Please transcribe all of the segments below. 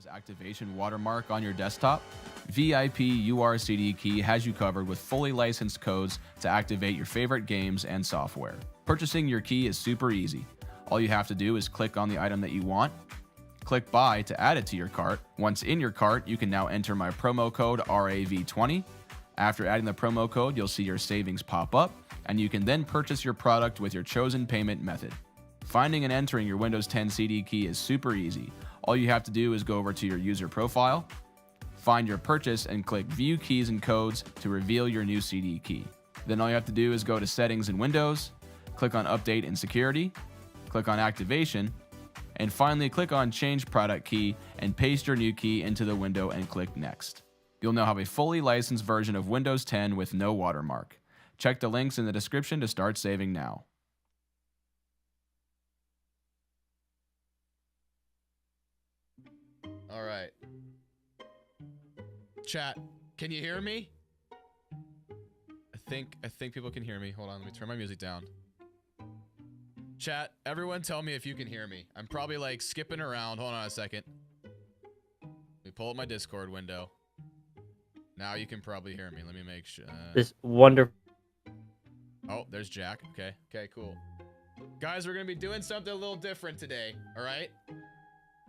Windows activation watermark on your desktop, VIP URCD Key has you covered with fully licensed codes to activate your favorite games and software. Purchasing your key is super easy. All you have to do is click on the item that you want, click Buy to add it to your cart. Once in your cart, you can now enter my promo code RAV20. After adding the promo code, you'll see your savings pop up, and you can then purchase your product with your chosen payment method. Finding and entering your Windows 10 CD key is super easy. All you have to do is go over to your user profile, find your purchase, and click View Keys and Codes to reveal your new CD key. Then all you have to do is go to Settings in Windows, click on Update and Security, click on Activation, and finally click on Change Product Key and paste your new key into the window and click Next. You'll now have a fully licensed version of Windows 10 with no watermark. Check the links in the description to start saving now. All right. Chat, can you hear me? I think people can hear me. Hold on, let me turn my music down. Chat, everyone tell me if you can hear me. I'm probably like skipping around. Hold on a second. Let me pull up my Discord window. Now you can probably hear me. Let me make sure. This wonderful. Oh, there's Jack. Okay. Okay, cool. Guys, we're going to be doing something a little different today. All right.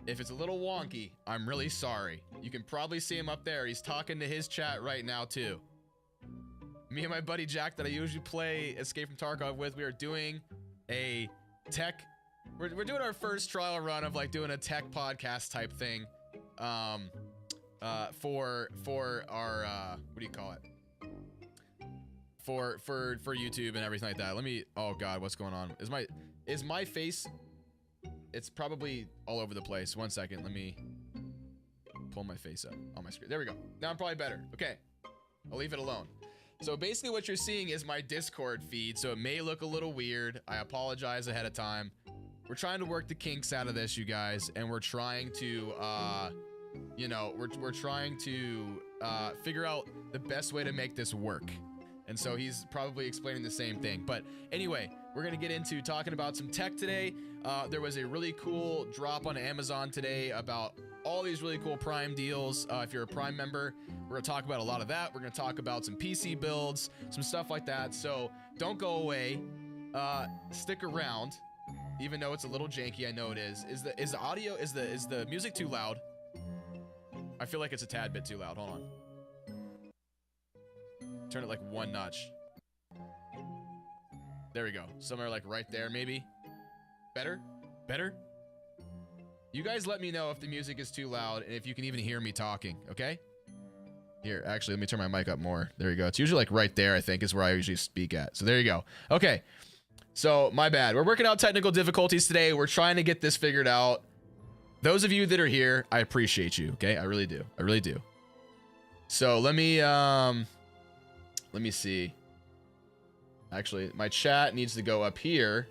If it's a little wonky, I'm really sorry. You can probably see him up there. He's talking to his chat right now too. Me and my buddy Jack that I usually play Escape from Tarkov with, we are doing a tech. We're doing our first trial run of like doing a tech podcast type thing. For our what do you call it? For YouTube and everything like that. Let me. Oh God, what's going on? Is my face? It's probably all over the place. One second, let me pull my face up on my screen. There we go. Now I'm probably better. Okay, I'll leave it alone. So basically what you're seeing is my Discord feed, so it may look a little weird. I apologize ahead of time. We're trying to work the kinks out of this, you guys, and we're trying to, you know, we're trying to figure out the best way to make this work. And so he's probably explaining the same thing. But anyway, we're going to get into talking about some tech today. There was a really cool drop on Amazon today about all these really cool Prime deals. If you're a Prime member, we're going to talk about a lot of that. We're going to talk about some PC builds, some stuff like that. So don't go away. Stick around, even though it's a little janky. I know it is. Is the audio, is the music too loud? I feel like it's a tad bit too loud. Hold on. Turn it like one notch. There we go. Somewhere like right there, maybe. Better? Better? You guys let me know if the music is too loud and if you can even hear me talking, okay? Here, actually, let me turn my mic up more. There you go. It's usually like right there, I think, is where I usually speak at. So there you go. Okay. So, my bad. We're working out technical difficulties today. We're trying to get this figured out. Those of you that are here, I appreciate you, okay? I really do. I really do. So, let me see. Actually, my chat needs to go up here.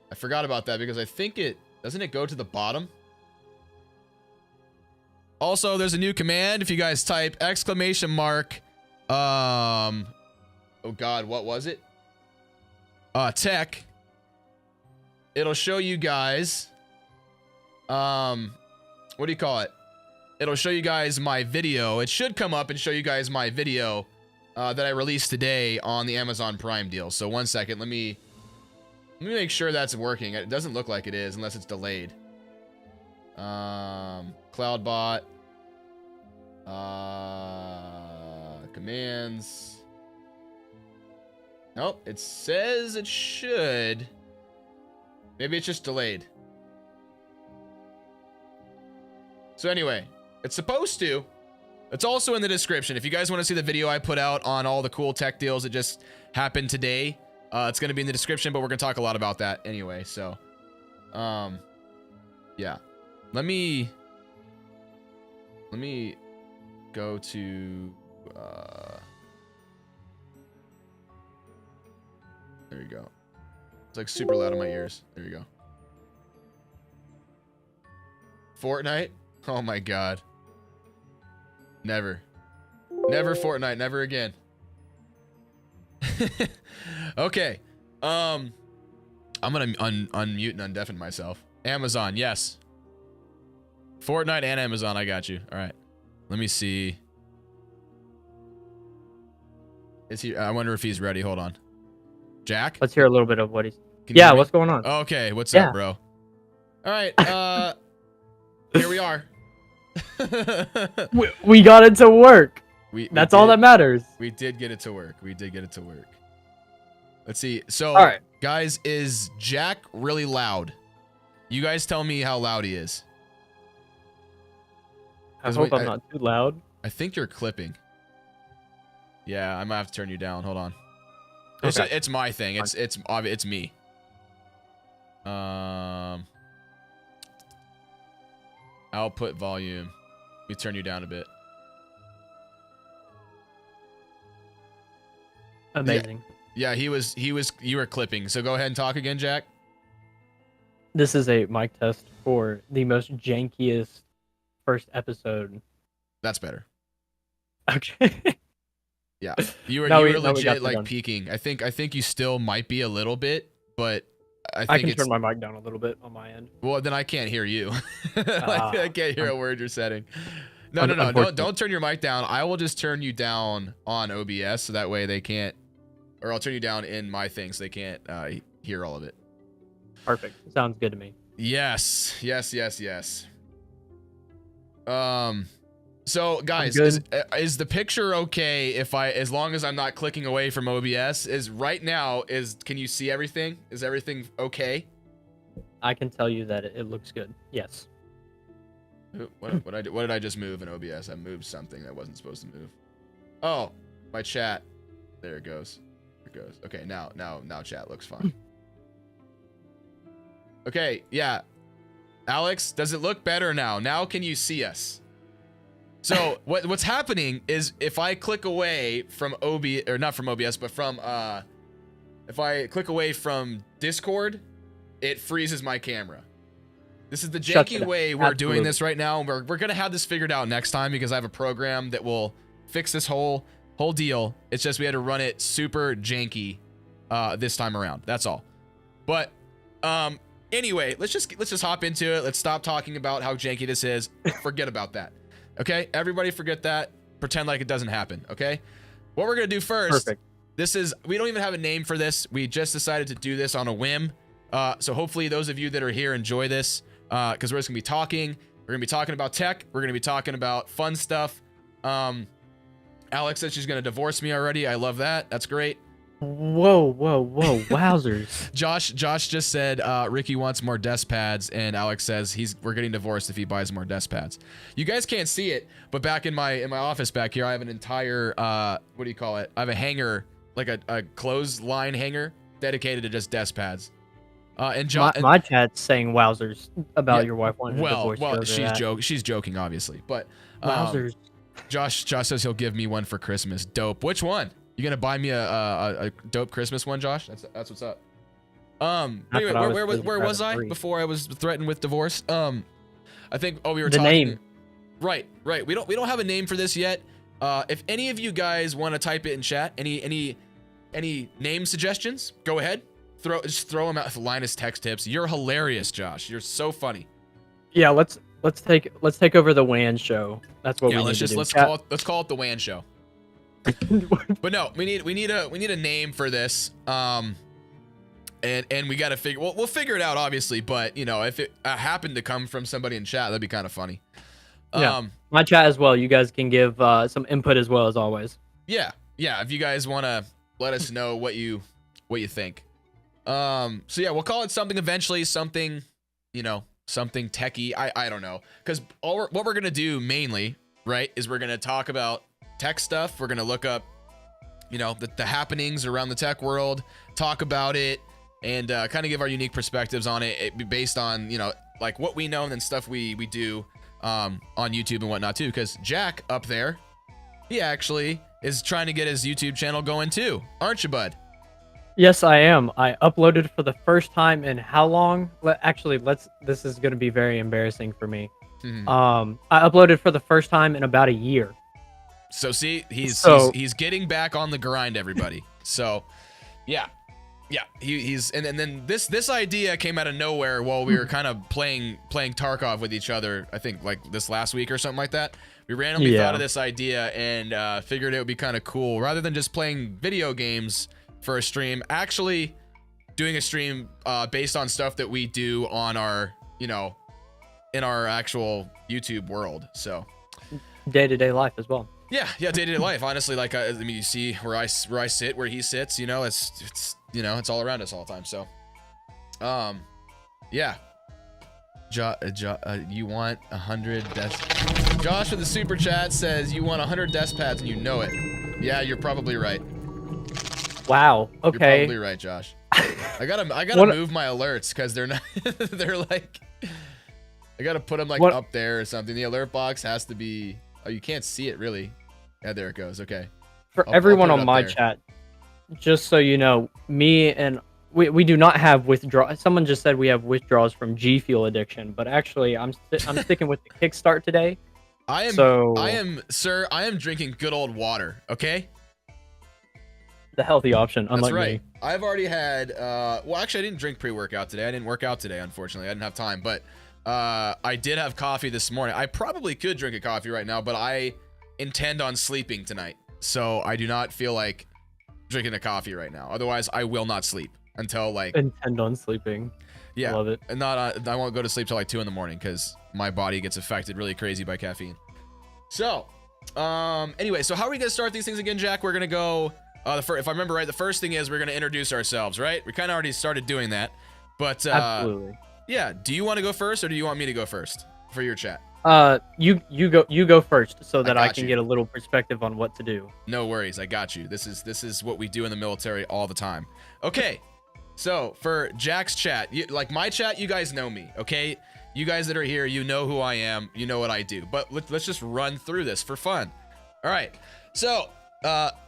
I forgot about that because I think doesn't it go to the bottom? Also, there's a new command. If you guys type ! Oh God, what was it? Tech. It'll show you guys, what do you call it? It'll show you guys my video. It should come up and show you guys my video that I released today on the Amazon Prime deal. So one second, let me make sure that's working. It doesn't look like it is unless it's delayed. Cloudbot, commands. Nope, it says it should. Maybe it's just delayed. So anyway, it's supposed to. It's also in the description. If you guys want to see the video I put out on all the cool tech deals that just happened today, it's going to be in the description, but we're going to talk a lot about that anyway. So, yeah. Let me go to, there you go. It's like super loud in my ears. There you go. Fortnite? Oh my God. Never. Never Fortnite. Never again. Okay. I'm gonna unmute and undeafen myself. Amazon, yes. Fortnite and Amazon. I got you. All right. Let me see. Is he? I wonder if he's ready. Hold on. Jack? Let's hear a little bit of what he's. Can you Yeah, hear me? what's going on? Okay, what's Yeah. up, bro? All right, here we are. We got it to work. That's all did- that matters. We did get it to work. We did get it to work. Let's see. So, All right. guys, is Jack really loud? You guys tell me how loud he is. I Is hope what- I'm not too loud. I think you're clipping. Yeah, I might have to turn you down. Hold on. It's, Okay. it's my thing. It's me. Output volume. Let me turn you down a bit. Amazing. Yeah, you were clipping. So go ahead and talk again, Jack. This is a mic test for the most jankiest first episode. That's better. Okay. Yeah. You were Now we legit got that like done. peaking. I think you still might be a little bit, but I think I can it's turn my mic down a little bit on my end. well, then I can't hear you. I can't hear a word you're saying. No. Unfortunately. Don't turn your mic down. I will just turn you down on OBS so that way they can't, or I'll turn you down in my thing so they can't hear all of it. Perfect. Sounds good to me. Yes. So guys, good. is the picture okay if as long as I'm not clicking away from OBS? Can you see everything? Is everything okay? I can tell you that it looks good. Yes. What did I just move in OBS? I moved something that wasn't supposed to move. Oh, my chat. There it goes. There it goes. Okay, now chat looks fine. Okay, yeah. Alex, does it look better now? Now can you see us? So what's happening is if I click away from not from OBS, but from if I click away from Discord, it freezes my camera. This is the Shuts it janky down. way we're doing Absolutely. this right now. We're gonna have this figured out next time because I have a program that will fix this whole deal. It's just we had to run it super janky this time around. That's all. But anyway, let's just hop into it. Let's stop talking about how janky this is. Forget about that. Okay, everybody forget that. Pretend like it doesn't happen, okay? What we're gonna do first, Perfect. we don't even have a name for this. We just decided to do this on a whim. So hopefully those of you that are here enjoy this, because we're just gonna be talking. We're gonna be talking about tech. We're gonna be talking about fun stuff. Alex said she's gonna divorce me already. I love that. That's great. Whoa, wowzers. Josh just said Ricky wants more desk pads, and Alex says we're getting divorced if he buys more desk pads. You guys can't see it, but back in my office back here, I have an entire what do you call it? I have a hanger, like a clothesline hanger dedicated to just desk pads. And My chat's saying wowzers about Yeah, your wife wanting to divorce you over she's joking obviously, but Wowzers. Josh says he'll give me one for Christmas. Dope. Which one? You gonna buy me a dope Christmas one, Josh? That's what's up. Anyway, where was I before I was threatened with divorce? I think we were the talking. name. Right. We don't have a name for this yet. If any of you guys want to type it in chat, any name suggestions, go ahead. Just throw them out. Linus Text Tips. You're hilarious, Josh. You're so funny. Yeah, let's take over the WAN show. That's what we need to do. Let's call it the WAN show. But no, we need a name for this. And we got to figure. We'll figure it out, obviously. But you know, if it happened to come from somebody in chat, that'd be kind of funny. Yeah, my chat as well. You guys can give some input as well as always. Yeah. If you guys want to let us know what you think. So yeah, we'll call it something eventually. Something, something techie. I don't know, because what we're gonna do mainly, right, is we're gonna talk about tech stuff. We're gonna look up, the happenings around the tech world, talk about it, and kind of give our unique perspectives on it. It be based on like what we know and then stuff we do on YouTube and whatnot too. Because Jack up there, he actually is trying to get his YouTube channel going too, aren't you, bud? Yes, I am. I uploaded for the first time in how long? This is going to be very embarrassing for me. Mm-hmm. I uploaded for the first time in about a year. So see, he's getting back on the grind, everybody. So, yeah. Yeah, he's and then this idea came out of nowhere while we were kind of playing Tarkov with each other. I think like this last week or something like that. We randomly thought of this idea and figured it would be kind of cool, rather than just playing video games for a stream, actually doing a stream based on stuff that we do on our, you know, in our actual YouTube world. So day-to-day life as well. Yeah, day-to-day life. Honestly, like I mean, you see where I sit, where he sits. You know, it's you know, it's all around us all the time. So, yeah. You want 100 desk? Josh with the super chat says you want 100 desk pads, and you know it. Yeah, you're probably right. Wow. Okay. You're probably right, Josh. I gotta move my alerts because they're not. They're like. I gotta put them like up there or something. The alert box has to be. Oh, you can't see it really. Yeah, there it goes. Okay. For everyone on my chat, just so you know, me and we do not have withdraw. Someone just said we have withdrawals from G Fuel addiction, but actually, I'm sticking with the kickstart today. I am drinking good old water. Okay. The healthy option, unlike That's right. me. I've already had. Well, actually, I didn't drink pre-workout today. I didn't work out today, unfortunately. I didn't have time, but I did have coffee this morning. I probably could drink a coffee right now, but I intend on sleeping tonight, so I do not feel like drinking a coffee right now. Otherwise, I will not sleep until like intend on sleeping. Yeah, love it. And not I won't go to sleep till like 2 in the morning because my body gets affected really crazy by caffeine. So, anyway, so how are we gonna start these things again, Jack? We're gonna go. If I remember right, the first thing is we're gonna introduce ourselves, right? We kind of already started doing that, but absolutely. Yeah. Do you want to go first, or do you want me to go first for your chat? You go first, so that I can get a little perspective on what to do. No worries, I got you. This is what we do in the military all the time. Okay, so for Jack's chat, like my chat, you guys know me, okay? You guys that are here, you know who I am, you know what I do. But let's just run through this for fun. All right, so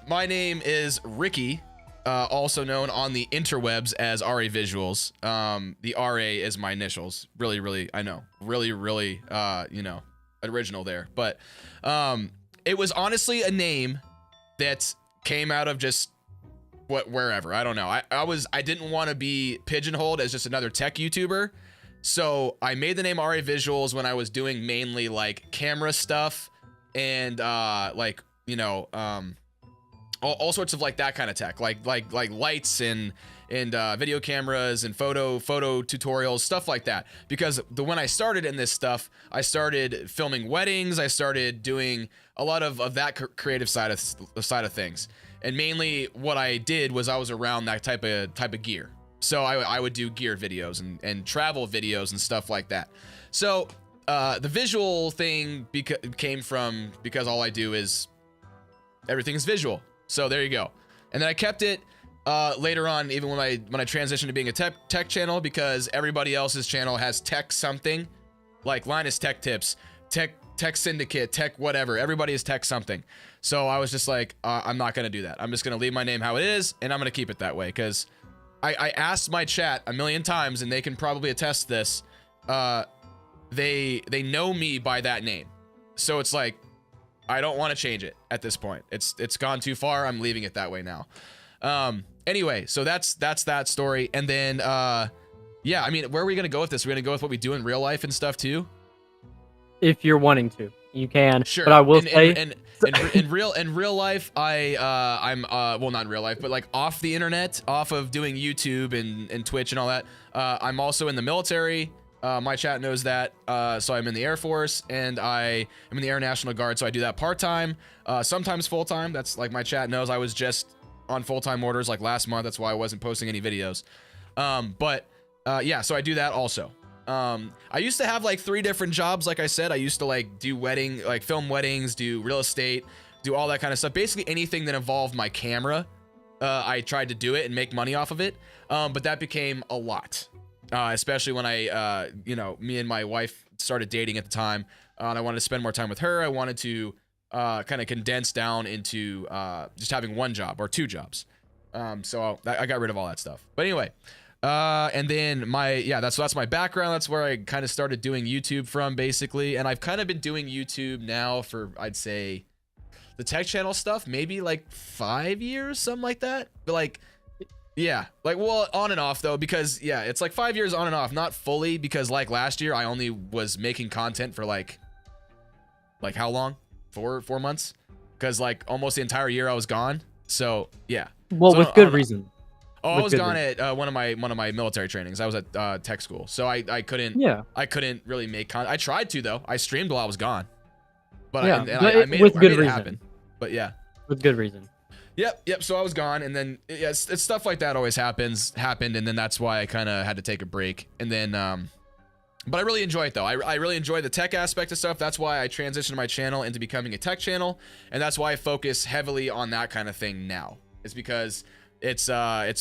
my name is Ricky, also known on the interwebs as RA Visuals. The RA is my initials. Really, I know, really, you know, original there. But it was honestly a name that came out of just wherever. I don't know. I didn't want to be pigeonholed as just another tech YouTuber. So I made the name RA Visuals when I was doing mainly like camera stuff and like, you know, all sorts of like that kind of tech, like lights and video cameras and photo tutorials, stuff like that. Because when I started in this stuff, I started filming weddings. I started doing a lot of that creative side of things. And mainly what I did was I was around that type of gear. So I would do gear videos and travel videos and stuff like that. So the visual thing came from because all I do is everything is visual. So there you go. And then I kept it later on, even when I transitioned to being a tech channel, because everybody else's channel has tech something, like Linus Tech Tips, Tech Syndicate, Tech whatever. Everybody is tech something. So I was just like, I'm not gonna do that. I'm just gonna leave my name how it is, and I'm gonna keep it that way. Because I asked my chat a million times, and they can probably attest to this. They know me by that name, so it's like I don't want to change it at this point. It's gone too far. I'm leaving it that way now. Anyway, so that's that story. And then yeah, I mean, where are we gonna go with this? We're gonna go with what we do in real life and stuff too. If you're wanting to, you can. Sure. But I will say, in real life, I'm well, not in real life, but like off the internet, off of doing YouTube and Twitch and all that. I'm also in the military. My chat knows that. So I'm in the Air Force and I am in the Air National Guard. So I do that part-time, sometimes full-time. That's like my chat knows I was just on full-time orders like last month. That's why I wasn't posting any videos. Yeah, so I do that also. I used to have like 3 different jobs. Like I said, I used to like do film weddings, do real estate, do all that kind of stuff. Basically anything that involved my camera. I tried to do it and make money off of it. But that became a lot. Especially when I, you know, me and my wife started dating at the time, and I wanted to spend more time with her. I wanted to kind of condense down into just having 1 job or 2 jobs. So I got rid of all that stuff. But anyway, and then that's my background. That's where I kind of started doing YouTube from, basically. And I've kind of been doing YouTube now for, I'd say, the tech channel stuff, maybe like 5 years, something like that. But like, Yeah, like, well, on and off though, because yeah, it's like 5 years on and off, not fully, because like last year I only was making content for like how long? 4 months, because like almost the entire year I was gone. So yeah. Well, so with good reason. Oh, with I was good gone reason. at one of my military trainings. I was at tech school, so I couldn't. Yeah. I couldn't really make content. I tried to though. I streamed while I was gone, but Yeah, I made with it, good I made it reason. happen. But yeah. With good reason. Yep. So I was gone, and then yeah, it's stuff like that always happened, and then that's why I kind of had to take a break, and then but I really enjoy it though. I really enjoy the tech aspect of stuff. That's why I transitioned my channel into becoming a tech channel, and that's why I focus heavily on that kind of thing now. It's because it's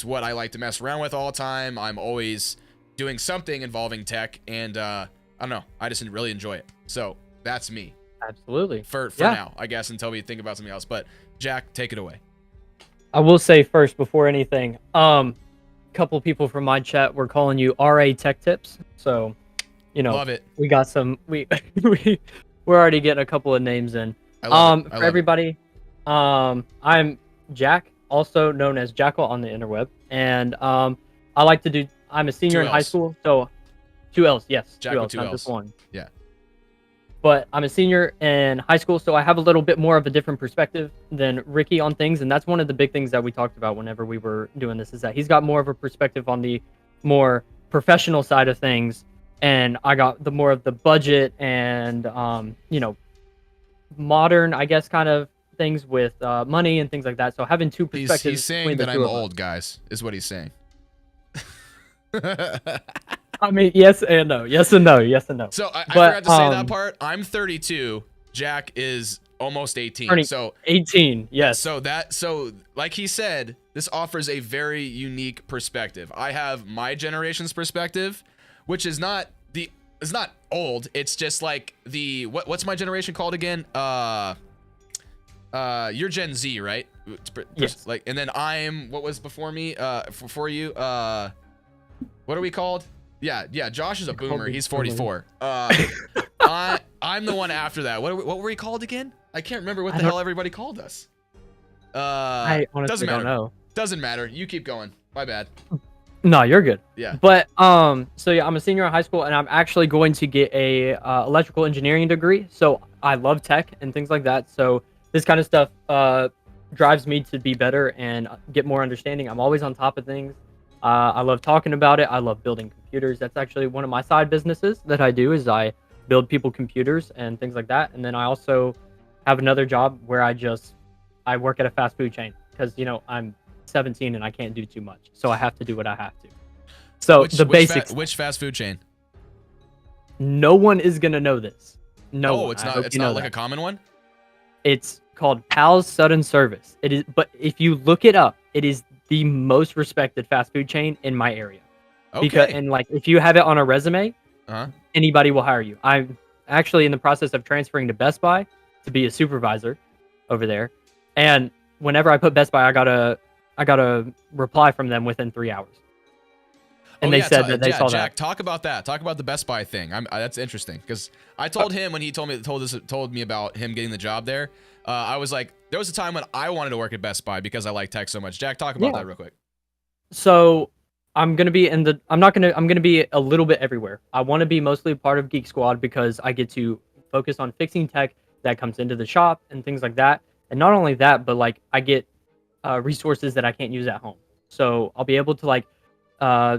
what I like to mess around with all the time. I'm always doing something involving tech, and I don't know. I just really enjoy it. So that's me. Absolutely. For now, I guess, until we think about something else. But Jack, take it away. I will say first, before anything, couple people from my chat were calling you RA Tech Tips. So, you know, Love it. we got some. We're already getting a couple of names in. I love it. For everybody, I'm Jack, also known as Jackal on the interweb, and I like to do. I'm a senior in high school, so 2 L's. Yes, Jack 2 with L's, 2 not L's. just one. Yeah. But I'm a senior in high school, so I have a little bit more of a different perspective than Ricky on things, and that's one of the big things that we talked about whenever we were doing this, is that he's got more of a perspective on the more professional side of things, and I got the more of the budget and you know, modern, I guess, kind of things with money and things like that. So having two perspectives. He's saying that I'm old, guys, is what he's saying. I mean, yes and no. Yes and no. Yes and no. So I forgot to say that part. I'm 32. Jack is almost 18. So 18. Yes. So like he said, this offers a very unique perspective. I have my generation's perspective, which is not it's not old. It's just like the what's my generation called again? You're Gen Z, right? Yes. Like, and then I'm what was before me? For you, what are we called? Yeah. Josh is a boomer. He's 44. I'm the one after that. What were we called again? I can't remember what the hell everybody called us. I honestly don't know. Doesn't matter. You keep going. My bad. No, you're good. Yeah. But so yeah, I'm a senior in high school, and I'm actually going to get a electrical engineering degree. So I love tech and things like that. So this kind of stuff drives me to be better and get more understanding. I'm always on top of things. I love talking about it. I love building computers. That's actually one of my side businesses that I do, is I build people computers and things like that. And then I also have another job where I work at a fast food chain, because, you know, I'm 17 and I can't do too much. So I have to do what I have to. So basics. Which fast food chain? No one is going to know this. No. Oh, it's not like a common one? It's called Pal's Sudden Service. It is, but if you look it up, it is the most respected fast food chain in my area. Okay. Because, and like, if you have it on a resume, Uh-huh. anybody will hire you. I'm actually in the process of transferring to Best Buy to be a supervisor over there. And whenever I put Best Buy, I got a reply from them within 3 hours. And they said that they saw Jack, that. talk about that. Talk about the Best Buy thing. That's interesting, because I told him when he told me about him getting the job there. I was like, there was a time when I wanted to work at Best Buy because I like tech so much. Jack, talk about that real quick. So I'm gonna be I'm gonna be a little bit everywhere. I want to be mostly part of Geek Squad because I get to focus on fixing tech that comes into the shop and things like that. And not only that, but like I get resources that I can't use at home. So I'll be able to like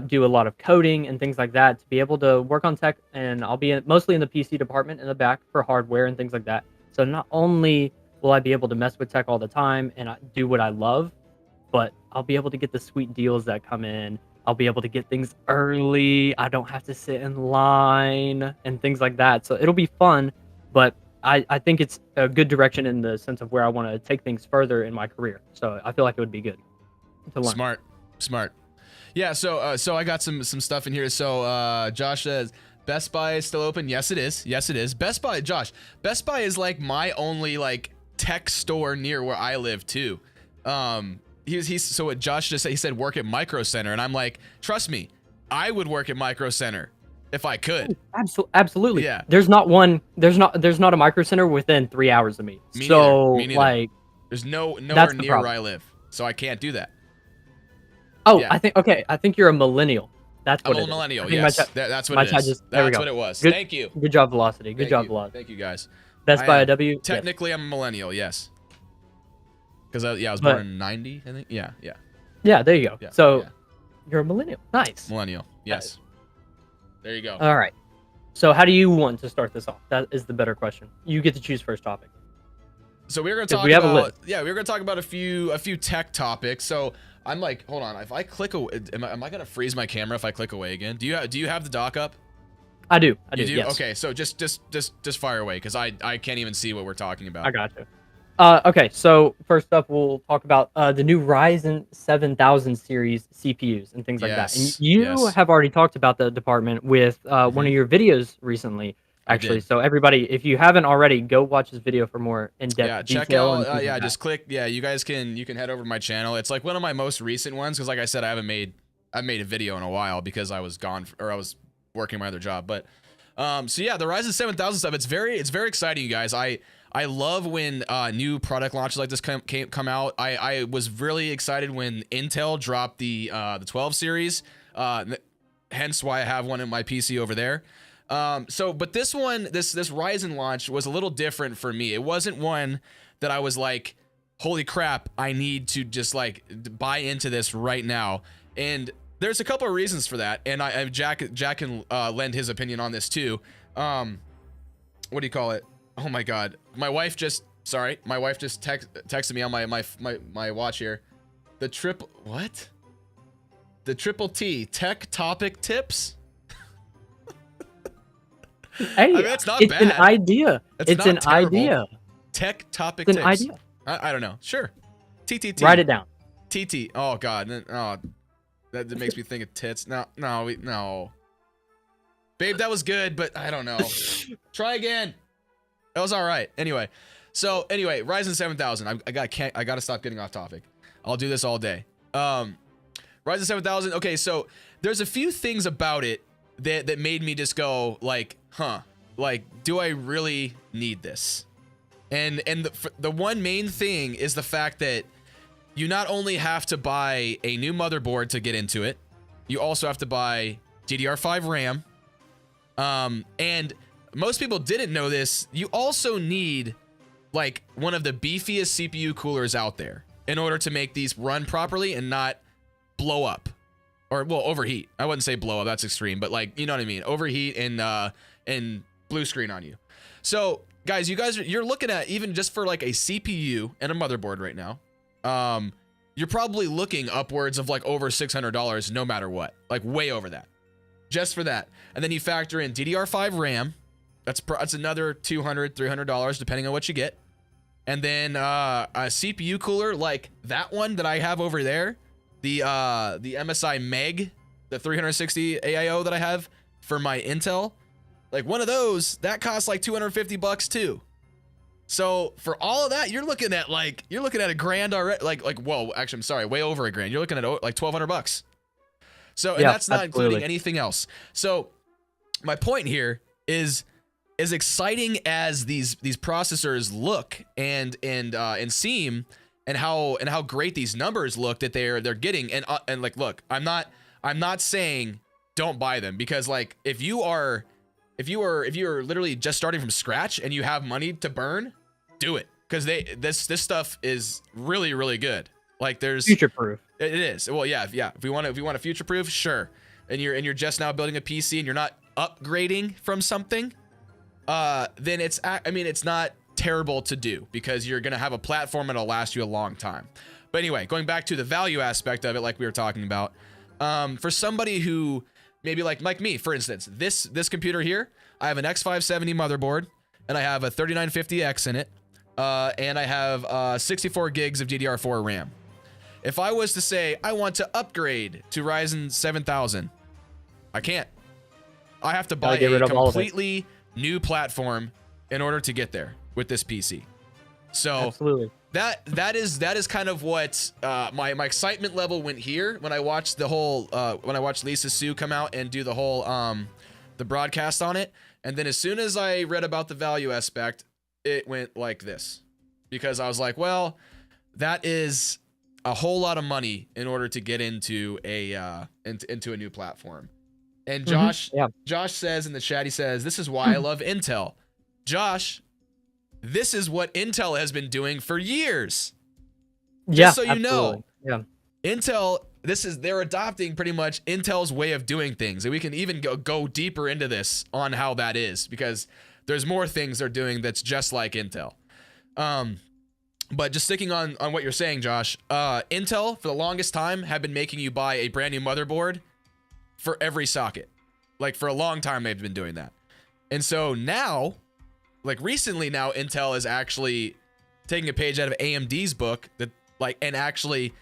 do a lot of coding and things like that to be able to work on tech. And I'll be mostly in the PC department in the back for hardware and things like that. So not only will I be able to mess with tech all the time and do what I love, but I'll be able to get the sweet deals that come in. I'll be able to get things early. I don't have to sit in line and things like that. So it'll be fun, but I think it's a good direction in the sense of where I want to take things further in my career. So I feel like it would be good to learn. Smart. Yeah, so I got some stuff in here. So Josh says, Best Buy is still open. Yes, it is. Best Buy, Josh. Best Buy is like my only like tech store near where I live too. So what Josh just said, he said work at Micro Center, and I'm like, trust me, I would work at Micro Center if I could. Absolutely. Yeah. There's not a Micro Center within 3 hours of me. Me so neither. like, there's nowhere that's the near problem. where I live, so I can't do that. Oh, Yeah. I think you're a millennial. That's what I'm it a is. millennial. I think Yes, that's what my it chat is. there we That's go. what it was. Good, Thank you. good job, Velocity. Good job, you. Velocity. Thank you, guys. Best by a W. Yes. Technically, I'm a millennial. Yes. Because I was But- born in '90. I think. Yeah. Yeah, there you go. Yeah, So yeah. you're a millennial. Nice. Millennial. Yes. There you go. All right. So how do you want to start this off? That is the better question. You get to choose first topic. So we're gonna 'Cause talk we have a about list. we're gonna talk about a few tech topics. So I'm like, hold on, if I click away, am I gonna freeze my camera if I click away again? Do you have the dock up? I do. You do? Yes. Okay, so just fire away because I can't even see what we're talking about. I got you. Okay, so first up, we'll talk about the new Ryzen 7000 series CPUs and things like that. And Yes, you yes. have already talked about the department with one of your videos recently, I actually. did. So everybody, if you haven't already, go watch this video for more in-depth Yeah, detail. check out. and things like that. Just click. Yeah, you guys can head over to my channel. It's like one of my most recent ones because, like I said, I made a video in a while because I was gone or I was working my other job. But so yeah, the Ryzen 7000 stuff. It's very exciting, you guys. I love when new product launches like this come out. I was really excited when Intel dropped the 12 series. Hence why I have one in my PC over there. But this one, this Ryzen launch was a little different for me. It wasn't one that I was like, holy crap, I need to just like buy into this right now. And there's a couple of reasons for that. And Jack can lend his opinion on this too. What do you call it? Oh my God, my wife just texted me on my watch here. The triple T tech topic tips. Hey, I mean, that's not it's bad. an idea. It's It's not an terrible. idea. Tech topic It's an tips. idea. I don't know. Sure. TTT. Write it down. TT. Oh God. Oh, that makes me think of tits. No. Babe, that was good, but I don't know. Try again. That was all right. Anyway, Ryzen 7000. I gotta stop getting off topic. I'll do this all day. Ryzen 7000. Okay, so there's a few things about it that made me just go like, huh, like, do I really need this? And the one main thing is the fact that you not only have to buy a new motherboard to get into it, you also have to buy DDR5 RAM. And most people didn't know this. You also need like one of the beefiest CPU coolers out there in order to make these run properly and not blow up. Or, well, overheat. I wouldn't say blow up, that's extreme, but like, you know what I mean? Overheat and blue screen on you. So, guys, you're looking at, even just for like a CPU and a motherboard right now, you're probably looking upwards of like over $600 no matter what. Like way over that. Just for that. And then you factor in DDR5 RAM. That's another $200, $300 depending on what you get. And then a CPU cooler like that one that I have over there, the MSI Meg, the 360 AIO that I have for my Intel, like one of those that costs like $250 too. So for all of that, you're looking at a grand already. Like whoa, actually I'm sorry, way over a grand. You're looking at like $1,200. So and Yeah, that's not absolutely. including anything else. So my point here is, as exciting as these processors look and seem, and how great these numbers look that they're getting, and like, look, I'm not saying don't buy them, because like if you're literally just starting from scratch and you have money to burn, do it, because this stuff is really, really good. Like there's Future proof. It is. Well, yeah. If we want to future proof, sure. And you're just now building a PC and you're not upgrading from something, then it's not terrible to do, because you're gonna have a platform that'll last you a long time. But anyway, going back to the value aspect of it, like we were talking about, for somebody who maybe like me, for instance, this computer here, I have an X570 motherboard and I have a 3950X in it, and I have 64 gigs of DDR4 RAM. If I was to say I want to upgrade to Ryzen 7000, I can't. I have to buy a completely new platform in order to get there with this PC. So Absolutely. that is kind of what my excitement level went here when I watched the whole when I watched Lisa Su come out and do the whole the broadcast on it. And then as soon as I read about the value aspect, it went like this, because I was like, well, that is a whole lot of money in order to get into a into a new platform. And Josh says in the chat, he says, "This is why I love Intel." Josh, this is what Intel has been doing for years. Just so you know, Intel, they're adopting pretty much Intel's way of doing things. And we can even go deeper into this on how that is, because there's more things they're doing that's just like Intel. But just sticking on what you're saying, Josh, Intel for the longest time have been making you buy a brand new motherboard for every socket. Like for a long time, they've been doing that. And so now, like recently now, Intel is actually taking a page out of AMD's book and actually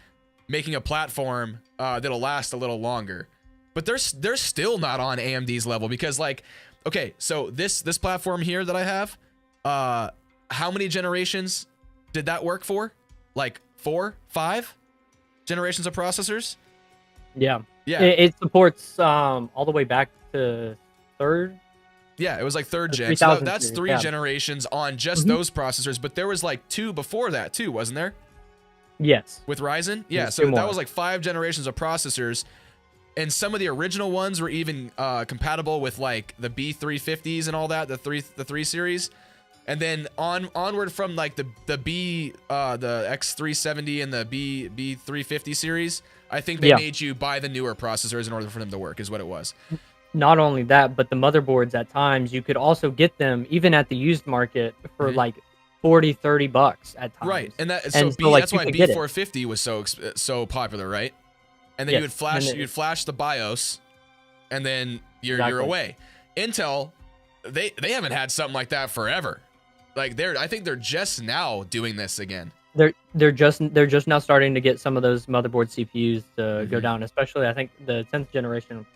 making a platform that'll last a little longer. But they're still not on AMD's level, because like, okay, so this platform here that I have, how many generations did that work for? Like 4, 5 generations of processors? Yeah. It supports all the way back to 3rd. Yeah, it was like 3rd gen. So that's 3 generations on just those processors, but there was like 2 before that too, wasn't there? Yes. With Ryzen? Yeah, so that was like 5 generations of processors. And some of the original ones were even compatible with like the B350s and all that, the 3 series. And then onward from like the X370 and the B350 series, I think they made you buy the newer processors in order for them to work, is what it was. Not only that, but the motherboards at times, you could also get them even at the used market for like $40-$30 at times. Right, and that's why B450 was so popular, right? And then you would flash the BIOS, and then you're away. Intel, they haven't had something like that forever. Like I think they're just now doing this again. They're just now starting to get some of those motherboard CPUs to go down, especially I think the 10th generation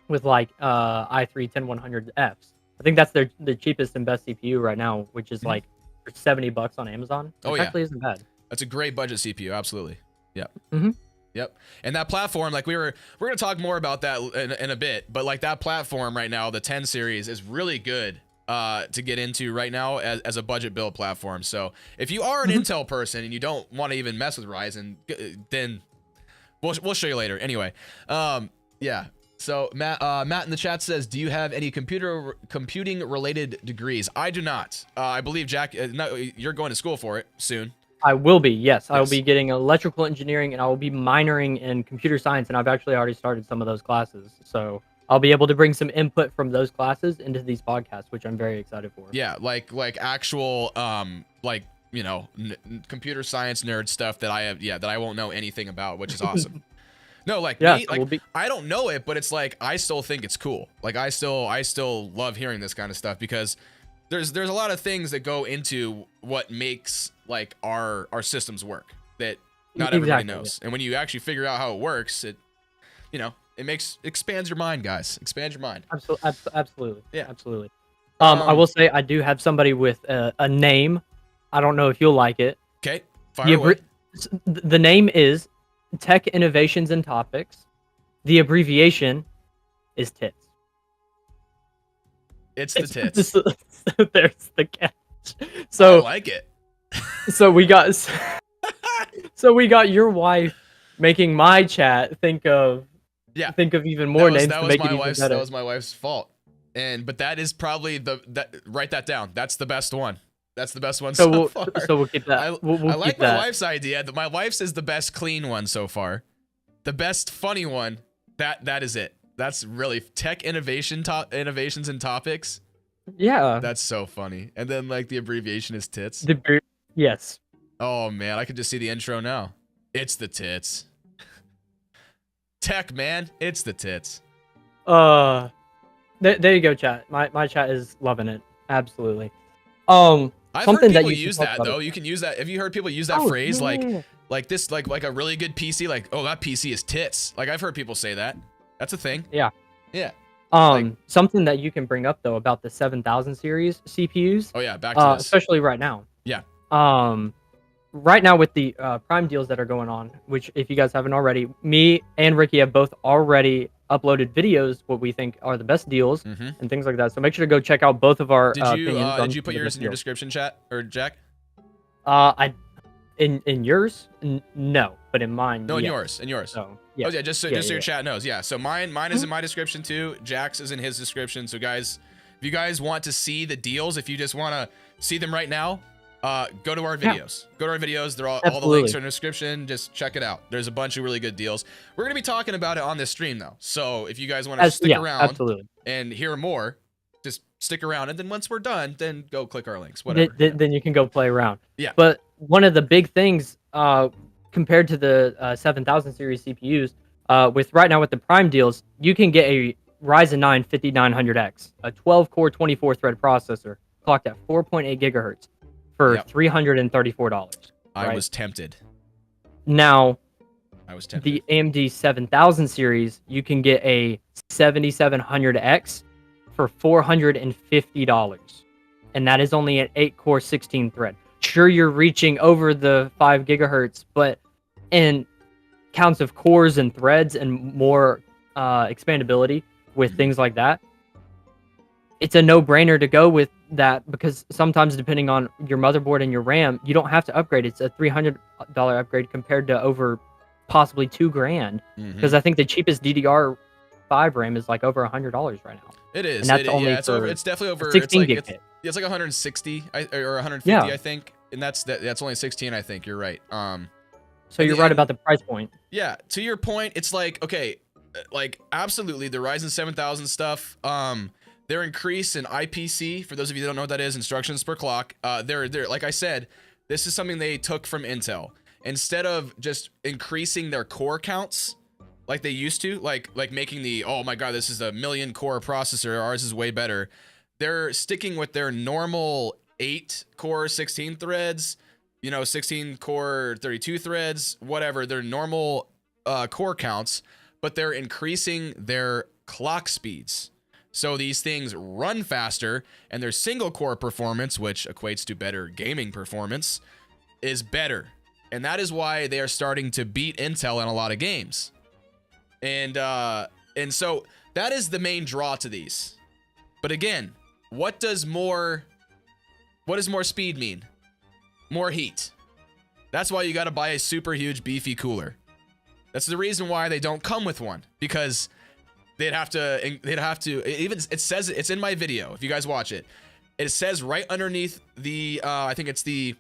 with like i3-10100Fs. I think that's the cheapest and best CPU right now, which is like for $70 on Amazon. It actually isn't bad. That's a great budget CPU, absolutely. Yep. Yep. And that platform, like we're gonna talk more about that in a bit, but like that platform right now, the 10 series is really good to get into right now as a budget build platform. So if you are an Intel person and you don't want to even mess with Ryzen, then we'll show you later. Anyway, yeah. So Matt in the chat says, "Do you have any computing related degrees?" I do not. I believe Jack, no, you're going to school for it soon. I will be. Yes, I will be getting electrical engineering, and I will be minoring in computer science. And I've actually already started some of those classes, so I'll be able to bring some input from those classes into these podcasts, which I'm very excited for. Yeah, like actual like, you know, computer science nerd stuff that I have, that I won't know anything about, which is awesome. No, like me, like I don't know it, but it's like I still think it's cool. Like I still love hearing this kind of stuff, because there's a lot of things that go into what makes like our systems work that not everybody knows. And when you actually figure out how it works, it, you know, it expands your mind, guys. Expand your mind. Absolutely. Yeah, absolutely. I will say I do have somebody with a name. I don't know if you'll like it. Okay. Fire away. The name is Tech Innovations and Topics. The abbreviation is TITS. It's the TITS. There's the catch. So I like it. So we got your wife making my chat think of even more names to make it even better. That was my wife's fault. But that is probably write that down. That's the best one. That's the best one so far. So we'll keep that. I like my wife's idea. My wife's is the best clean one so far. The best funny one. That is it. That's really tech innovations and topics. Yeah. That's so funny. And then like the abbreviation is TITS. Yes. Oh man, I could just see the intro now. It's the TITS. Tech, man. It's the TITS. There you go, chat. My chat is loving it. Absolutely. I've heard people use that though. You can use that. Have you heard people use that phrase like this, like a really good PC, like, oh, that PC is tits. Like I've heard people say that. That's a thing. Yeah. Yeah. Something that you can bring up though about the 7000 series CPUs. Oh yeah, back to this. Especially right now. Yeah. Right now with the Prime deals that are going on, which if you guys haven't already, me and Ricky have both already uploaded videos what we think are the best deals and things like that. So make sure to go check out both of our opinions. Did you put yours in your description, chat or Jack? In yours, no, but in mine, No, in yes. yours. So Oh yeah, just so your yeah. chat knows. Yeah, so mine is in my description too. Jack's is in his description. So guys, if you guys want to see the deals, if you just want to see them right now, go to our videos. Go to our videos. They're all the links are in the description. Just check it out. There's a bunch of really good deals. We're gonna be talking about it on this stream though. So if you guys want to stick around and hear more, just stick around. And then once we're done, then go click our links. Whatever. Then you can go play around. Yeah. But one of the big things, compared to the 7000 series CPUs, with right now with the Prime deals, you can get a Ryzen 9 5900X, a 12-core 24-thread processor, clocked at 4.8 gigahertz, for $334. I was tempted. Now, I was tempted. the AMD 7000 series, you can get a 7700X for $450, and that is only an 8-core 16-thread. Sure, you're reaching over the 5 gigahertz, but in counts of cores and threads and more expandability with things like that, it's a no-brainer to go with that, because sometimes depending on your motherboard and your RAM, you don't have to upgrade. It's a $300 upgrade compared to over possibly $2,000, because I think the cheapest DDR5 RAM is like over $100 right now. It is. And that's only it's definitely over 16 gig. It's like 160 or 150, I think, and that's only 16. I think you're right. So you're right about the price point. Yeah, to your point, it's like, okay, like absolutely the Ryzen 7000 stuff. Their increase in IPC, for those of you that don't know what that is, instructions per clock. They're like I said, this is something they took from Intel. Instead of just increasing their core counts like they used to, like making the, oh my god, this is a 1,000,000 core processor, ours is way better. They're sticking with their normal 8-core 16 threads, 16-core 32 threads, whatever, their normal core counts, but they're increasing their clock speeds. So these things run faster, and their single-core performance, which equates to better gaming performance, is better. And that is why they are starting to beat Intel in a lot of games. And so that is the main draw to these. But again, what does more speed mean? More heat. That's why you got to buy a super huge beefy cooler. That's the reason why they don't come with one, because they'd have to even, it says, it's in my video if you guys watch it. It says right underneath the I think it's the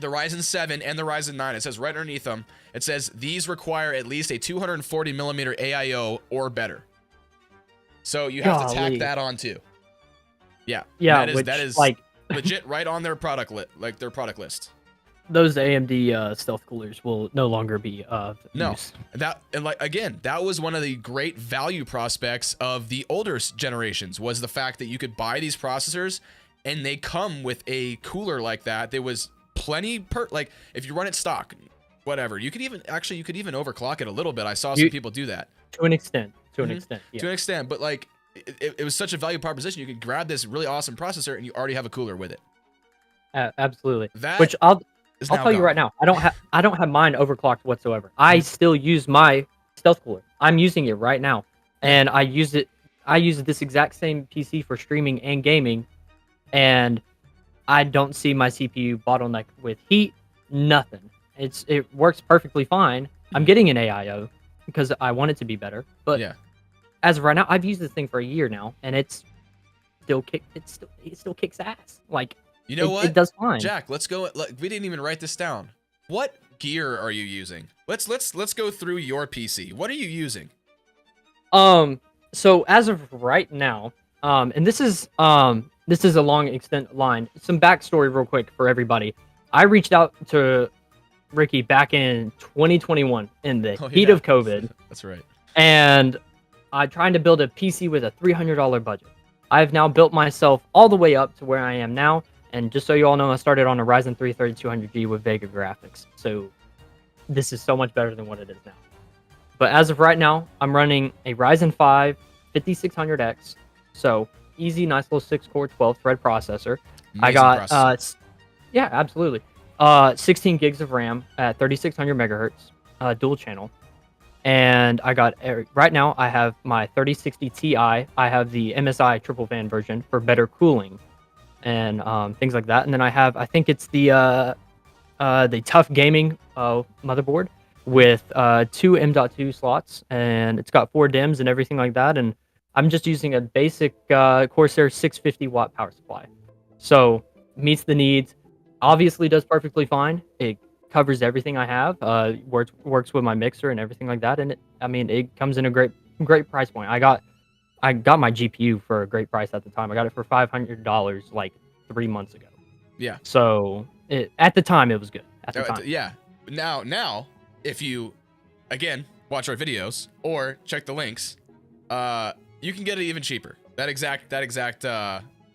Ryzen 7 and the Ryzen 9, it says right underneath them, it says these require at least a 240 millimeter AIO or better. So you have to tack that on too. Yeah. Yeah, that is like legit right on their product list. Those AMD stealth coolers will no longer be use. That was one of the great value prospects of the older generations, was the fact that you could buy these processors and they come with a cooler like that. There was plenty like if you run it stock, whatever, you could even overclock it a little bit. I saw some people do that to an extent. To an extent, but like it was such a value proposition. You could grab this really awesome processor and you already have a cooler with it. Absolutely. Which I'll tell you right now, I don't have mine overclocked whatsoever. I still use my stealth cooler. I'm using it right now, and I use this exact same PC for streaming and gaming, and I don't see my CPU bottleneck with heat. Nothing. It works perfectly fine. I'm getting an AIO because I want it to be better, but as of right now, I've used this thing for a year now, and it still kicks ass. Like, you know what? It does fine. Jack, let's go. We didn't even write this down. What gear are you using? Let's go through your PC. What are you using? So as of right now, and this is a long extent line. Some backstory real quick for everybody. I reached out to Ricky back in 2021 in the heat of COVID. That's right. And I'm trying to build a PC with a $300 budget. I've now built myself all the way up to where I am now. And just so you all know, I started on a Ryzen 3 3200G with Vega graphics. So this is so much better than what it is now. But as of right now, I'm running a Ryzen 5 5600X. So easy, nice little 6-core 12-thread processor. Amazing I got processor. Yeah, absolutely. 16 gigs of RAM at 3600 megahertz, dual channel. And I got, right now, I have my 3060 Ti. I have the MSI triple fan version for better cooling and things like that. And then I think it's the the Tough Gaming motherboard with 2 M.2 slots, and it's got 4 DIMMs and everything like that. And I'm just using a basic Corsair 650 watt power supply, so meets the needs. Obviously, does perfectly fine. It covers everything I have. Works with my mixer and everything like that. And it comes in a great price point. I got my GPU for a great price at the time. I got it for $500 like 3 months ago. Yeah. So at the time it was good. At the time. Yeah. Now, if you again watch our videos or check the links, you can get it even cheaper. That exact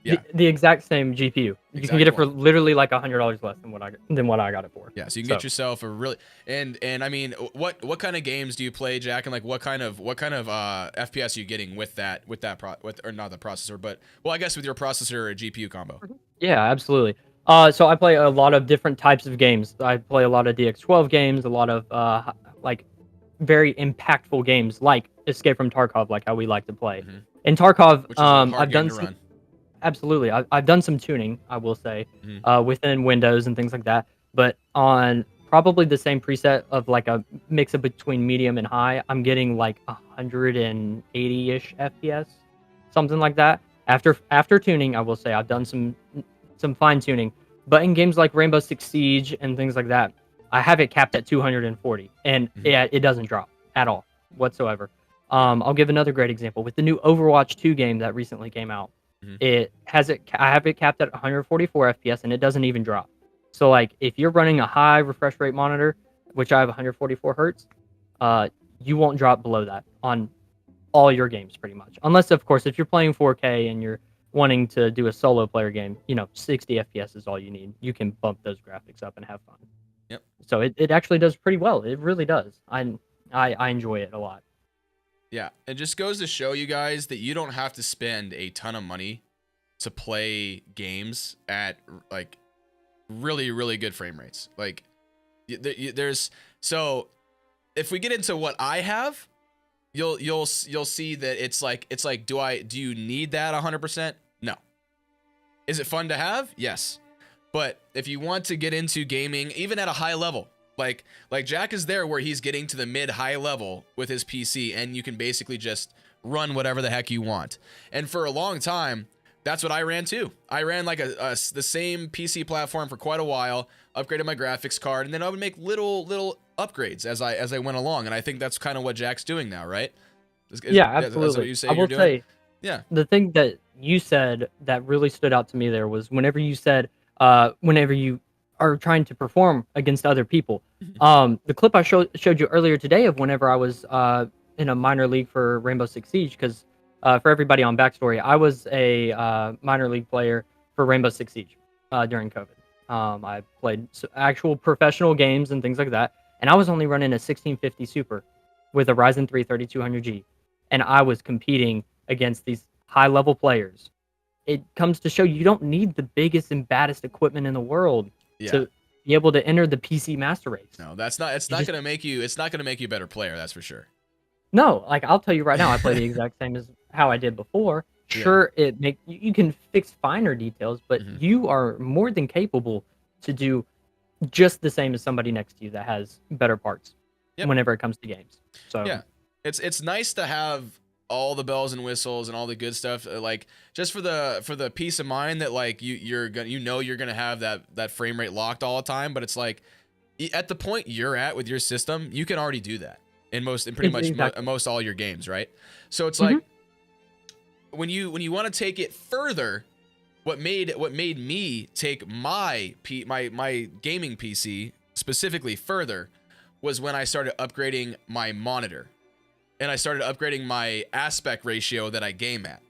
yeah. The exact same GPU. You can get it for literally like $100 less than what I got it for. Yeah, so you can get yourself a really and I mean, what kind of games do you play, Jack? And like what kind of FPS are you getting with that or not the processor, but I guess with your processor or GPU combo? Yeah, absolutely. So I play a lot of different types of games. I play a lot of DX12 games, a lot of like very impactful games like Escape from Tarkov, like how we like to play. Mm-hmm. In Tarkov, which is a hard I've game done to run. Absolutely. I've done some tuning, I will say, within Windows and things like that. But on probably the same preset of like a mix of between medium and high, I'm getting like 180-ish FPS, something like that. After tuning, I will say I've done some fine tuning. But in games like Rainbow Six Siege and things like that, I have it capped at 240, and it doesn't drop at all whatsoever. I'll give another great example with the new Overwatch 2 game that recently came out. I have it capped at 144 FPS, and it doesn't even drop. So like if you're running a high refresh rate monitor, which I have 144 hertz, you won't drop below that on all your games pretty much. Unless of course if you're playing 4K and you're wanting to do a solo player game, 60 FPS is all you need. You can bump those graphics up and have fun. Yep. So it actually does pretty well. It really does. I enjoy it a lot. Yeah, it just goes to show you guys that you don't have to spend a ton of money to play games at like really, really good frame rates. Like there's so if we get into what I have, you'll see that it's like do you need that 100%? No. Is it fun to have? Yes. But if you want to get into gaming, even at a high level, like Jack is there where he's getting to the mid-high level with his PC, and you can basically just run whatever the heck you want. And for a long time, that's what I ran too. I ran like the same PC platform for quite a while, upgraded my graphics card, and then I would make little upgrades as I went along. And I think that's kind of what Jack's doing now, right? Yeah, absolutely. That's what you say I you're will doing? say, yeah. The thing that you said that really stood out to me there was whenever you said, whenever you are trying to perform against other people. The clip I showed you earlier today of whenever I was in a minor league for Rainbow Six Siege, because for everybody on backstory, I was a minor league player for Rainbow Six Siege during COVID. I played actual professional games and things like that, and I was only running a 1650 Super with a Ryzen 3 3200G, and I was competing against these high-level players. It comes to show you don't need the biggest and baddest equipment in the world to be able to enter the PC master race. No, that's not. It's not going to make you. It's not going to make you a better player. That's for sure. No, like I'll tell you right now, I play the exact same as how I did before. Sure, you can fix finer details, but you are more than capable to do just the same as somebody next to you that has better parts whenever it comes to games. So yeah, it's nice to have all the bells and whistles and all the good stuff, like just for the peace of mind that like you're gonna have that frame rate locked all the time. But it's like at the point you're at with your system, you can already do that in pretty much most all your games, right? So it's like when you want to take it further, what made me take my gaming PC specifically further was when I started upgrading my monitor. And I started upgrading my aspect ratio that I game at.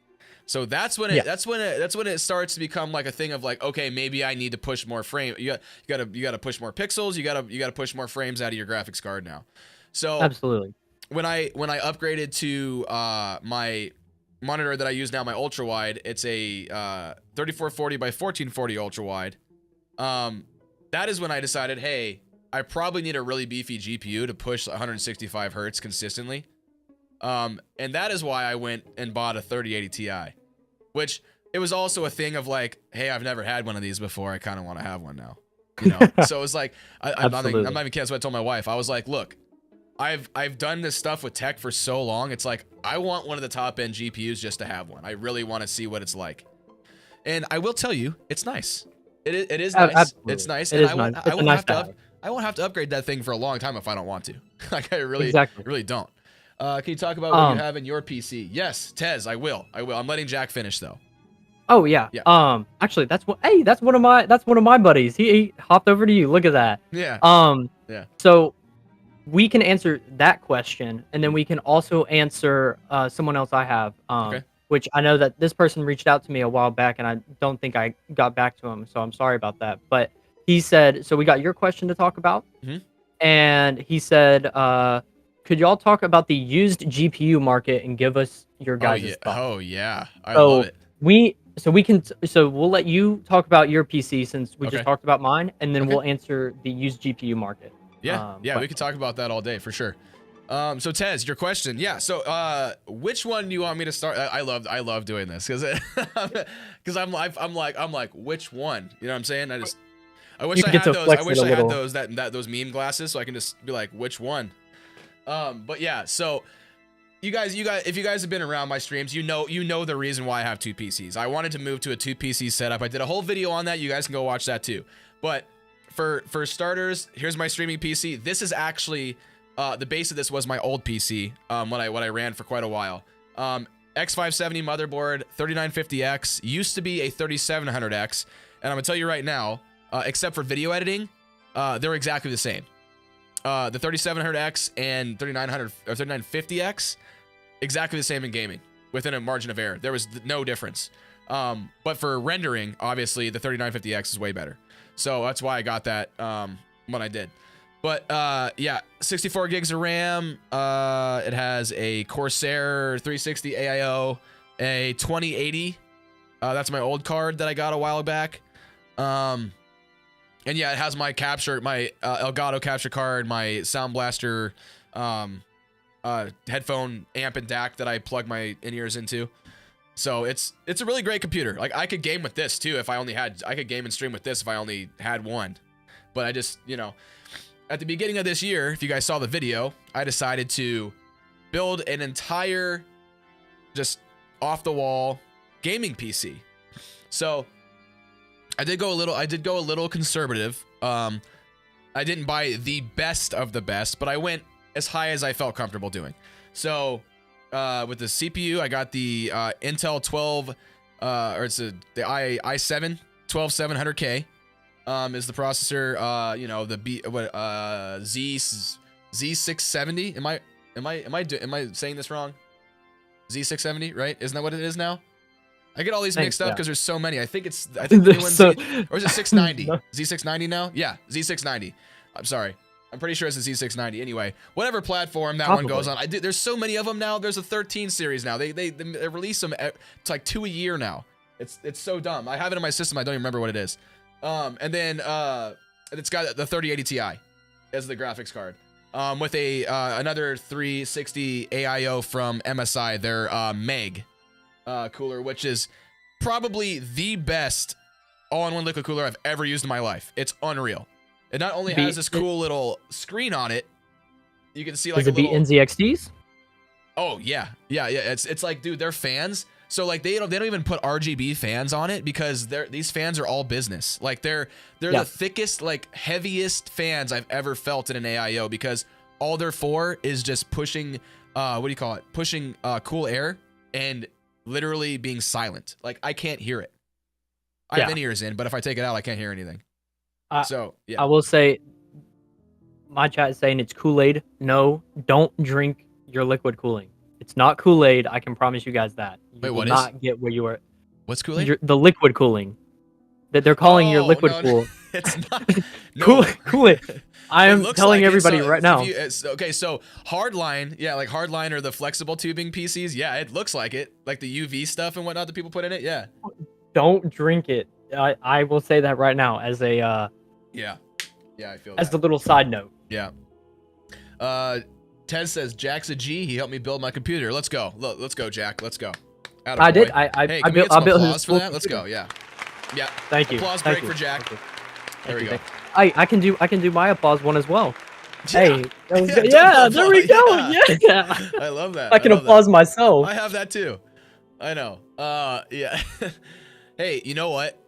So that's when it starts to become like a thing of like, okay, maybe I need to push more frame. You got to push more pixels. You got to push more frames out of your graphics card now. So absolutely. When I upgraded to my monitor that I use now, my ultra wide, it's a 3440 by 1440 ultra wide. That is when I decided, hey, I probably need a really beefy GPU to push 165 hertz consistently. And that is why I went and bought a 3080 Ti, which it was also a thing of like, hey, I've never had one of these before. I kind of want to have one now. You know, so it was like I'm not even kidding. So I told my wife, I was like, look, I've done this stuff with tech for so long. It's like I want one of the top end GPUs just to have one. I really want to see what it's like. And I will tell you, it's nice. It is nice. Absolutely. It's nice. It And is nice. It's nice to have. I won't have to upgrade that thing for a long time if I don't want to. Like I really don't. Can you talk about what you have in your PC? Yes, Tez, I will. I'm letting Jack finish though. Oh yeah. Actually, that's one of my buddies. He hopped over to you. Look at that. Yeah. Yeah. So we can answer that question, and then we can also answer someone else I have. Okay. Which I know that this person reached out to me a while back, and I don't think I got back to him, so I'm sorry about that. But he said, so we got your question to talk about, and he said, could y'all talk about the used GPU market and give us your guys' thoughts? Oh yeah, I love it. We'll let you talk about your PC since we just talked about mine, and then we'll answer the used GPU market. Yeah, we could talk about that all day for sure. So Tez, your question, yeah. So, which one do you want me to start? I love doing this because I'm like, which one? You know what I'm saying? I wish I had those. I wish I had those meme glasses so I can just be like, which one? But yeah, so you guys, if you guys have been around my streams, you know the reason why I have two PCs. I wanted to move to a 2 PC setup. I did a whole video on that. You guys can go watch that too. But for starters, here's my streaming PC. This is actually the base of this was my old PC what I ran for quite a while. X570 motherboard, 3950X, used to be a 3700X, and I'm gonna tell you right now, except for video editing, they're exactly the same. The 3700X and 3900 or 3950X, exactly the same in gaming, within a margin of error. There was no difference. But for rendering, obviously the 3950X is way better. So that's why I got that when I did. But yeah, 64 gigs of RAM. It has a Corsair 360 AIO, a 2080. That's my old card that I got a while back. And yeah, it has my capture, my Elgato capture card, my Sound Blaster headphone amp and DAC that I plug my in-ears into. So it's a really great computer. Like I could game with this too if I could game and stream with this if I only had one. But I just, you know, at the beginning of this year, if you guys saw the video, I decided to build an entire just off the wall gaming PC. So I did go a little conservative. I didn't buy the best of the best, but I went as high as I felt comfortable doing. So with the CPU, I got the Intel 12, or it's the i7 12700K. Is the processor, you know, the Z670? Am I saying this wrong? Z670, right? Isn't that what it is now? I get all these mixed up because there's so many. I think the new one's or is it 690? No. Z690 now? Yeah, Z690. I'm sorry. I'm pretty sure it's a Z690. Anyway, whatever platform that one goes on. There's so many of them now. There's a 13 series now. They release them. It's like 2 a year now. It's so dumb. I have it in my system. I don't even remember what it is. And then it's got the 3080 Ti as the graphics card. With another 360 AIO from MSI, their Meg cooler, which is probably the best all-in-one liquid cooler I've ever used in my life. It's unreal. It not only has this cool little screen on it, you can see like does it beat NZXTs? Oh yeah. It's like, dude, they're fans. So like they don't even put RGB fans on it because these fans are all business. Like they're the thickest, like heaviest fans I've ever felt in an AIO because all they're for is just pushing pushing cool air and literally being silent. Like I can't hear it. I have in-ears in, but if I take it out, I can't hear anything. So yeah. I will say my chat is saying it's Kool-Aid. No, don't drink your liquid cooling. It's not Kool-Aid. I can promise you guys that. You will not get where you are. What's Kool-Aid? The liquid cooling. That they're calling your liquid cool. It's not. No. Kool-Aid. I am telling everybody right now. Okay, so hardline, yeah, like hardline or the flexible tubing PCs, yeah, it looks like it, like the UV stuff and whatnot that people put in it, yeah. Don't drink it. I will say that right now as a yeah, I feel as the little side note. Yeah. Ted says Jack's a G. He helped me build my computer. Let's go. Let's go, Jack. Let's go. Attaboy. I did. I built his for that. Let's go. Yeah. Thank you. Applause break for Jack. There we go. I can do my applause one as well. Yeah. Hey, that was good. Double Yeah, there we go. applause, Yeah. I love that. I can love applause myself. that. I have that too. I know. Yeah. Hey, you know what?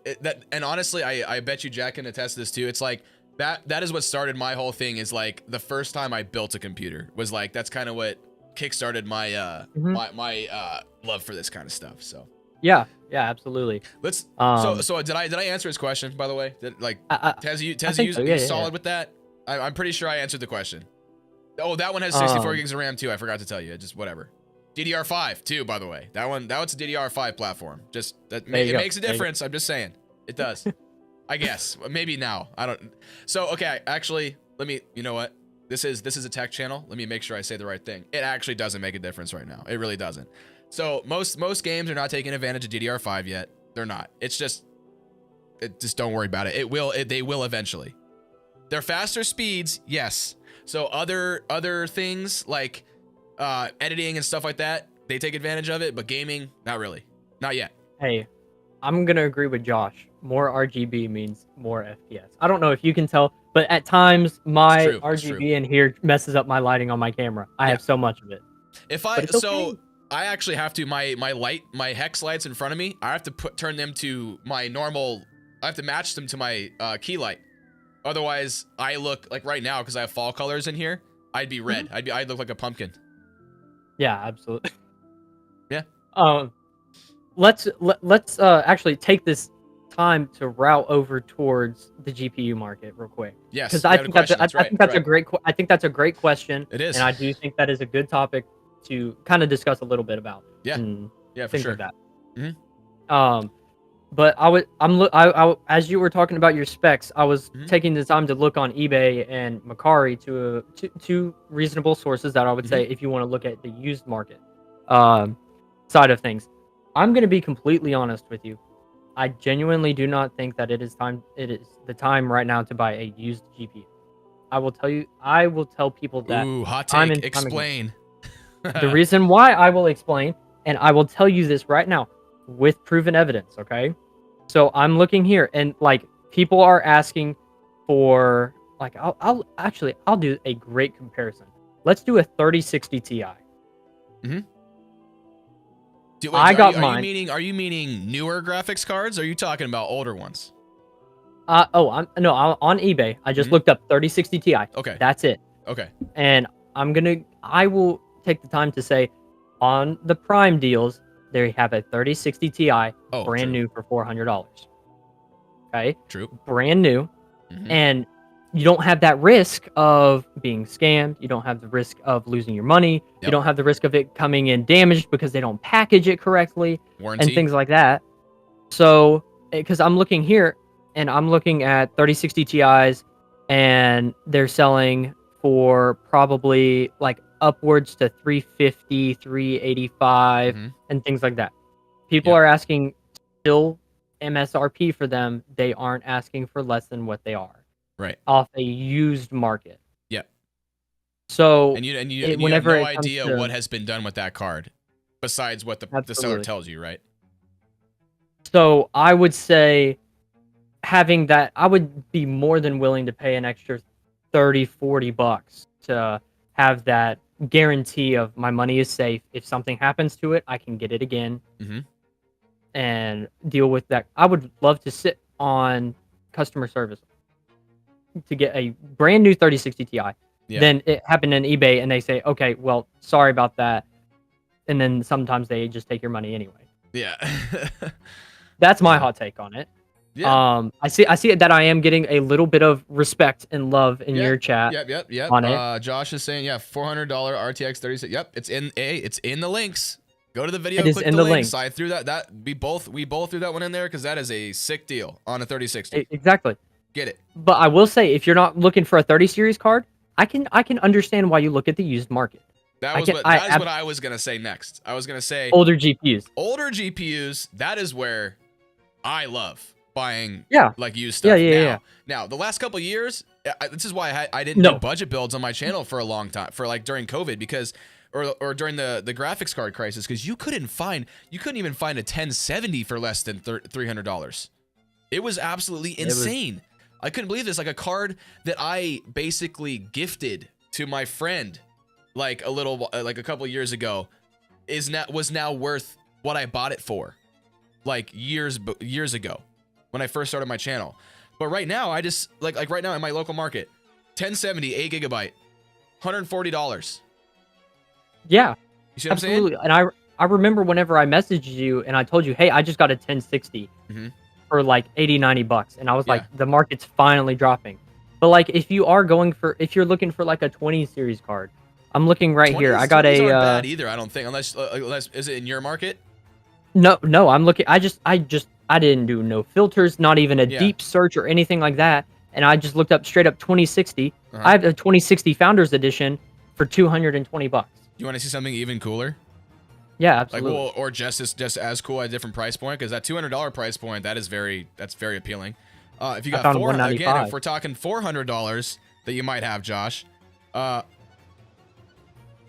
And honestly, I bet you Jack can attest to this too. It's like that is what started my whole thing. Is like the first time I built a computer was like that's kind of what kickstarted my my love for this kind of stuff. So Yeah, absolutely. let's. So did I answer his question, by the way? Tez, you solid with that? I'm pretty sure I answered the question. Oh, that one has 64 gigs of RAM too. I forgot to tell you. Just whatever. DDR5 too, by the way. That's a DDR5 platform. Just it makes a difference. I'm just saying it does. I guess maybe now. I don't. So okay, actually, let me. You know what? This is a tech channel. Let me make sure I say the right thing. It actually doesn't make a difference right now. It really doesn't. So most games are not taking advantage of DDR5 yet. They're not. Just don't worry about it. They will eventually. They're faster speeds, yes. So other things like editing and stuff like that, they take advantage of it, but gaming, not really. Not yet. Hey, I'm gonna agree with Josh. More RGB means more FPS. I don't know if you can tell, but at times my RGB in here messes up my lighting on my camera. I have so much of it. I actually have to my hex lights in front of me. I have to turn them to my normal. I have to match them to my key light. Otherwise, I look like right now because I have fall colors in here. I'd be red. I'd look like a pumpkin. Yeah, absolutely. Yeah. Let's actually take this time to route over towards the GPU market real quick. Yes. Because I think that's a great question. It is. And I do think that is a good topic to kind of discuss a little bit about. Yeah. Yeah, for sure. Like that. But as you were talking about your specs, I was taking the time to look on eBay and Mercari to two reasonable sources that I would say if you want to look at the used market side of things. I'm going to be completely honest with you. I genuinely do not think that it is the time right now to buy a used GPU. I will tell people that. Ooh, hot take. Explain. The reason why I will explain, and I will tell you this right now with proven evidence, okay? So I'm looking here, and like people are asking for like I'll do a great comparison. Let's do a 3060 Ti. I got mine. Are you meaning newer graphics cards? Or are you talking about older ones? I'm on eBay. I just looked up 3060 Ti. Okay. That's it. Okay. And I will take the time to say on the Prime deals, they have a 3060 Ti brand new for $400. Okay? True. Brand new. And you don't have that risk of being scammed. You don't have the risk of losing your money. Yep. You don't have the risk of it coming in damaged because they don't package it correctly. Warranty. And things like that. So, because I'm looking here and I'm looking at 3060 Ti's and they're selling for probably like upwards to 350, 385 and things like that. People are asking still MSRP for them. They aren't asking for less than what they are. Right. Off a used market. Yeah. So and you have no idea what has been done with that card besides what the seller tells you, right? So I would say having that, I would be more than willing to pay an extra $30-$40 to have that guarantee of my money is safe. If something happens to it, I can get it again and deal with that. I would love to sit on customer service to get a brand new 3060 Ti. Yeah. Then it happened in eBay and they say, okay, well, sorry about that. And then sometimes they just take your money anyway. Yeah. That's my hot take on it. Yeah. I see it that I am getting a little bit of respect and love in your chat. Yep. On it. Josh is saying, $400 RTX 36. Yep, it's in the links. Go to the video, click the links. I threw that we both threw that one in there because that is a sick deal on a 3060. Exactly. Get it. But I will say, if you're not looking for a 30 series card, I can understand why you look at the used market. That is what I was gonna say next. I was gonna say older GPUs. Older GPUs. That is where I love buying like used stuff. Now, the last couple of years, this is why I didn't do budget builds on my channel for a long time, for like during COVID, because or during the graphics card crisis, because you couldn't even find a 1070 for less than $300. It was absolutely insane. I couldn't believe this. Like a card that I basically gifted to my friend, like a couple years ago, was now worth what I bought it for, like years ago, when I first started my channel. But right now, I just like right now in my local market, 1070, 8 gigabyte, $140. Yeah, You see what absolutely. I'm saying? And I remember whenever I messaged you and I told you, hey, I just got a 1060 for like 80, 90 bucks. And I was like, the market's finally dropping. But like, if you're looking for like a 20 series card, I'm looking right here. I got a, aren't bad either, I don't think, unless, is it in your market? No, I'm looking, I didn't do no filters, not even a deep search or anything like that. And I just looked up straight up 2060. I have a 2060 Founders Edition for 220 bucks. You want to see something even cooler? Yeah, absolutely. Like, well, or just as cool at a different price point, because that $200 price point, that's very appealing. If you got again, if we're talking $400 that you might have, Josh, there's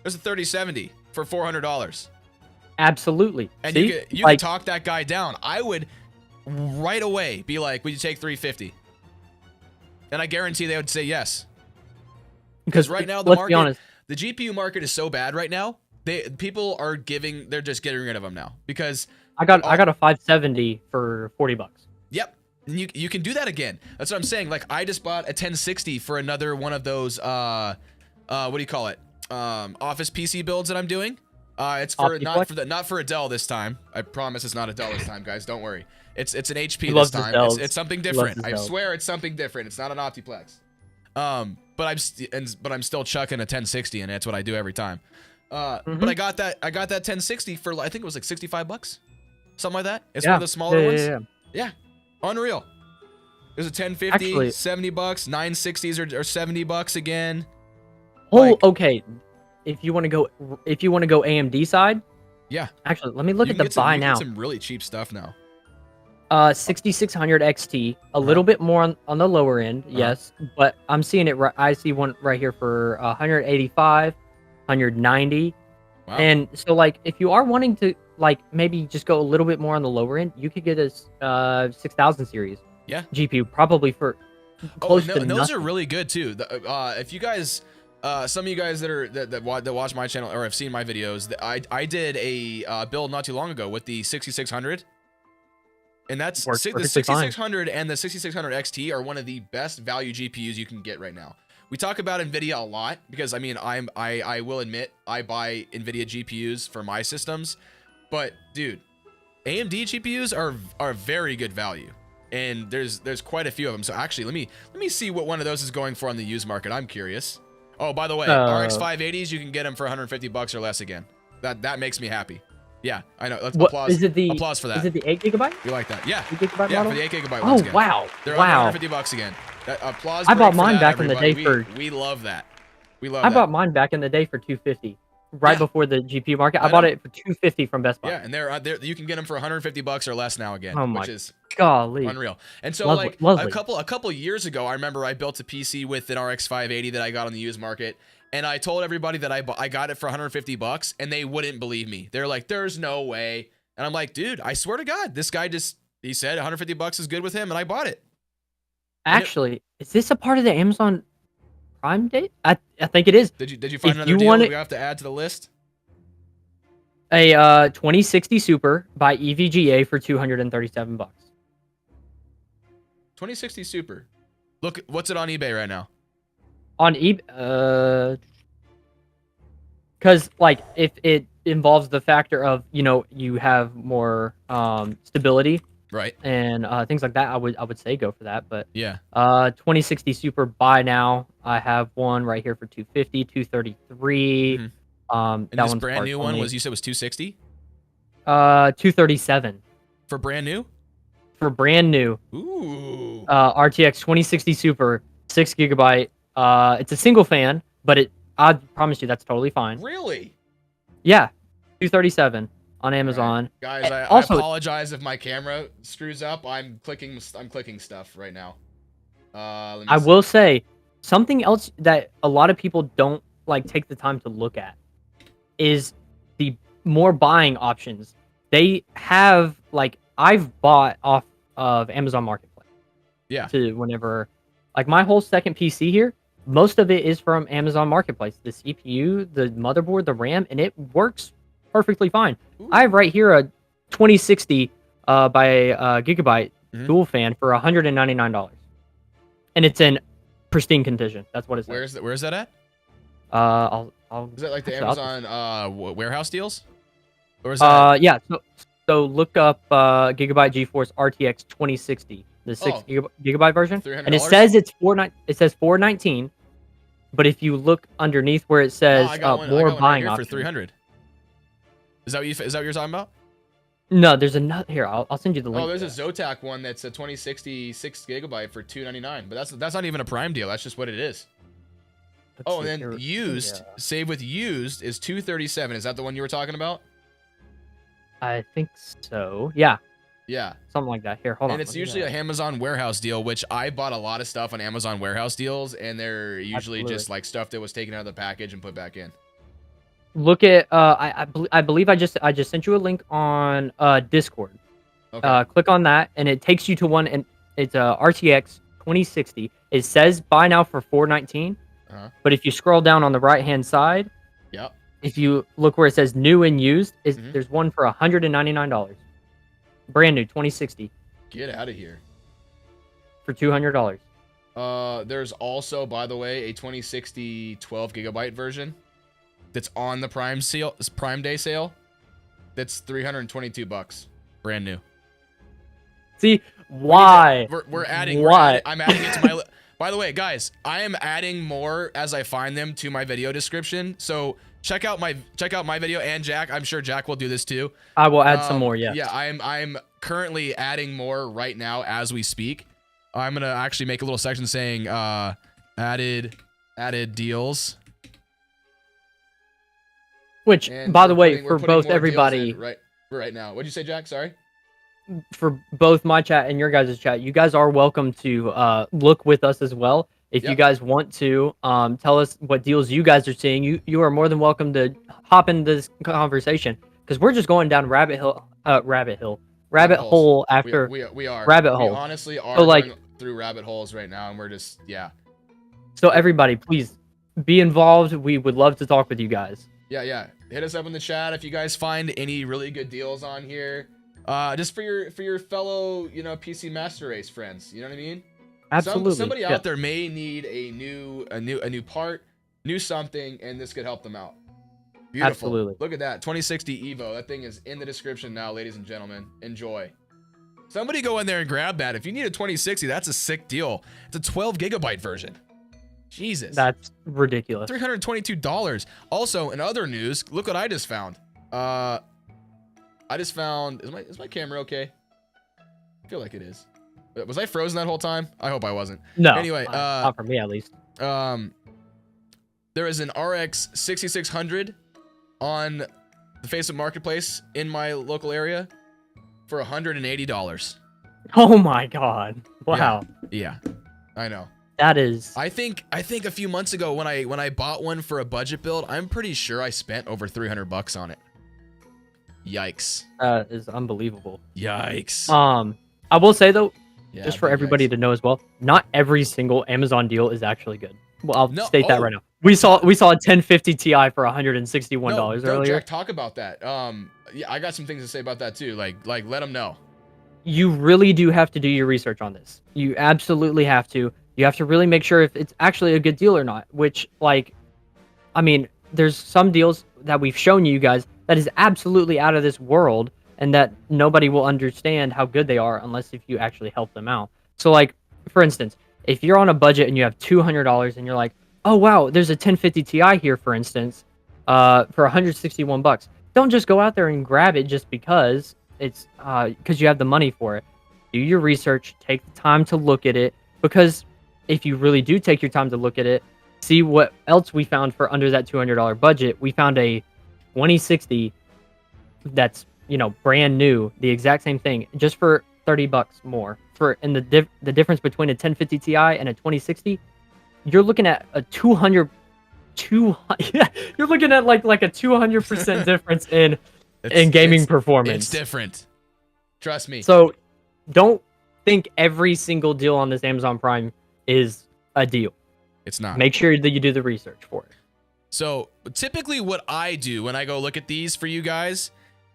a 3070 for $400. Absolutely. And you could talk that guy down. I would right away be like, "Would you take 350?" And I guarantee they would say yes. Because right now let's be honest, the GPU market is so bad right now. They're just getting rid of them now because I got a 570 for 40 bucks. Yep. And you can do that again. That's what I'm saying. Like I just bought a 1060 for another one of those what do you call it? Office PC builds that I'm doing. It's for not for a Dell this time. I promise it's not a Dell this time, guys. Don't worry. It's an HP this time. It's something different. I swear it's something different. It's not an Optiplex. But I'm still chucking a 1060 in it. That's what I do every time. But I got that 1060 for I think it was like 65 bucks, something like that. It's one of the smaller ones. Yeah, unreal. There's a 1050, actually, 70 bucks, 960s or 70 bucks again. Oh, okay. If you want to go AMD side, yeah. Actually, let me look at the buy now. Some really cheap stuff now. 6600 XT, a little bit more on the lower end, yes, but I'm seeing it. I see one right here for 185, 190, and so like if you are wanting to like maybe just go a little bit more on the lower end, you could get a 6000 series. Yeah. GPU probably for close to nothing. Those are really good too. If you guys, some of you guys that watch my channel or have seen my videos, I did a build not too long ago with the 6600. And that's the 6600 and the 6600 XT are one of the best value GPUs you can get right now. We talk about NVIDIA a lot because I mean I will admit I buy NVIDIA GPUs for my systems, but dude, AMD GPUs are very good value, and there's quite a few of them. So actually, let me see what one of those is going for on the used market. I'm curious. Oh, by the way, RX 580s you can get them for 150 bucks or less again. That makes me happy. Yeah, I know. Let's applause. Applause for that. Is it the 8 gigabyte? You like that? Yeah. 8 gigabyte yeah, model? for the 8 gigabyte ones again. Wow. They're under 150 bucks again. Applause. I bought mine that, back everybody. in the day for. We love that. We love. I bought mine back in the day for 250, right before the GPU market. I bought it for 250 from Best Buy. Yeah, and they're you can get them for 150 bucks or less now again, which is golly unreal. And so lovely. a couple years ago, I remember I built a PC with an RX 580 that I got on the used market. And I told everybody that I got it for 150 bucks, and they wouldn't believe me. They're like, "There's no way." And I'm like, "Dude, I swear to God, this guy he said 150 bucks is good with him, and I bought it." Actually, is this a part of the Amazon Prime date? I think it is. Did you find another deal that we have to add to the list? A 2060 Super by EVGA for 237 bucks. 2060 Super. Look, what's it on eBay right now? On eBay, because like if it involves the factor of you have more stability, right, and things like that, I would say go for that. But yeah, 2060 Super buy now. I have one right here for 250, 233. And this brand new one you said was 260? 237 for brand new. For brand new. Ooh. RTX 2060 Super, 6 gigabyte. It's a single fan, but I promise you that's totally fine. Really? Yeah, 237 on Amazon. Right. Guys, I apologize if my camera screws up. I'm clicking stuff right now. I will say something else that a lot of people don't take the time to look at is the more buying options. They have I've bought off of Amazon Marketplace. Yeah. To whenever Like my whole second PC here, most of it is from Amazon Marketplace. The CPU, the motherboard, the RAM, and it works perfectly fine. Ooh. I have right here a 2060 by Gigabyte dual fan for $199, and it's in pristine condition. That's what it says. Where's that at? I'll Is that like the actually, Amazon warehouse deals? Or is that? yeah. So look up Gigabyte Geforce Rtx 2060, the 6 gigabyte version, and it says it's $419. But if you look underneath where it says more buying right options for 300. Is that what you're talking about? No, there's another. Here, I'll send you the link. Oh, there's a Zotek one that's a 2060 6 gigabyte for $299, but that's not even a Prime deal. That's just what it is. And then used, save with used is $237. Is that the one you were talking about? I think so. Yeah. Yeah. Something like that. Here, hold on. And it's usually a Amazon warehouse deal, which I bought a lot of stuff on Amazon warehouse deals, and they're usually just like stuff that was taken out of the package and put back in. Look at I believe I just sent you a link on Discord. Okay. Click on that, and it takes you to one, and it's a RTX 2060. It says buy now for $419. But if you scroll down on the right hand side, yep. If you look where it says new and used, there's one for $199. Brand new 2060. Get out of here. For $200. There's also, by the way, a 2060 12 gigabyte version that's on the Prime Day sale. That's $322. Brand new. See, why? We're adding. I'm adding it to my. By the way, guys, I am adding more as I find them to my video description. So check out my video, and Jack. I'm sure Jack will do this too. I will add some more. Yeah. Yeah, I'm currently adding more right now as we speak. I'm gonna actually make a little section saying added deals. Which, by the way, for both everybody, right now. What'd you say, Jack? Sorry. For both my chat and your guys' chat, you guys are welcome to look with us as well. If you guys want to tell us what deals you guys are seeing, you are more than welcome to hop into this conversation, because we're just going down rabbit hole after we are rabbit hole. We honestly are going through rabbit holes right now, and we're just So everybody, please be involved. We would love to talk with you guys. Yeah. Hit us up in the chat if you guys find any really good deals on here. Just for your fellow, PC Master Race friends, you know what I mean? Absolutely. Somebody out there may need a new part, new something, and this could help them out. Beautiful. Absolutely. Look at that 2060 Evo. That thing is in the description now, ladies and gentlemen. Enjoy. Somebody go in there and grab that. If you need a 2060, that's a sick deal. It's a 12 gigabyte version. Jesus. That's ridiculous. $322. Also, in other news, look what I just found. I just found, is my camera okay? I feel like it is. Was I frozen that whole time? I hope I wasn't. No. Anyway, not for me at least. There is an RX 6600 on the Facebook Marketplace in my local area for $180. Oh my god. Wow. Yeah. I know. That is. I think a few months ago when I bought one for a budget build, I'm pretty sure I spent over $300 on it. Yikes. That is unbelievable. Yikes. I will say though, Yeah, just for everybody to know as well, not every single Amazon deal is actually good. Well, I'll state that right now. We saw a 1050 Ti for $161 earlier. Jack, talk about that. Yeah, I got some things to say about that too. Like let them know. You really do have to do your research on this. You absolutely have to. You have to really make sure if it's actually a good deal or not. Which, I mean, there's some deals that we've shown you guys that is absolutely out of this world, and that nobody will understand how good they are unless if you actually help them out. So, for instance, if you're on a budget and you have $200 and you're like, oh wow, there's a 1050 Ti here, for instance, for $161. Don't just go out there and grab it just because it's because you have the money for it. Do your research, take the time to look at it, because if you really do take your time to look at it, see what else we found for under that $200 budget. We found a 2060 that's brand new, the exact same thing, just for $30 more. And the difference between a 1050 Ti and a 2060, you're looking at a 200. You're looking at like a 200% difference in gaming performance. It's different. Trust me. So don't think every single deal on this Amazon Prime is a deal. It's not. Make sure that you do the research for it. So typically what I do when I go look at these for you guys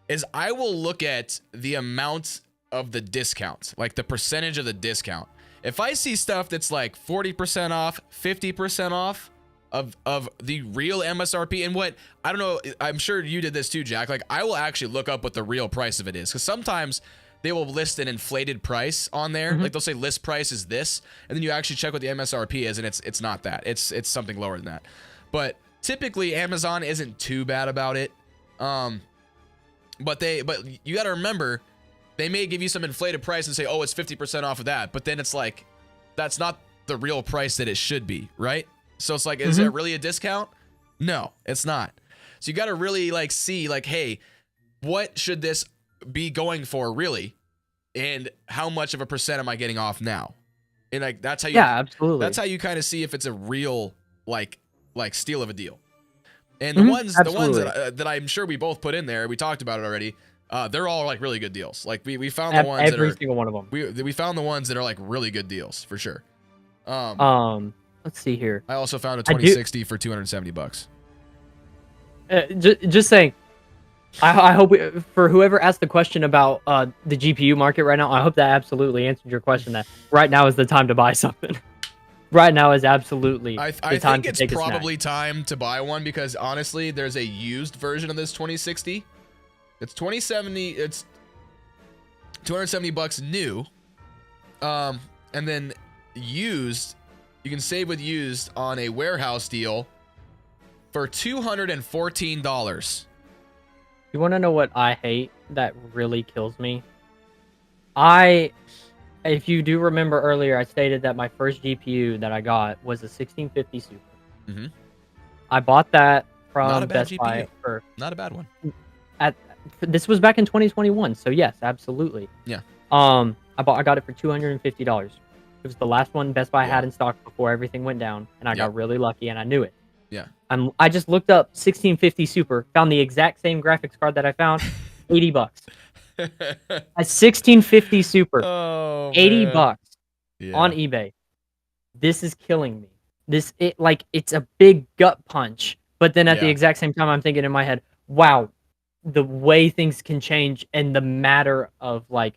is I will look at the amount of the discount, like the percentage of the discount. If I see stuff that's like 40% off, 50% off of the real MSRP, and what, I don't know, I'm sure you did this too, Jack. Like, I will actually look up what the real price of it is, because sometimes they will list an inflated price on there. Like, they'll say list price is this, and then you actually check what the MSRP is, and it's not that. It's something lower than that. But typically Amazon isn't too bad about it. But you got to remember, they may give you some inflated price and say, oh, it's 50% off of that, but then it's like, that's not the real price that it should be, right? So it's like, is it really a discount? No, it's not. So you got to really like see like, hey, what should this be going for really? And how much of a percent am I getting off now? And like, that's how you, absolutely. That's how you kind of see if it's a real, like steal of a deal. And the ones that I'm sure we both put in there, we talked about it already. They're all like really good deals. Like we found the ones every single one of them. We found the ones that are like really good deals for sure. Let's see here. I also found a 2060 for $270. Just saying. I hope for whoever asked the question about the GPU market right now, I hope that absolutely answered your question. That right now is the time to buy something. Right now is absolutely the time to take a snack. I think it's probably time to buy one, because honestly, there's a used version of this 2060. It's 2070. It's $270 new. And then used, you can save with used on a warehouse deal for $214. You want to know what I hate that really kills me? If you do remember earlier, I stated that my first GPU that I got was a 1650 Super. I bought that from Best Buy for not a bad one. This was back in 2021, so yes, absolutely. Yeah. I got it for $250. It was the last one Best Buy had in stock before everything went down, and I got really lucky, and I knew it. Yeah. I just looked up 1650 Super, found the exact same graphics card that I found, $80. A 1650 Super, $80 on eBay. This is killing me. It's a big gut punch, but then at the exact same time, I'm thinking in my head, wow, the way things can change in the matter of like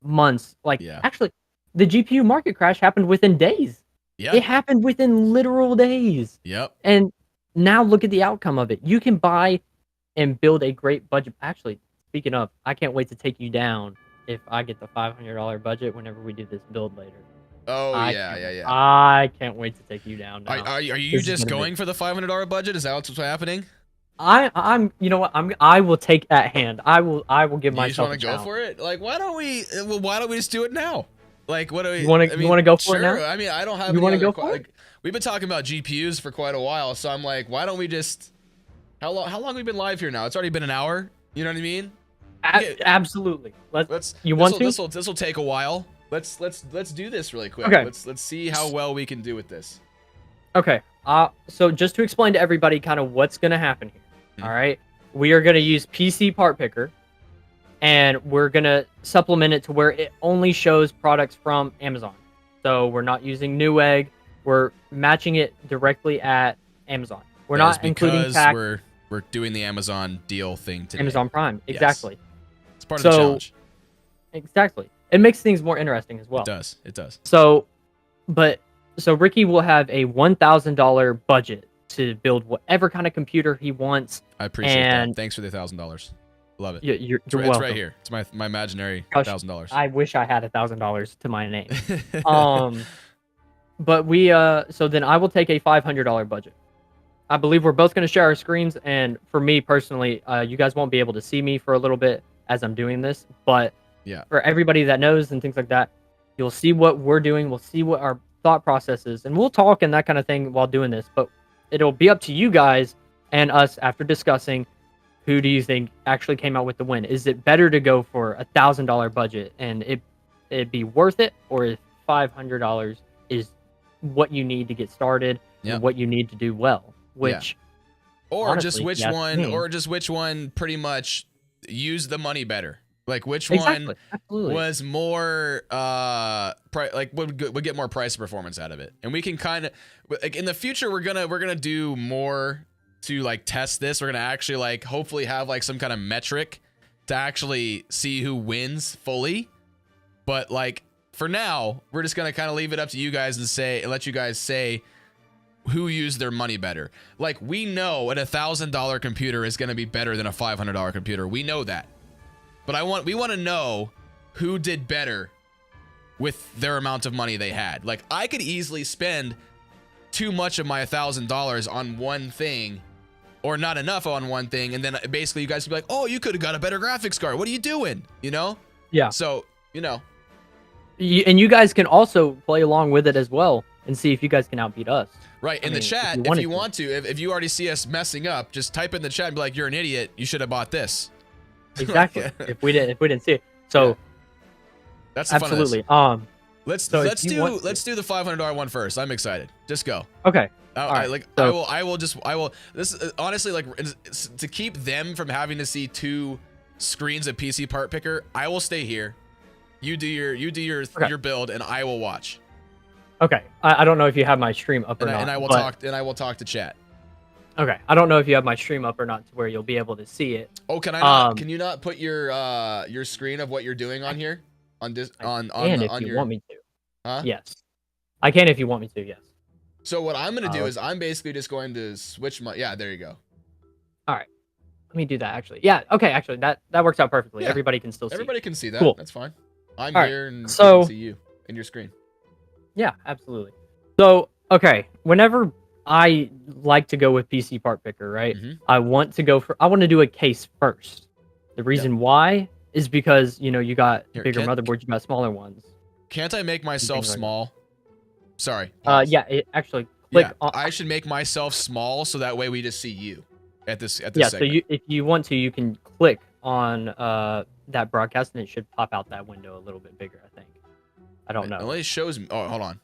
months. Actually, the GPU market crash happened within days. Yeah. It happened within literal days. Yep. And now look at the outcome of it. You can buy and build a great budget. Actually, speaking of, I can't wait to take you down if I get the $500 budget whenever we do this build later. Oh, yeah. I can't wait to take you down now. Are you just going for the $500 budget? Is that what's happening? I'm you know what, I will take that hand. I will give myself a challenge. You just want to go for it? Like, why don't we just do it now? Like, what do we? You want to go for it now? I mean, I don't have. You want to go for it? We've been talking about GPUs for quite a while, so I'm like, why don't we just? How long have we been live here now? It's already been an hour. You know what I mean? Absolutely. Let's. You want to? This will take a while. Let's do this really quick. Okay. Let's see how well we can do with this. Okay. So just to explain to everybody kind of what's gonna happen here. All right. We are gonna use PC Part Picker, and we're gonna supplement it to where it only shows products from Amazon. So we're not using Newegg. We're matching it directly at Amazon. We're not including tax. We're doing the Amazon deal thing today. Amazon Prime, exactly. Yes. It's part of the challenge. Exactly. It makes things more interesting as well. It does. So Ricky will have a $1,000 budget to build whatever kind of computer he wants. I appreciate that. Thanks for the $1,000. Love it. You're welcome. It's right here. It's my imaginary $1,000. I wish I had $1,000 to my name. But so then I will take a $500 budget. I believe we're both going to share our screens, and for me personally, you guys won't be able to see me for a little bit as I'm doing this, but for everybody that knows and things like that, you'll see what we're doing, we'll see what our thought process is, and we'll talk and that kind of thing while doing this, but it'll be up to you guys and us after discussing who do you think actually came out with the win. Is it better to go for a $1,000 budget and it'd be worth it, or if $500 is what you need to get started and what you need to do well? Which, or honestly, just which one pretty much use the money better. Like which Exactly. one Absolutely. was more would get more price performance out of it. And we can kind of like in the future we're gonna do more to like test this. We're gonna actually like hopefully have like some kind of metric to actually see who wins fully. But like for now, we're just gonna kind of leave it up to you guys and let you guys say who used their money better. Like we know an $1,000 computer is gonna be better than a $500 computer. We know that. But we want to know who did better with their amount of money they had. Like I could easily spend too much of my $1,000 on one thing or not enough on one thing. And then basically you guys would be like, oh, you could have got a better graphics card. What are you doing? You know? Yeah. So, you know. And you guys can also play along with it as well and see if you guys can outbeat us. Right. In the chat, if you want to, if you already see us messing up, just type in the chat and be like, you're an idiot. You should have bought this. Exactly. if we didn't see it. So yeah. That's the absolutely. Fun of this. Let's do the $500 one first. I'm excited. Just go. Okay. I will this honestly, like, to keep them from having to see two screens of PC part picker, I will stay here. You do your build and I will watch. Okay. I don't know if you have my stream up or not. And I will talk to chat. Okay. I don't know if you have my stream up or not to where you'll be able to see it. Oh, can I not, can you not put your screen of what you're doing on here? On this if you want me to. Huh? Yes. I can if you want me to, yes. So what I'm going to do is I'm basically just going to switch my there you go. All right. Let me do that actually. Yeah, okay, actually that works out perfectly. Yeah. Everybody can still see. Everybody can see that. Cool. That's fine. I'm all here right. and so, I can see you in your screen. Yeah, absolutely. So, okay, whenever I like to go with PC part picker, right? Mm-hmm. I want to do a case first. The reason why is because, you know, you got bigger motherboards, you got smaller ones. Can't I make myself small? Sorry. Yeah, it actually click on, I should make myself small so that way we just see you at this segment. So if you want to, you can click on that broadcast and it should pop out that window a little bit bigger, I think. I don't know. It only shows me. Oh, hold on.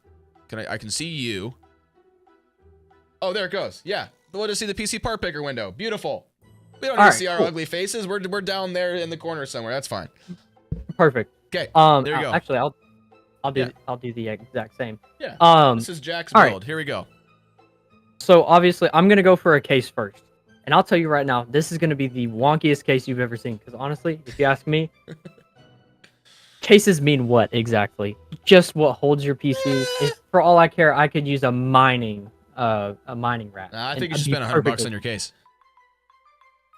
I can see you. Oh, there it goes. Yeah. We'll just see the PC part picker window. Beautiful. We don't need to see our ugly faces. We're down there in the corner somewhere. That's fine. Perfect. Okay. There you go. Actually, I'll do the exact same. Yeah. This is Jack's build. Right. Here we go. So obviously, I'm gonna go for a case first, and I'll tell you right now, this is gonna be the wonkiest case you've ever seen. Because honestly, if you ask me, cases mean what exactly? Just what holds your PC. For all I care, I could use a mining rack. I think you should spend $100 on your case.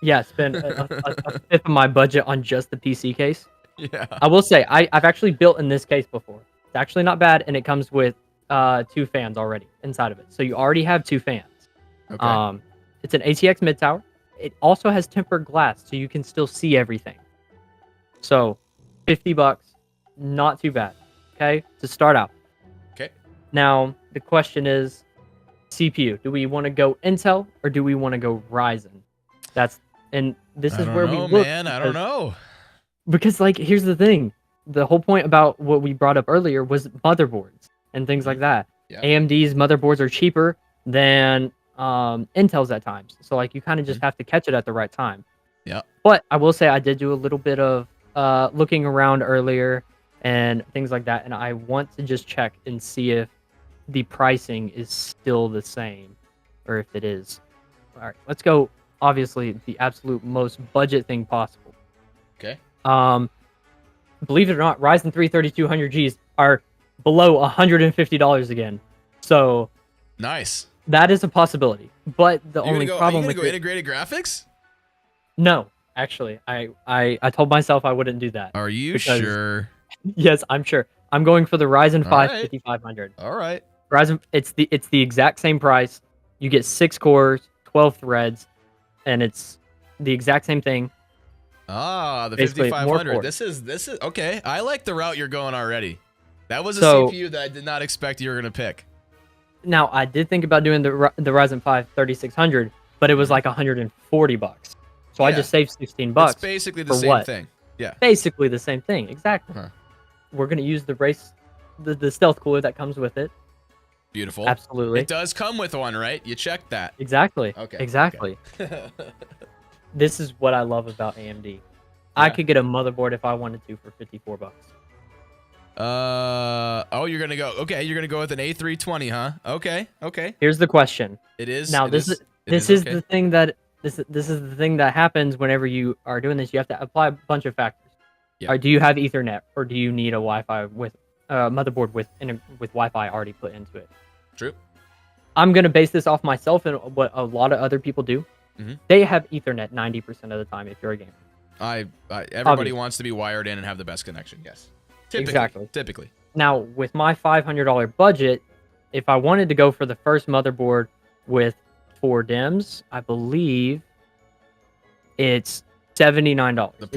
Yeah, spend a fifth of my budget on just the PC case. Yeah. I will say, I've actually built in this case before. It's actually not bad, and it comes with 2 fans already inside of it. So you already have 2 fans. Okay. It's an ATX mid tower. It also has tempered glass, so you can still see everything. So, $50, not too bad. Okay, to start out. Okay. Now the question is, CPU. Do we want to go Intel or do we want to go Ryzen? This is where we look. I don't know. Because like, here's the thing. The whole point about what we brought up earlier was motherboards and things like that. Yeah. AMD's motherboards are cheaper than Intel's at times. So like, you kind of just have to catch it at the right time. Yeah. But I will say I did do a little bit of looking around earlier and things like that. And I want to just check and see if the pricing is still the same or if it is. All right, let's go. Obviously, the absolute most budget thing possible. Okay. Believe it or not, Ryzen 3 3200Gs are below $150 again. So nice. That is a possibility. But the only problem with integrated graphics? No, actually, I told myself I wouldn't do that. Are you sure? Yes, I'm sure. I'm going for the Ryzen 5 5500. All right. Ryzen, it's the exact same price. You get 6 cores, 12 threads, and it's the exact same thing. Ah, the 5500. This is okay. I like the route you're going already. That was a CPU that I did not expect you were gonna pick. Now I did think about doing the Ryzen 5 3600, but it was like $140. So I just saved $16. It's basically the same thing. Yeah. Basically the same thing. Exactly. We're gonna use the stealth cooler that comes with it. Beautiful. Absolutely. It does come with one, right? You checked that. Exactly. Okay. Exactly. Okay. This is what I love about AMD. I could get a motherboard if I wanted to for $54. Oh, you're gonna go. Okay, you're gonna go with an A320, huh? Okay. Here's the question. It is. Now this is the thing that this is the thing that happens whenever you are doing this. You have to apply a bunch of factors. Yeah. Do you have Ethernet, or do you need a Wi-Fi with motherboard with Wi-Fi already put into it? True. I'm gonna base this off myself and what a lot of other people do. They have Ethernet 90% of the time if you're a gamer. Everybody Obviously. wants to be wired in and have the best connection. Yes. Typically. Now, with my $500 budget, if I wanted to go for the first motherboard with 4 DIMMs, I believe it's $79. It's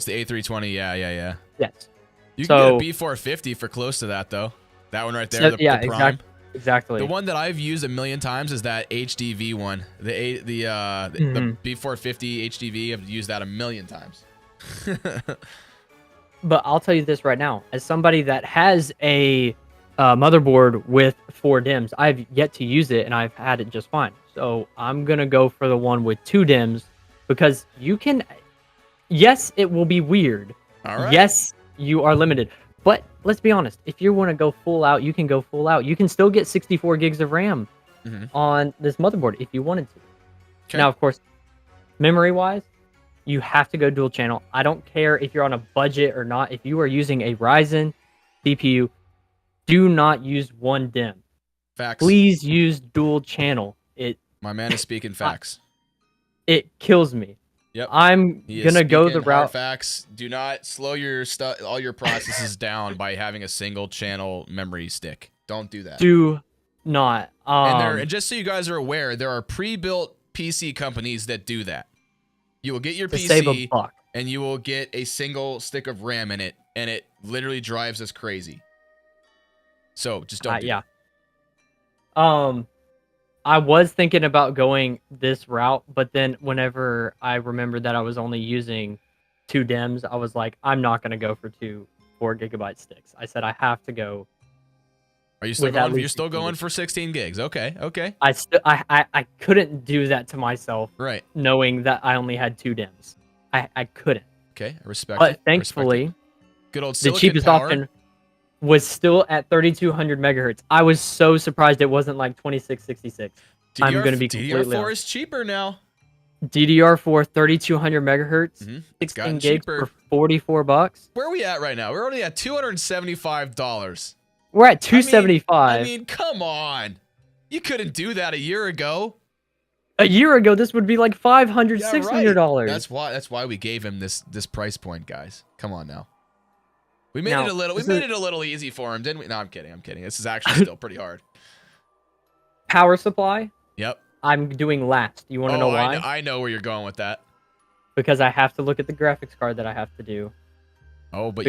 the A320. Yeah. Yes. You can get a B450 for close to that though. That one right there. The Prime. Exactly. The one that I've used a million times is that HDV one. The B450 HDV. I've used that a million times. But I'll tell you this right now, as somebody that has a motherboard with 4 DIMMs, I've yet to use it and I've had it just fine. So I'm gonna go for the one with 2 DIMMs because you can. Yes, it will be weird. All right. Yes, you are limited. But let's be honest, if you want to go full out, you can go full out. You can still get 64 gigs of RAM on this motherboard if you wanted to. Okay. Now, of course, memory-wise, you have to go dual channel. I don't care if you're on a budget or not. If you are using a Ryzen CPU, do not use 1 DIMM. Facts. Please use dual channel. My man is speaking facts. It kills me. Yep. I'm gonna go the route. Facts. Do not slow your all your processes down by having a single channel memory stick. Don't do that. Do not. And just so you guys are aware, there are pre-built PC companies that do that. You will get your PC save a buck. and you will get a single stick of RAM in it, and it literally drives us crazy. So just don't do that. I was thinking about going this route, but then whenever I remembered that I was only using 2 DIMMs, I was like, I'm not going to go for 2 4GB sticks. I said I have to go. Are you still going? You're still going for 16 gigs? Okay. I couldn't do that to myself, right? Knowing that I only had 2 DIMMs, I couldn't. Okay, I respect. But thankfully, good old the cheapest option was still at 3200 megahertz. I was so surprised it wasn't like 2666. I'm going to be completely DDR4 honest. is cheaper now. DDR4 3200 megahertz, 16 gigs for $44. Where are we at right now? We're already at $275. We're at 275. I mean, come on. You couldn't do that a year ago. A year ago, this would be like $500, $600. Right. That's why we gave him this price point, guys. Come on now. We made it a little easy for him, didn't we? No, I'm kidding. This is actually still pretty hard. Power supply? Yep. I'm doing last. You want to know why? I know where you're going with that. Because I have to look at the graphics card that I have to do. Oh, but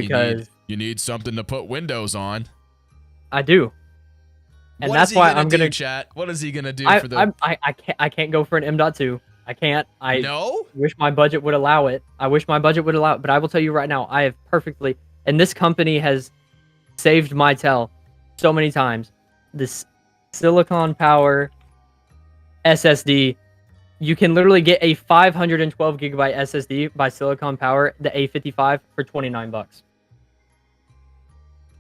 you need something to put Windows on. I do. And that's why I'm gonna chat. What is he gonna do for the? I can't go for an M.2. I can't. I no. Wish my budget would allow it. But I will tell you right now, I have perfectly. And this company has saved my tail so many times. This Silicon Power SSD, you can literally get a 512 gigabyte SSD by Silicon Power, the A55, for $29.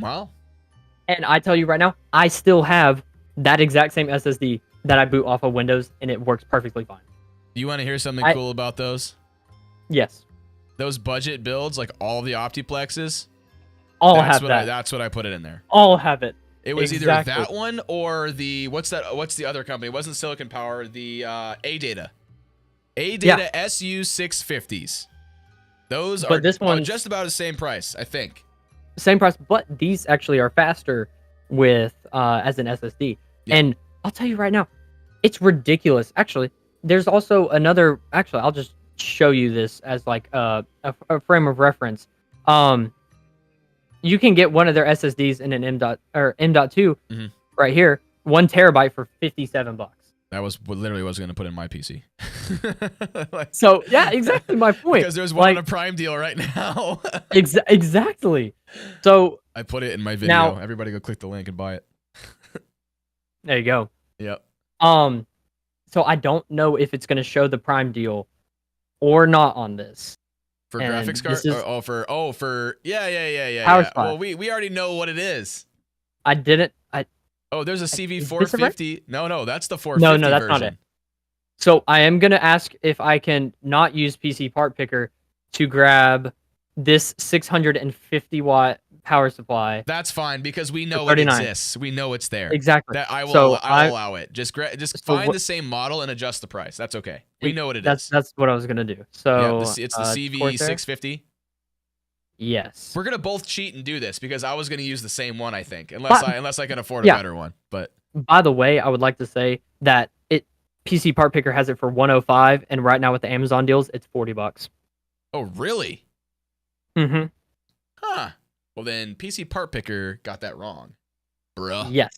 Wow. And I tell you right now, I still have that exact same SSD that I boot off of Windows, and it works perfectly fine. Do you want to hear something cool about those? Yes. Those budget builds, like all the Optiplexes, have that. That's what I put it in there. All have it. It was either that one or the what's the other company? It wasn't Silicon Power. The ADATA SU650s. Those are just about the same price, I think. Same price, but these actually are faster with as an SSD. Yeah. And I'll tell you right now, it's ridiculous. Actually, there's also another. Actually, I'll just show you this as like a frame of reference. You can get one of their SSDs in an M.2 right here, 1 terabyte for $57. That was literally what I was going to put in my PC. So yeah, exactly my point. Because there's one on a Prime deal right now. Exactly. So I put it in my video. Now, everybody go click the link and buy it. There you go. Yep. So I don't know if it's going to show the Prime deal or not on this. For And graphics card? this is- Yeah. Power supply. Well, we already know what it is. I didn't. Oh, there's a Is this it CV450. No, that's the 450 No, that's version. not it. So I am gonna ask if I can not use PC part picker to grab this 650 watt power supply. That's fine because we know it 39. exists. We know it's there. Exactly. That I will. So I'll allow it. Just find what- the same model and adjust the price. That's okay. We know what it is. That's what I was gonna do. Yeah, So it's the CV650. Yes. We're gonna both cheat and do this because I was gonna use the same one. I think unless I can afford a Yeah. better one. But By the way, I would like to say that PC part picker has it for 105, and right now with the Amazon deals, it's $40. oh really? Mm-hmm. Huh. Well then, PC part picker got that wrong, bruh. Yes.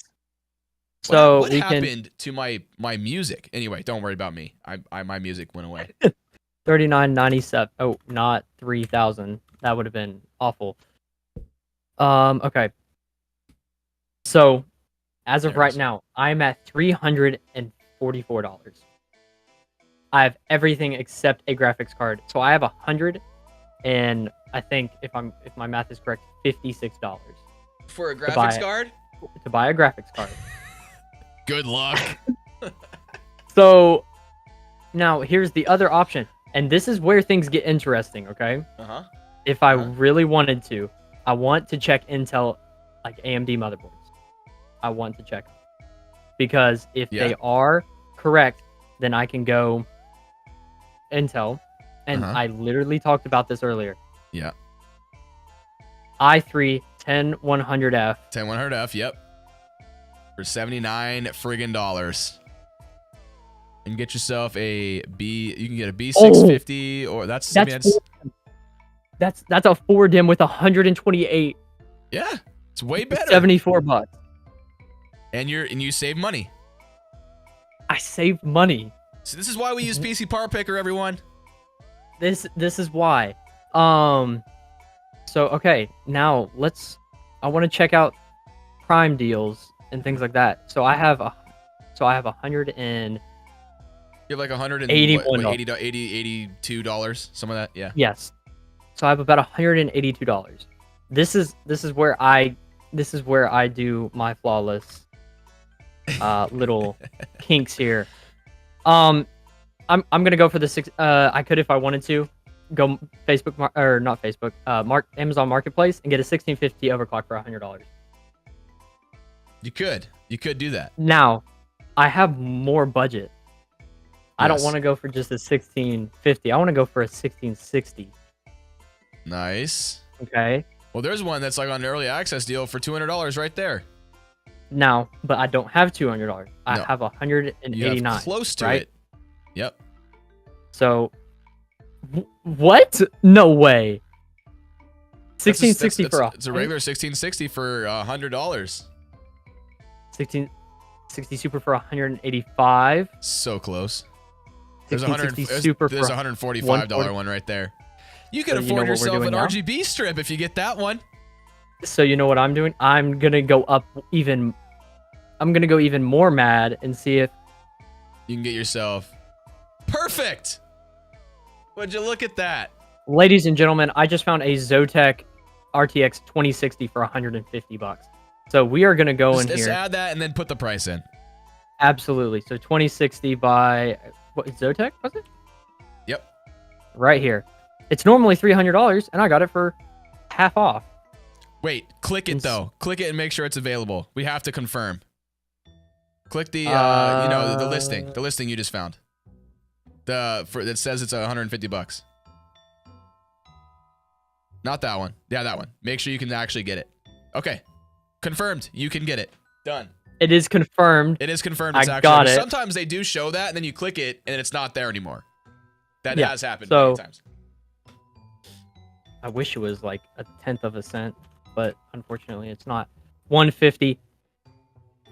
So what we happened to my music? Anyway, don't worry about me. My music went away. can $39.97. Oh, not 3,000. That would have been awful. Okay. So, as of There it right is. now, I'm at $344. I have everything except a graphics card. So I have 100, and I think if my math is correct, $56 For a buy graphics it. card? to buy a graphics card. Good luck. So now here's the other option, and this is where things get interesting. Okay. Uh-huh. If I Uh-huh. really wanted to, I want to check Intel, like AMD motherboards. I want to check them. Because if Yeah. they are correct, then I can go Intel. And Uh-huh. I literally talked about this earlier. Yeah. i3 10100F. 10100F, yep. For $79 friggin' dollars. And get yourself a B. You can get a B650 or that's That's a 4 dim with 128, yeah, it's way better. $74. And you save money. I saved money. So this is why we use PC Part Picker, everyone. This is why. So okay, now I want to check out Prime deals and things like that. So I have 100 and You have like $181, $82, some of that, yeah. yes. So I have about $182. This is where I do my flawless little kinks here. I'm gonna go for the six. I could, if I wanted to, go Amazon Marketplace and get a 1650 overclock for $100. You could do that. Now, I have more budget. I don't Yes. want to go for just a 1650. I want to go for a 1660. Nice. Okay. Well, there's one that's like on an early access deal for $200 right there. Now, but I don't have $200. I No. have You 189. have close to right? it. Yep. So, what? No way. 1660 for It's a regular 1660 for $100. 1660 Super for 185. So close. There's 1660 Super there's for a $145 one right there. You can So you know afford what we're yourself doing an now? RGB strip if you get that one. So you know what I'm doing? I'm gonna go even more mad and see if You can get yourself perfect. Would you look at that? ladies and gentlemen, I just found a Zotek RTX 2060 for $150. So we are gonna go Just in here. add that and then put the price in. Absolutely. So 2060 by what, Zotek, was it? Yep. Right here. It's normally $300 and I got it for half off. Wait, click it though. Click it and make sure it's available. We have to confirm. Click the the listing. The listing you just found. That says it's $150. Not that one. Yeah, that one. Make sure you can actually get it. Okay. Confirmed. You can get it. Done. It is confirmed. It is confirmed. I It's actually got it. Sometimes they do show that and then you click it and it's not there anymore. That Yeah, has happened so- many times. I wish it was like a tenth of a cent, but unfortunately it's not. 150.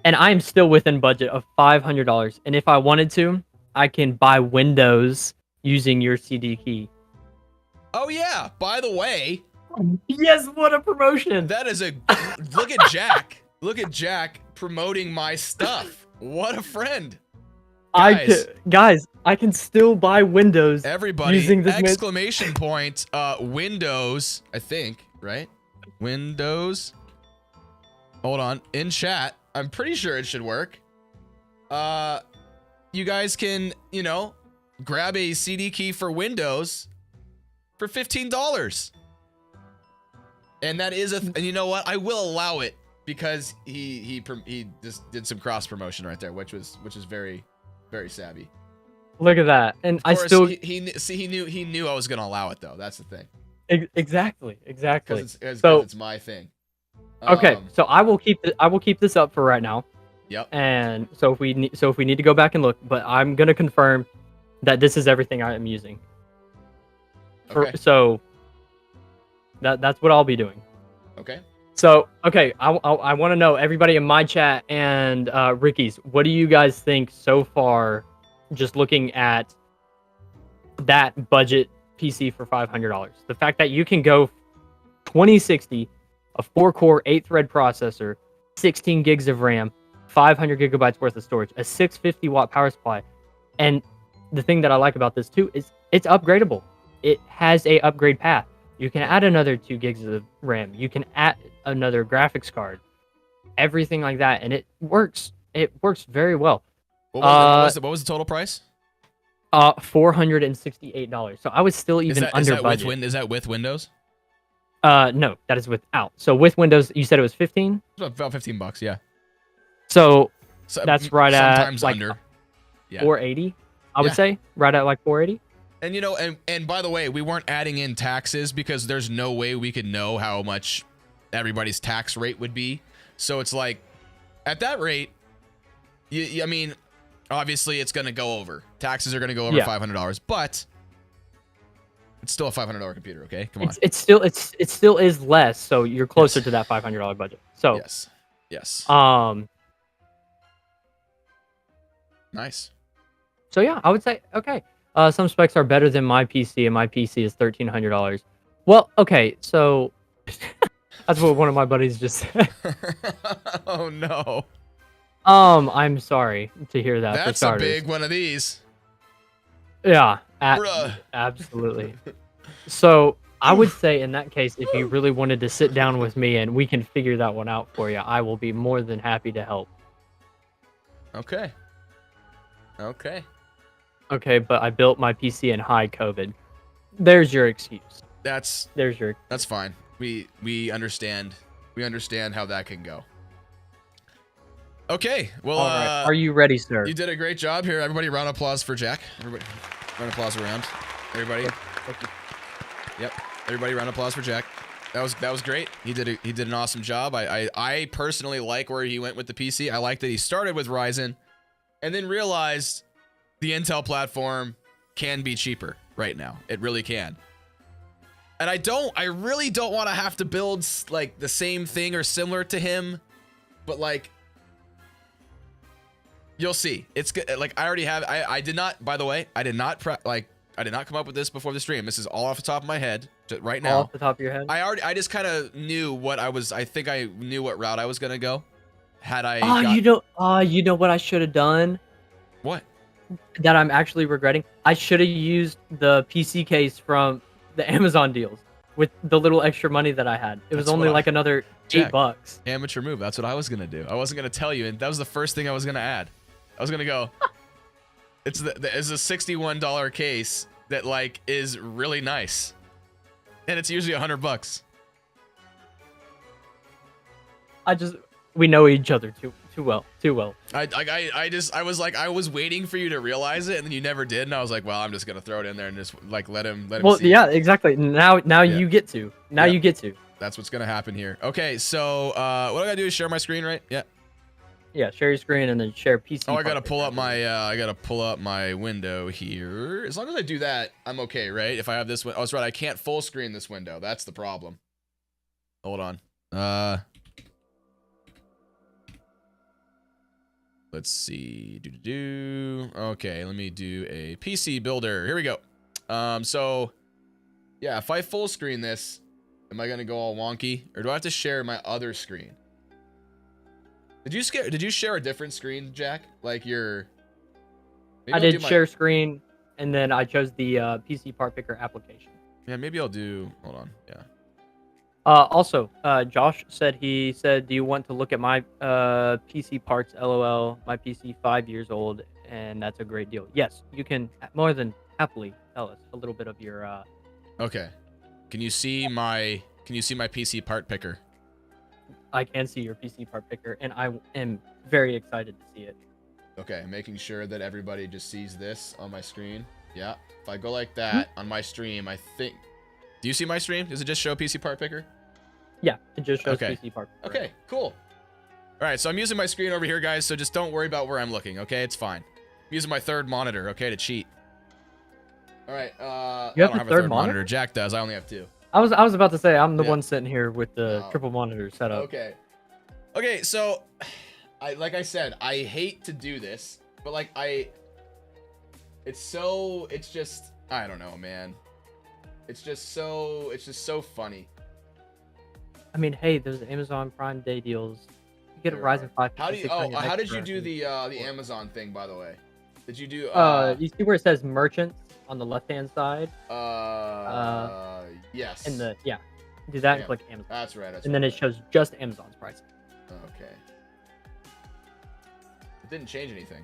And I'm still within budget of $500. And if I wanted to, I can buy Windows using your CD key. Oh yeah. By the way, Yes, what a promotion. that is a look at Jack. Look at Jack promoting my stuff. What a friend. guys, I can still buy Windows. Everybody, using this exclamation point, Windows, I think, right? Windows. Hold on, in chat. I'm pretty sure it should work. You guys can, you know, grab a CD key for Windows for $15. And that is and you know what? I will allow it because he just did some cross promotion right there, which is very, very savvy. Look at that. And Of course, he knew I was gonna allow it though. That's the thing. Exactly. Because it's my thing. Okay, so I will keep this up for right now. Yep. And so if we need to go back and look, but I'm gonna confirm that this is everything I am using. Okay. So that's what I'll be doing. Okay. So okay, I want to know, everybody in my chat and Ricky's, what do you guys think so far? Just looking at that budget PC for $500, the fact that you can go 2060, a 4-core 8-thread processor, 16 gigs of RAM, 500 gigabytes worth of storage, a 650 watt power supply, and the thing that I like about this too is it's upgradable. It has a upgrade path. You can add another 2 gigs of RAM. You can add another graphics card, everything like that, and it works. It works very well. What was the total price? $468. So I was still even under budget. Is that with Windows? No, that is without. So with Windows, you said it was 15? About $15, yeah. So that's right sometimes at like under. Yeah. 480, I would say. Right at like 480. And you know, and by the way, we weren't adding in taxes because there's no way we could know how much everybody's tax rate would be. So it's like, at that rate, I mean, obviously it's gonna go over. Taxes are gonna go over $500, but it's still a $500 computer. Okay, come on. It still is less, so you're closer to that $500 budget. So yes. Nice. So yeah, I would say okay. Some specs are better than my PC, and my PC is $1,300. Well, okay, so that's what one of my buddies just said. Oh no. I'm sorry to hear that. That's a big one of these. Yeah, absolutely. So I would say in that case, if you really wanted to sit down with me and we can figure that one out for you, I will be more than happy to help. Okay, but I built my PC in high COVID. There's your excuse. That's fine. We understand. We understand how that can go. Okay, well, all right. Are you ready, sir? You did a great job here. Everybody, round of applause for Jack. Everybody, round of applause around. Everybody. Yep. Everybody, round of applause for Jack. That was great. He did an awesome job. I personally like where he went with the PC. I like that he started with Ryzen, and then realized the Intel platform can be cheaper right now. It really can. And I really don't want to have to build like the same thing or similar to him, but like, you'll see. It's good. Like I already have. I did not. By the way, I did not come up with this before the stream. This is all off the top of my head right now. All off the top of your head. I just kind of knew what I was. I think I knew what route I was gonna go. Had I. You know what I should have done. What? That I'm actually regretting. I should have used the PC case from the Amazon deals with the little extra money that I had. It was only like another $8. Amateur move. That's what I was gonna do. I wasn't gonna tell you, and that was the first thing I was gonna add. I was gonna go. It's a $61 case that like is really nice, and it's usually $100. We know each other too well. I was waiting for you to realize it, and then you never did, and I was like, well, I'm just gonna throw it in there and just like let him well, see. Yeah, exactly. Now you get to. You get to. That's what's gonna happen here. Okay, so what I gotta do is share my screen, right? Yeah. Yeah, share your screen and then share PC. Oh, I gotta pull up my window here. As long as I do that, I'm okay, right? If I have this one, oh, that's right. I can't full screen this window. That's the problem. Hold on. Let's see. Okay, let me do a PC builder. Here we go. So yeah, if I full screen this, am I gonna go all wonky, or do I have to share my other screen? Did you share a different screen, Jack? Like your Maybe I I'll did do my- share screen, and then I chose the PC part picker application. Yeah, maybe I'll do. Hold on. Yeah. Also, Josh said do you want to look at my PC parts? LOL. My PC 5 years old, and that's a great deal. Yes, you can more than happily tell us a little bit of your. Okay. Can you see my PC part picker? I can see your PC part picker, and I am very excited to see it. Okay, making sure that everybody just sees this on my screen. Yeah. If I go like that on my stream, I think. Do you see my stream? Does it just show PC part picker? Yeah, it just shows Okay. PC part picker. Okay, cool. All right, so I'm using my screen over here, guys, so just don't worry about where I'm looking, okay? It's fine. I'm using my third monitor, okay, to cheat. All right, You have I don't a have third a third monitor? Jack does. I only have 2. I was about to say I'm the Yeah. one sitting here with the Oh. triple monitor setup. Okay. Okay, so like I said, I hate to do this, but like it's just I don't know, man. It's just so funny. I mean, hey, there's Amazon Prime Day deals. You get a There Ryzen are. 5. How did you do the Amazon thing, by the way? Did you do You see where it says merchants on the left hand side? yes. And do that and Yeah. click Amazon. That's right. That's And then right. it shows just Amazon's price. Okay. It didn't change anything.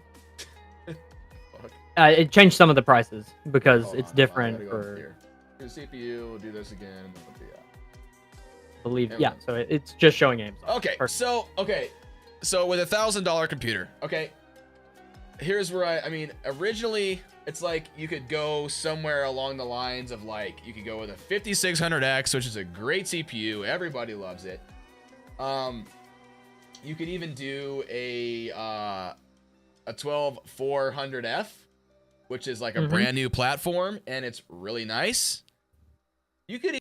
Fuck. It changed some of the prices because Hold it's on, different I gotta go for here. The CPU, we'll do this again. And then we'll do that. believe. Amazon. Yeah, so it's just showing Amazon. Okay, Perfect. so with $1,000 computer, okay, here's where I mean, originally it's like you could go somewhere along the lines of like you could go with a 5600X, which is a great CPU, everybody loves it. You could even do a 12400F, which is like a brand new platform, and it's really nice. You could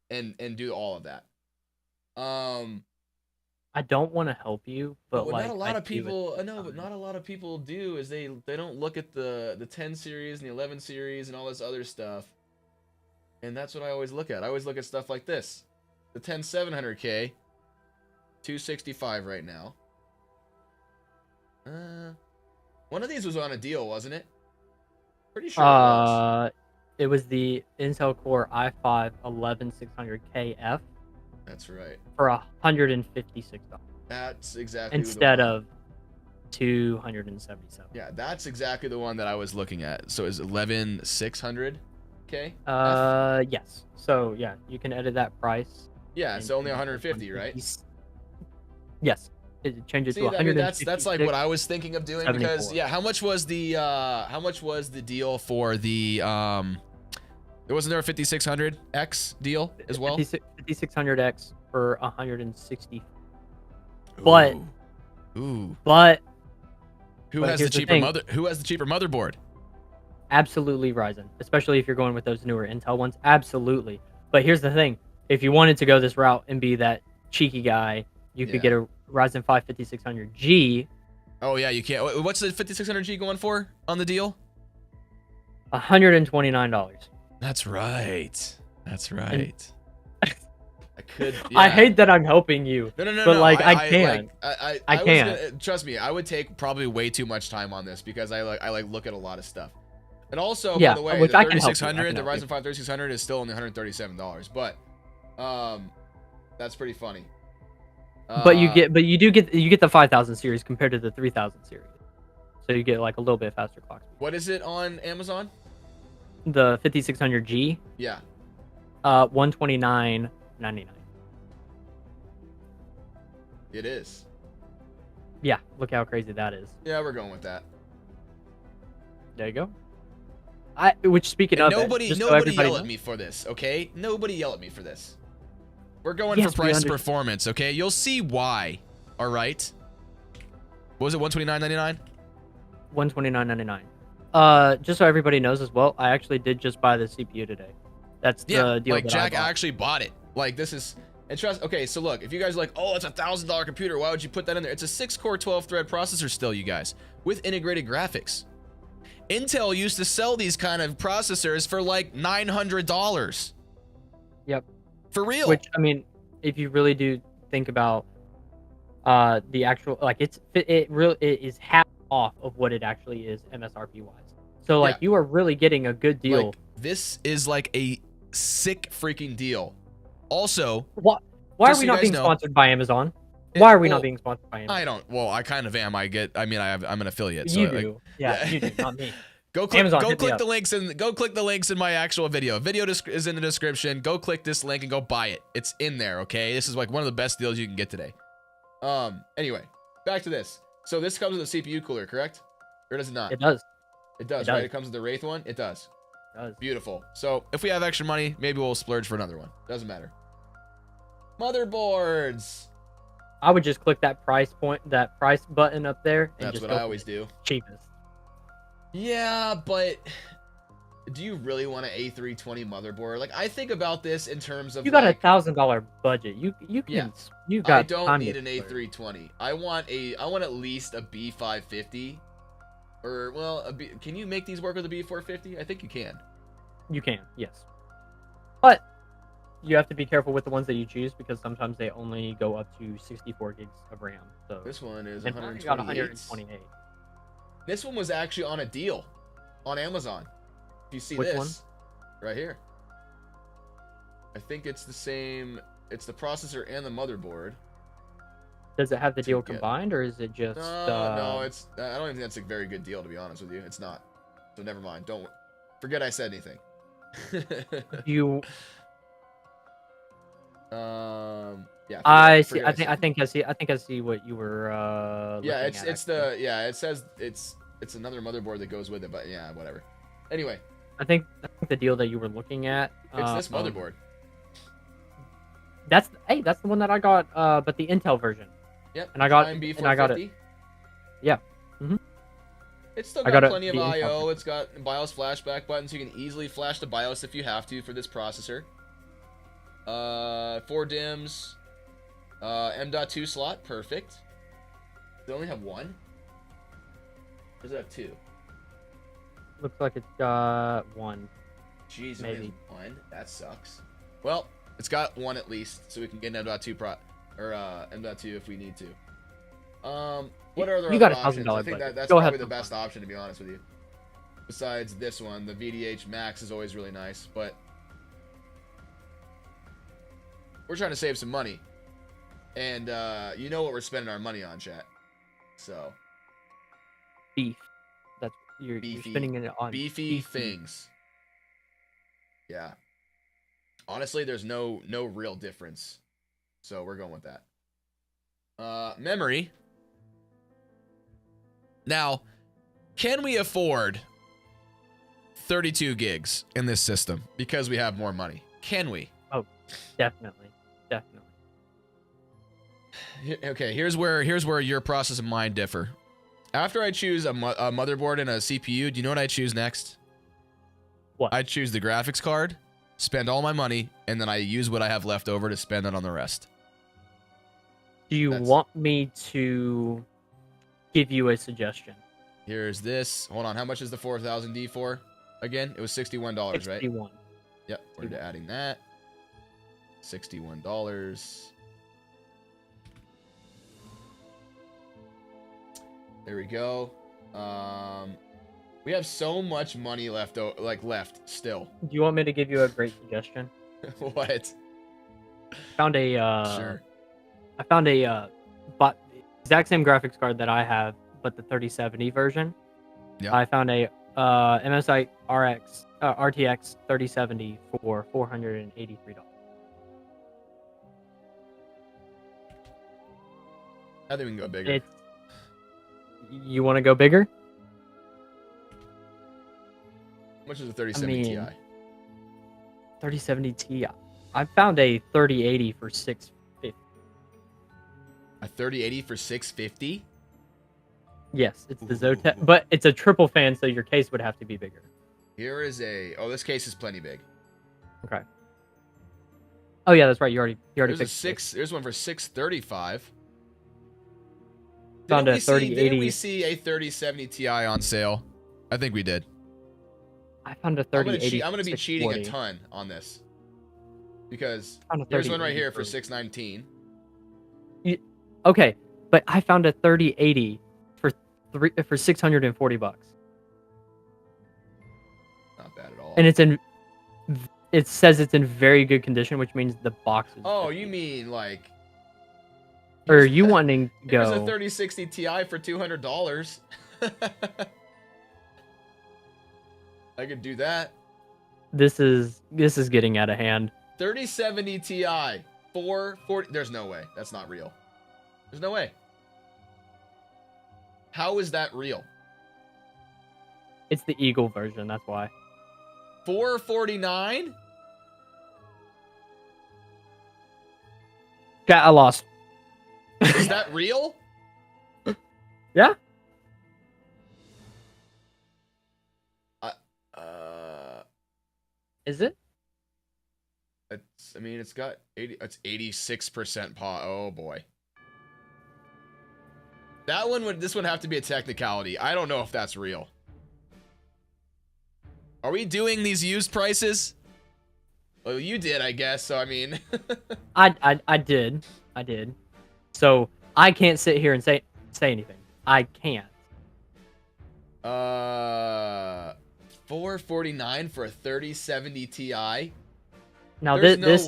and do all of that. I don't want to help you, but what like not a lot I of do people it. no, but not a lot of people do is they don't look at the 10 series and the 11 series and all this other stuff. And that's what I always look at. I always look at stuff like this. The 10700K, 265 right now. One of these was on a deal, wasn't it? Pretty sure it was. It was the Intel Core i5 11600KF That's right. for $156 That's exactly instead the one. of $277. Yeah, that's exactly the one that I was looking at. So it's 11600K. Yes. So yeah, you can edit that price. Yeah, it's only 150, right? Yes. It changes See, to I mean, 150. that's like what I was thinking of doing because 74. yeah, how much was the deal for the wasn't there a 5600X deal as well? 5600X for 160. But Ooh. but Who but has the here's the cheaper thing. who has the cheaper motherboard? absolutely Ryzen, especially if you're going with those newer Intel ones. Absolutely. But here's the thing: if you wanted to go this route and be that cheeky guy, you could get a Ryzen 5 5600G. Oh yeah, you can't. What's the 5600G going for on the deal? $129. That's right. That's right. I could. I yeah. hate that I'm helping you. No, but like I can. I can. was gonna, trust me, I would take probably way too much time on this because I look at a lot of stuff. And also, Yeah, by the way, which the I can help you. 3600, the help you. Ryzen 5 3600 is still only $137, but that's pretty funny. But you get the 5000 series compared to the 3000 series. So you get like a little bit faster clock speed. What is it on Amazon? The 5600G, Yeah. $129.99. It is. Yeah, look how crazy that is. Yeah, we're going with that. There you go. Which speaking And of nobody just so yell everybody at me for this, okay? Nobody yell at me for this. We're going Yes, for we price understand. performance, okay? You'll see why. All right. What was it, $129.99? $129.99. Just so everybody knows as well, I actually did just buy the CPU today. That's the deal. Like that Jack I bought. actually bought it. Like this is and trust. Okay, so look, if you guys are like, oh, it's $1,000 computer, why would you put that in there? It's a 6-core 12-thread processor still, you guys, with integrated graphics. Intel used to sell these kind of processors for like $900. Yep. For real. Which I mean, if you really do think about the actual, like it is half off of what it actually is MSRP wise. So like Yeah. you are really getting a good deal. Like, this is like a sick freaking deal. Also, Why are just so we you not guys being know, sponsored by Amazon? Why are we well, not being sponsored by Amazon? I don't. Well, I kind of am. I'm an affiliate. So You like, do. Yeah, you do, not me. Go click. Amazon, Go hit me click up. the links and go click the links in my actual video. Video is in the description. Go click this link and go buy it. It's in there. Okay. This is like one of the best deals you can get today. Anyway, back to this. So this comes with a CPU cooler, correct? Or does it not? It does. It does, It right? does. It comes with the Wraith one. It does. It does. Beautiful. So if we have extra money, maybe we'll splurge for another one. Doesn't matter. Motherboards. I would just click that price button up there. And That's just what go I for always the do. cheapest. Yeah, but do you really want an A320 motherboard? Like, I think about this in terms of You got like, $1,000 budget. You Yeah. can you got I don't time need to an splurge. A320. I want at least a B550, or well, can you make these work with a B450? I think you can. You can, yes. But you have to be careful with the ones that you choose because sometimes they only go up to 64 gigs of RAM. So This one is and mine got 128. 128. This one was actually on a deal on Amazon. If you see Which this one? right here, I think it's the same. It's the processor and the motherboard. Does it have the deal get- combined or is it just No, it's. I don't even think that's a very good deal, to be honest with you. It's not. So never mind. Don't forget I said anything. you Yeah. I see forget I think said I think I see what you were Yeah, looking it's at, it's actually. the yeah. It says it's another motherboard that goes with it, but yeah, whatever. Anyway, I think the deal that you were looking at it's this motherboard. That's the one that I got but the Intel version. Yep. And I got Prime and I got it. B450. Yeah. Mhm. It's still I got got plenty of the Intel I/O. version. It's got BIOS flashback buttons. You can easily flash the BIOS if you have to for this processor. 4 DIMMs. M.2 slot, perfect. They only have one. Or does it have 2? Looks like it's got one. Jeez, Maybe. maybe one. That sucks. Well, it's got one at least, so we can get an M.2 M.2 if we need to. What are You got other a options? I $1,000 think budget. that's Go probably ahead, the have best fun. option, to be honest with you. Besides this one, the VDH Max is always really nice, but we're trying to save some money, and you know what we're spending our money on, chat. So Beef. That's you're spending it on beefy things. Yeah. Honestly, there's no real difference. So we're going with that. Memory. Now, can we afford 32 gigs in this system because we have more money? Can we? Oh, definitely. Okay, here's where your process and mine differ. After I choose a motherboard and a CPU, do you know what I choose next? What? I choose the graphics card, spend all my money, and then I use what I have left over to spend it on the rest. Do you want me to give you a suggestion? Here's this. Hold on. How much is the 4000D for? Again, it was $61, right? 61. Yep. We're adding that. $61. There we go. We have so much money left still. Do you want me to give you a great suggestion? What? Found a Sure. I found a but exact same graphics card that I have, but the 3070 version. Yeah. I found a MSI RTX 3070 for $483. I think we can go bigger. You want to go bigger? How much is the 3070 Ti? 3070 Ti. I found a 3080 for $650. A 3080 for $650? Yes, it's the Zotek, but it's a triple fan, so your case would have to be bigger. Here is a. Oh, this case is plenty big. Okay. Oh yeah, that's right. You already There's fixed it. There's one for 635. Found a 3080. Didn't we see a 3070 Ti on sale? I think we did. I found a 3080. I'm gonna be cheating a ton on this because there's one right here for 619. Okay, but I found a 3080 for for $640. Not bad at all. And it says it's in very good condition, which means the box is. Oh, you mean like? Or are you wanting to go? Here's a 3060 Ti for $200. I could do that. This is getting out of hand. 3070 Ti 440. There's no way. That's not real. There's no way. How is that real? It's the Eagle version. That's why. 449. Chat, I lost. Is that real? Yeah. Is it? I mean, it's got 80. It's 86% Oh boy. That one would. This would have to be a technicality. I don't know if that's real. Are we doing these used prices? Well, you did, I guess. So I mean. I did. So I can't sit here and say anything. I can't. 449 for a 3070 Ti. Now There's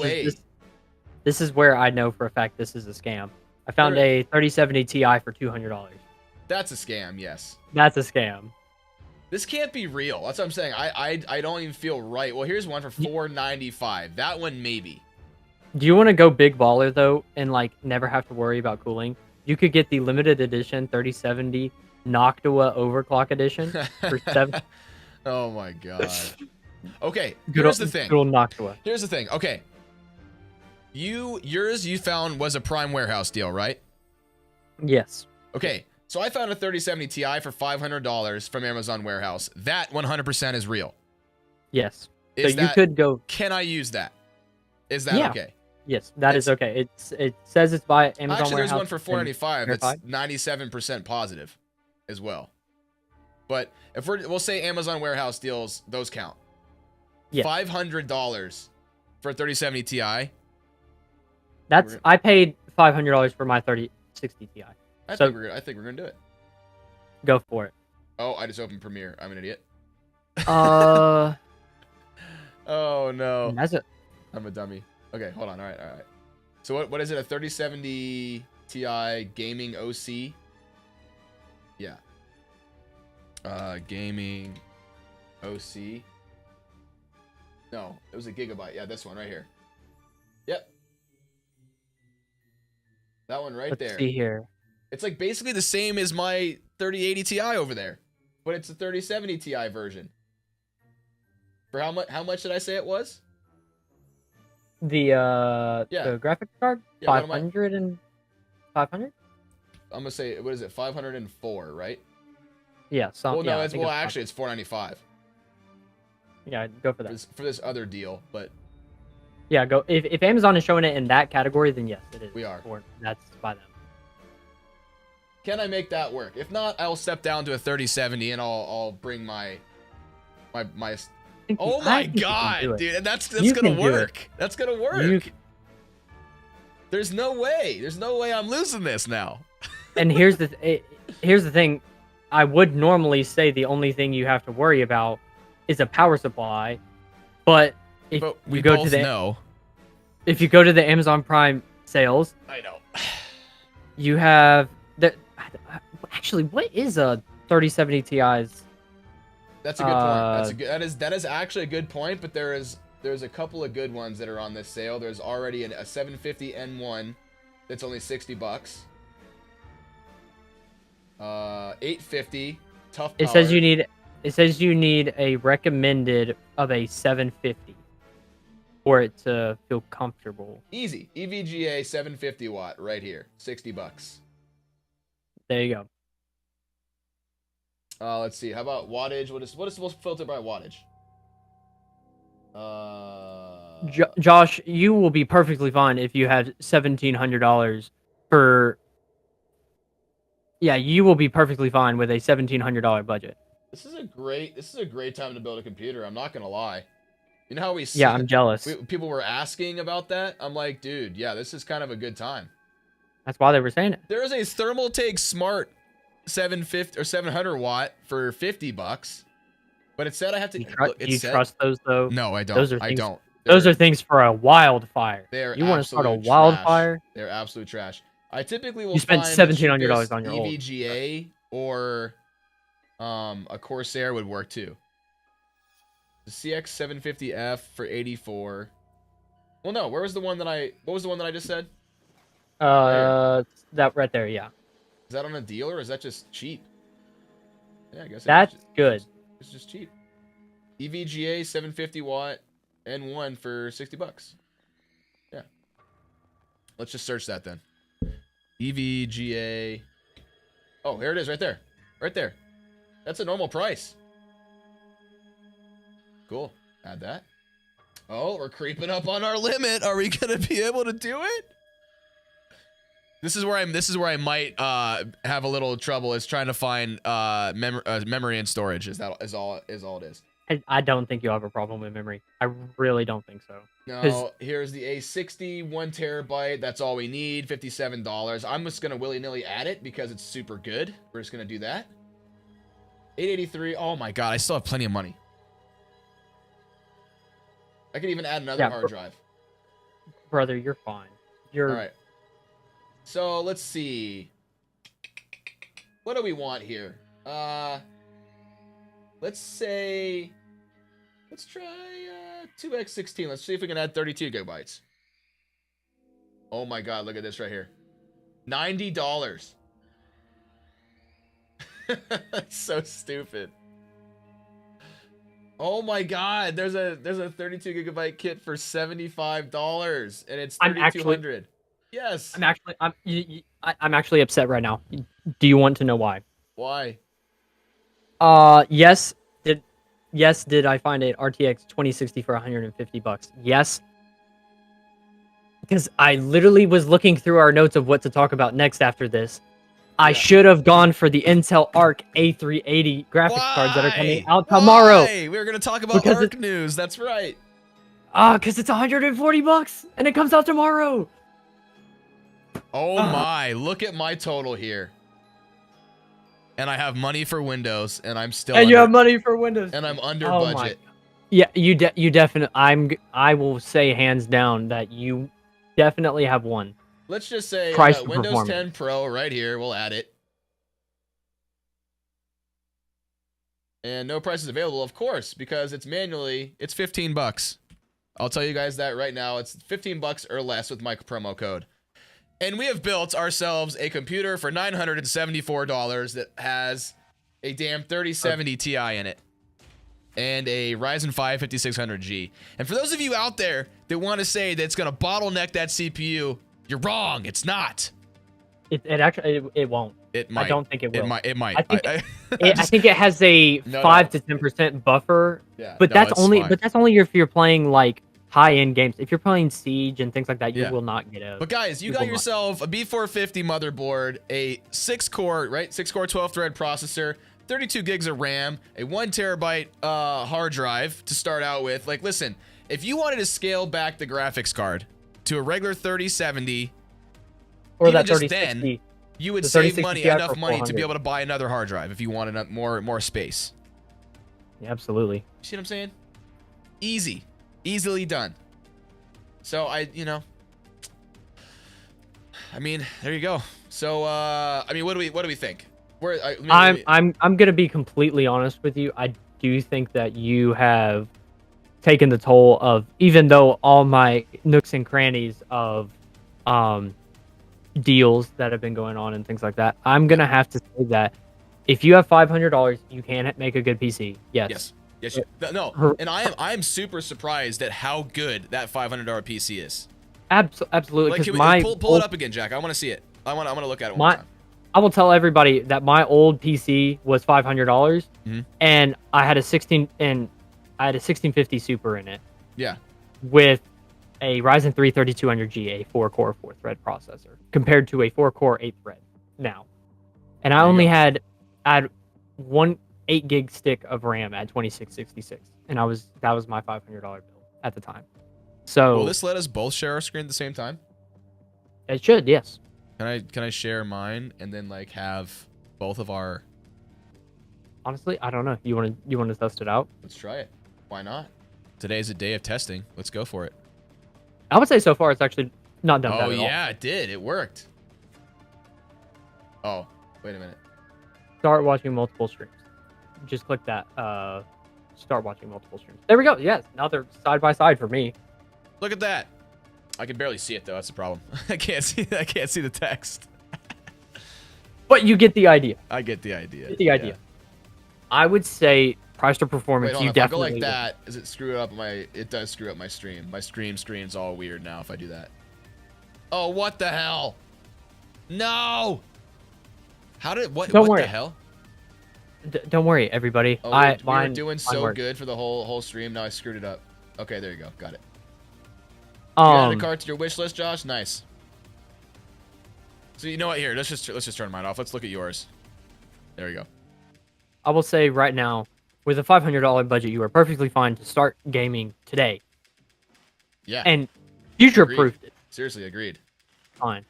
this is where I know for a fact this is a scam. I found a 3070 Ti for $200. That's a scam, yes. That's a scam. This can't be real. That's what I'm saying. I don't even feel right. Well, here's one for $495. That one maybe. Do you want to go big baller though and like never have to worry about cooling? You could get the limited edition 3070 Noctua Overclock edition for $7. Oh my god. Okay, here's the thing. Good old Noctua. Here's the thing. Okay. Yours you found was a Prime Warehouse deal, right? Yes. Okay. So I found a 3070 Ti for $500 from Amazon Warehouse. That 100% is real. Yes. So you could go. Can I use that? Is that okay? Yes, that is okay. It says it's by Amazon Actually, Warehouse. there's one for $495 that's 97% positive as well. But if we'll say Amazon Warehouse deals, those count. Yes. $500 for a 3070 Ti. I paid $500 for my 3060 Ti. I think we're gonna do it. Go for it. Oh, I just opened Premiere. I'm an idiot. Oh no. That's it. I'm a dummy. Okay, hold on. All right. So what is it? A 3070 Ti gaming OC? Yeah. Gaming OC. No, it was a Gigabyte. Yeah, this one right here. Yep. That one right there. Let's see here. It's like basically the same as my 3080 Ti over there, but it's a 3070 Ti version. For how much? How much did I say it was? The graphics card, Yeah, 500 and 500. I'm gonna say, what is it? 504, right? Yeah. Well, no, yeah, actually, it's 495. Yeah, go for that. For this other deal, but yeah, go. If Amazon is showing it in that category, then yes, it is. We are. That's by them. Can I make that work? If not, I'll step down to a 3070 and I'll bring my. Oh my god, dude! That's gonna work. That's gonna work. There's no way. There's no way I'm losing this now. And here's the thing. I would normally say the only thing you have to worry about is a power supply, but if you go to the Amazon Prime sales, I know. You have the. Actually, what is a 3070 Ti's? That's a good point. That is actually a good point. But there's a couple of good ones that are on this sale. There's already a 750 N1 that's only $60. 850 tough power. It says you need a recommended of a 750 for it to feel comfortable. Easy. EVGA 750 watt right here. $60. There you go. Let's see. How about wattage? What is supposed to filter by wattage? Josh, you will be perfectly fine if you have $1,700 for. Yeah, you will be perfectly fine with a $1,700 budget. This is a great time to build a computer. I'm not gonna lie. You know how we? Yeah, I'm jealous. People were asking about that. I'm like, dude, yeah, this is kind of a good time. That's why they were saying it. There is a Thermaltake Smart 750 or 700 watt for $50, but it said I have to. Do said, you trust those though? No, I don't. Those are I things, don't. Those are things for a wildfire. They're You want to start a absolute wildfire? trash. They're absolute trash. I typically will You spent find the $1,700 cheapest on your old. EVGA or a Corsair would work too. The CX750F for 84. Well, no, where was the one that I? What was the one that I just said? That right there, yeah. Is that on a deal or is that just cheap? Yeah, I guess That's good. It's just cheap. EVGA 750 watt N1 for $60. Yeah. Let's just search that then. EVGA. Oh, here it is right there. Right there. That's a normal price. Cool. Add that. Oh, we're creeping up on our limit. Are we going to be able to do it? This is where I might have a little trouble is trying to find memory and storage. Is all it is. I don't think you'll have a problem with memory. I really don't think so. No, here's the A60, 1 terabyte. That's all we need, $57. I'm just gonna willy-nilly add it because it's super good. We're just gonna do that. 883. Oh my god, I still have plenty of money. I could even add another hard drive. Brother, you're fine. You're all right. So let's see. What do we want here? Let's say, let's try 2x16. Let's see if we can add 32 gigabytes. Oh my god, look at this right here. $90. That's so stupid. Oh my god, there's a 32 gigabyte kit for $75 and it's 3,200. Yes. I'm actually upset right now. Do you want to know why? Why? Yes. Did I find a RTX 2060 for $150? Yes. Because I literally was looking through our notes of what to talk about next after this. I should have gone for the Intel Arc A380 graphics cards that are coming out tomorrow. We were going to talk about Arc news. That's right. Because it's $140 and it comes out tomorrow. Oh my, look at my total here. And I have money for Windows and I'm still you have money for Windows. And I'm under budget. Yeah, you definitely I will say hands down that you definitely have one. Let's just say Windows 10 Pro right here. We'll add it. And no prices available, of course, because it's manually, it's $15. I'll tell you guys that right now. It's $15 or less with my promo code. And we have built ourselves a computer for $974 that has a damn 3070 Ti in it and a Ryzen 5 5600G. And for those of you out there that want to say that it's going to bottleneck that CPU, you're wrong. It's not. It actually won't. It might. I don't think it will. It might. I think it has a 5 to 10% buffer. Yeah, but that's only if you're playing like high-end games. If you're playing Siege and things like that, you will not get out. But guys, you got yourself a B450 motherboard, a 6-core, 6-core 12-thread processor, 32 gigs of RAM, a 1 terabyte hard drive to start out with. Like, listen, if you wanted to scale back the graphics card to a regular 3070, or that just 3060, then, you would save enough money to be able to buy another hard drive if you wanted more space. Yeah, absolutely. See what I'm saying? Easily done. So I mean, there you go. So I mean, what do we think? I'm gonna be completely honest with you. I do think that you have taken the toll of, even though all my nooks and crannies of deals that have been going on and things like that, I'm gonna have to say that if you have $500, you can make a good PC. Yes. No, and I am super surprised at how good that $500 PC is. Absolutely. Like, can we pull it up again, Jack? I want to see it. I want to look at it one time. I will tell everybody that my old PC was $500, and I had a 1650 Super in it. Yeah. With a Ryzen 3 3200G, a 4-core 4-thread processor, compared to a 4-core 8-thread now. And I only had one 8-gig stick of RAM at 2666, and that was my $500 bill at the time. So will this let us both share our screen at the same time? It should, yes. Can I share mine and then like have both of our... Honestly, I don't know. You want to test it out? Let's try it. Why not? Today's a day of testing. Let's go for it. I would say so far it's actually not done bad Oh at all. yeah, it did. It worked. Oh, wait a minute. Start watching multiple streams. Just click that. Start watching multiple streams. There we go. Yes, now they're side by side for me. Look at that. I can barely see it though. That's the problem. I can't see the text. But you get the idea. I get the idea. Get the idea. Yeah. I would say price to performance. Wait, hold You on. If I go definitely like that, does it screw up my? It does screw up my stream. My screen's all weird now if I do that. Oh, what the hell? No. How did what? Don't what worry. the hell? Don't worry, everybody. Oh, we were doing so good for the whole stream. Now I screwed it up. Okay, there you go. Got it. You added a card to your wish list, Josh. Nice. So you know what? Here, let's just turn mine off. Let's look at yours. There we go. I will say right now, with a $500 budget, you are perfectly fine to start gaming today. Yeah. And future-proofed it. Seriously, agreed. Fine.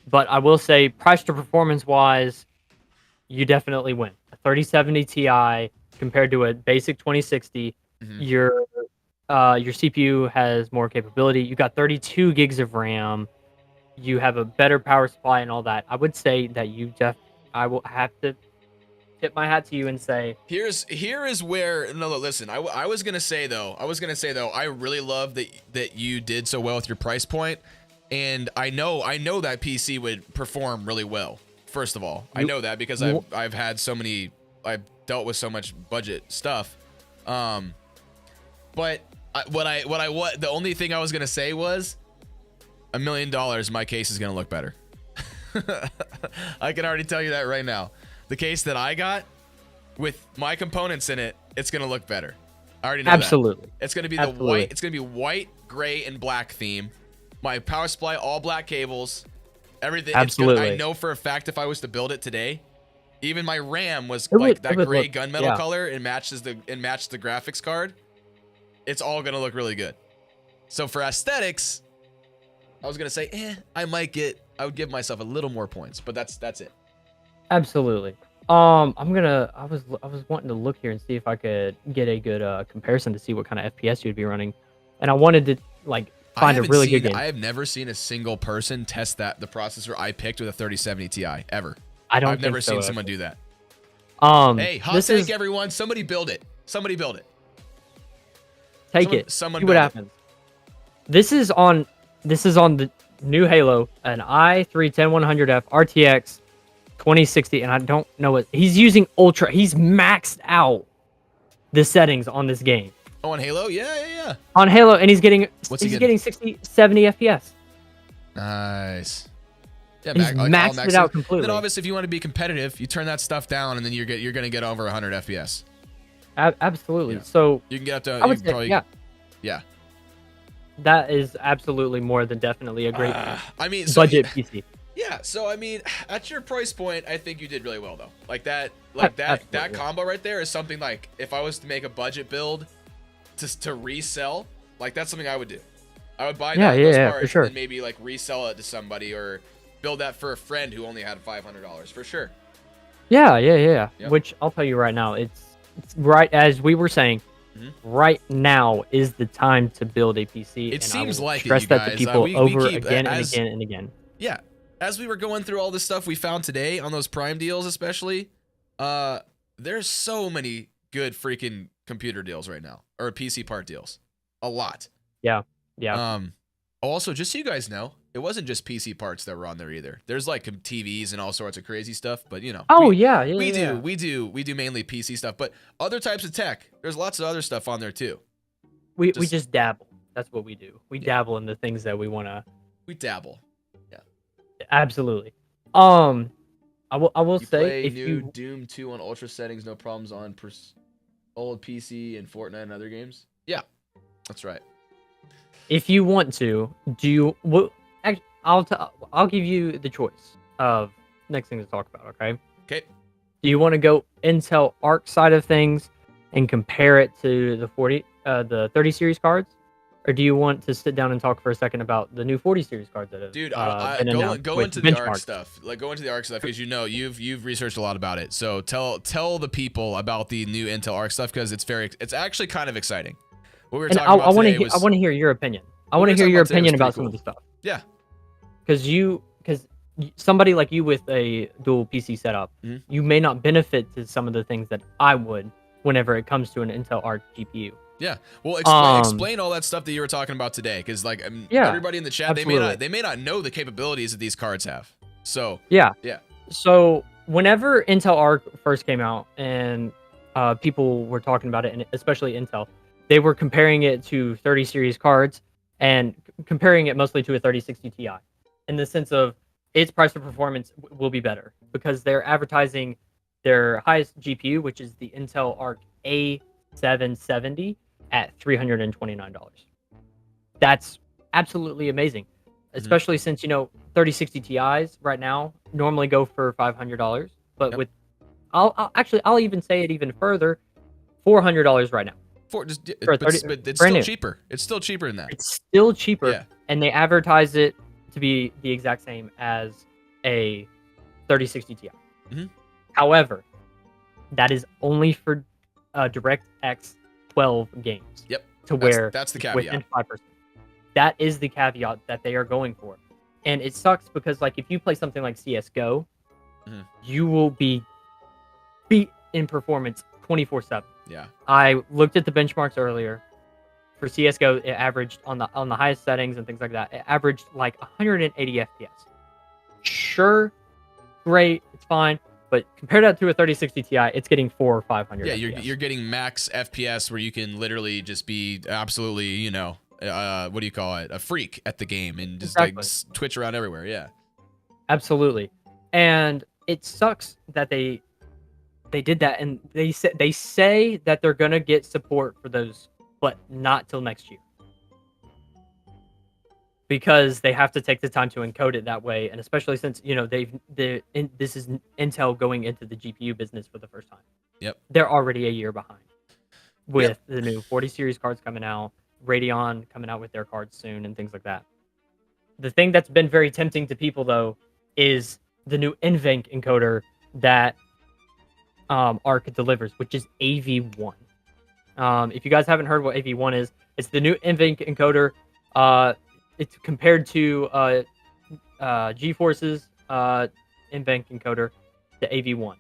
But I will say, price to performance wise, you definitely win. A 3070 Ti compared to a basic 2060, your CPU has more capability. You got 32 gigs of RAM. You have a better power supply and all that. I would say that I will have to tip my hat to you and say here is where listen. I was gonna say though, I really love that you did so well with your price point, and I know that PC would perform really well. First of all, I know that because I've dealt with so much budget stuff. But the only thing I was gonna say was $1 million. My case is gonna look better. I can already tell you that right now. The case that I got with my components in it, it's gonna look better. I already know absolutely. that. It's gonna be the white. It's gonna be white, gray, and black theme. My power supply, all black cables. Everything. Absolutely. I know for a fact if I was to build it today, even my RAM was like that gray gunmetal color and matched the graphics card. It's all gonna look really good. So for aesthetics, I was gonna say, I would give myself a little more points, but that's it. Absolutely. I was wanting to look here and see if I could get a good comparison to see what kind of FPS you'd be running, and I wanted to find a really good game. I have never seen a single person test the processor I picked with a 3070 Ti ever. I've never seen someone do that. Hey, hot take, everyone! Somebody build it. Take it. See what happens. This is on the new Halo, an i3-10100F RTX 2060, and I don't know what he's using. Ultra. He's maxed out the settings on this game. Oh, on Halo? Yeah. On Halo, and he's getting 60, 70 FPS. Nice. Yeah, he's maxed it out completely. Then obviously, if you want to be competitive, you turn that stuff down, and then you're gonna get over 100 FPS. Absolutely. Yeah. So you can get up to. I would say, yeah. That is absolutely more than definitely a great budget PC. Yeah, so I mean, at your price point, I think you did really well though. That combo right there is something like if I was to make a budget build to resell, that's something I would do. I would buy those parts for sure. and maybe resell it to somebody or build that for a friend who only had $500 for sure. Yeah. Yep. Which I'll tell you right now, it's right as we were saying. Right now is the time to build a PC. It seems like stress that to people again and again. Yeah, as we were going through all this stuff we found today on those Prime deals, especially, there's so many good freaking computer deals right now or PC part deals. A lot. Yeah. Also, just so you guys know, it wasn't just PC parts that were on there either. There's TVs and all sorts of crazy stuff, but you know. We do mainly PC stuff, but other types of tech. There's lots of other stuff on there too. We just dabble. That's what we do. We dabble in the things that we want to. We dabble. Yeah. Absolutely. I will say play if new you Doom 2 on ultra settings, no problems on old PC and Fortnite and other games. Yeah, that's right. If you want to, I'll give you the choice of next thing to talk about. Okay. Do you want to go Intel Arc side of things and compare it to the 30 series cards, or do you want to sit down and talk for a second about the new 40 series cards that have Dude, been announced go with into the ARC benchmarks? stuff. Like go into the ARC stuff because you've researched a lot about it. So tell the people about the new Intel ARC stuff because it's actually kind of exciting. What we were talking about today was I want to hear your opinion. I what want we to were hear talking your about today opinion was about pretty some of cool. the stuff. Yeah. Because somebody like you with a dual PC setup, Mhm. you may not benefit to some of the things that I would whenever it comes to an Intel ARC GPU. Yeah. Well, explain all that stuff that you were talking about today, because like Yeah, everybody in the chat, absolutely. they may not know the capabilities that these cards have. So Yeah. yeah. So whenever Intel Arc first came out and people were talking about it, and especially Intel, they were comparing it to 30 series cards and comparing it mostly to a 3060 Ti in the sense of its price to performance will be better because they're advertising their highest GPU, which is the Intel Arc A770 at $329. That's absolutely amazing, especially since 3060 Ti's right now normally go for $500, but Yep. with I'll even say it even further, $400 right now. For For but 30 it's brand still new. cheaper. It's still cheaper than that. It's still cheaper, Yeah. and they advertise it to be the exact same as a 3060 Ti. Mhm. However, that is only for DirectX 12 games. Yep. To where That's the caveat. within 5%. That is the caveat that they are going for. And it sucks because like if you play something like CS:GO, Mhm. you will be beat in performance 24/7. Yeah. I looked at the benchmarks earlier. For CS:GO, it averaged on the highest settings and things like that. It averaged like 180 FPS. Sure, great, it's fine, but compare that to a 3060 Ti, it's getting 400 or 500. Yeah, FPS. you're getting max FPS where you can literally just be absolutely, what do you call it? A freak at the game and just Exactly. like twitch around everywhere. Yeah. Absolutely. And it sucks that they did that, and they say that they're gonna get support for those, but not till next year. Because they have to take the time to encode it that way, and especially since this is Intel going into the GPU business for the first time. Yep. They're already a year behind with the new 40 series cards coming out, Radeon coming out with their cards soon, and things like that. The thing that's been very tempting to people though is the new NVENC encoder that ARC delivers, which is AV1. If you guys haven't heard what AV1 is, it's the new NVENC encoder. It's compared to Geforce's NVENC encoder, the AV1.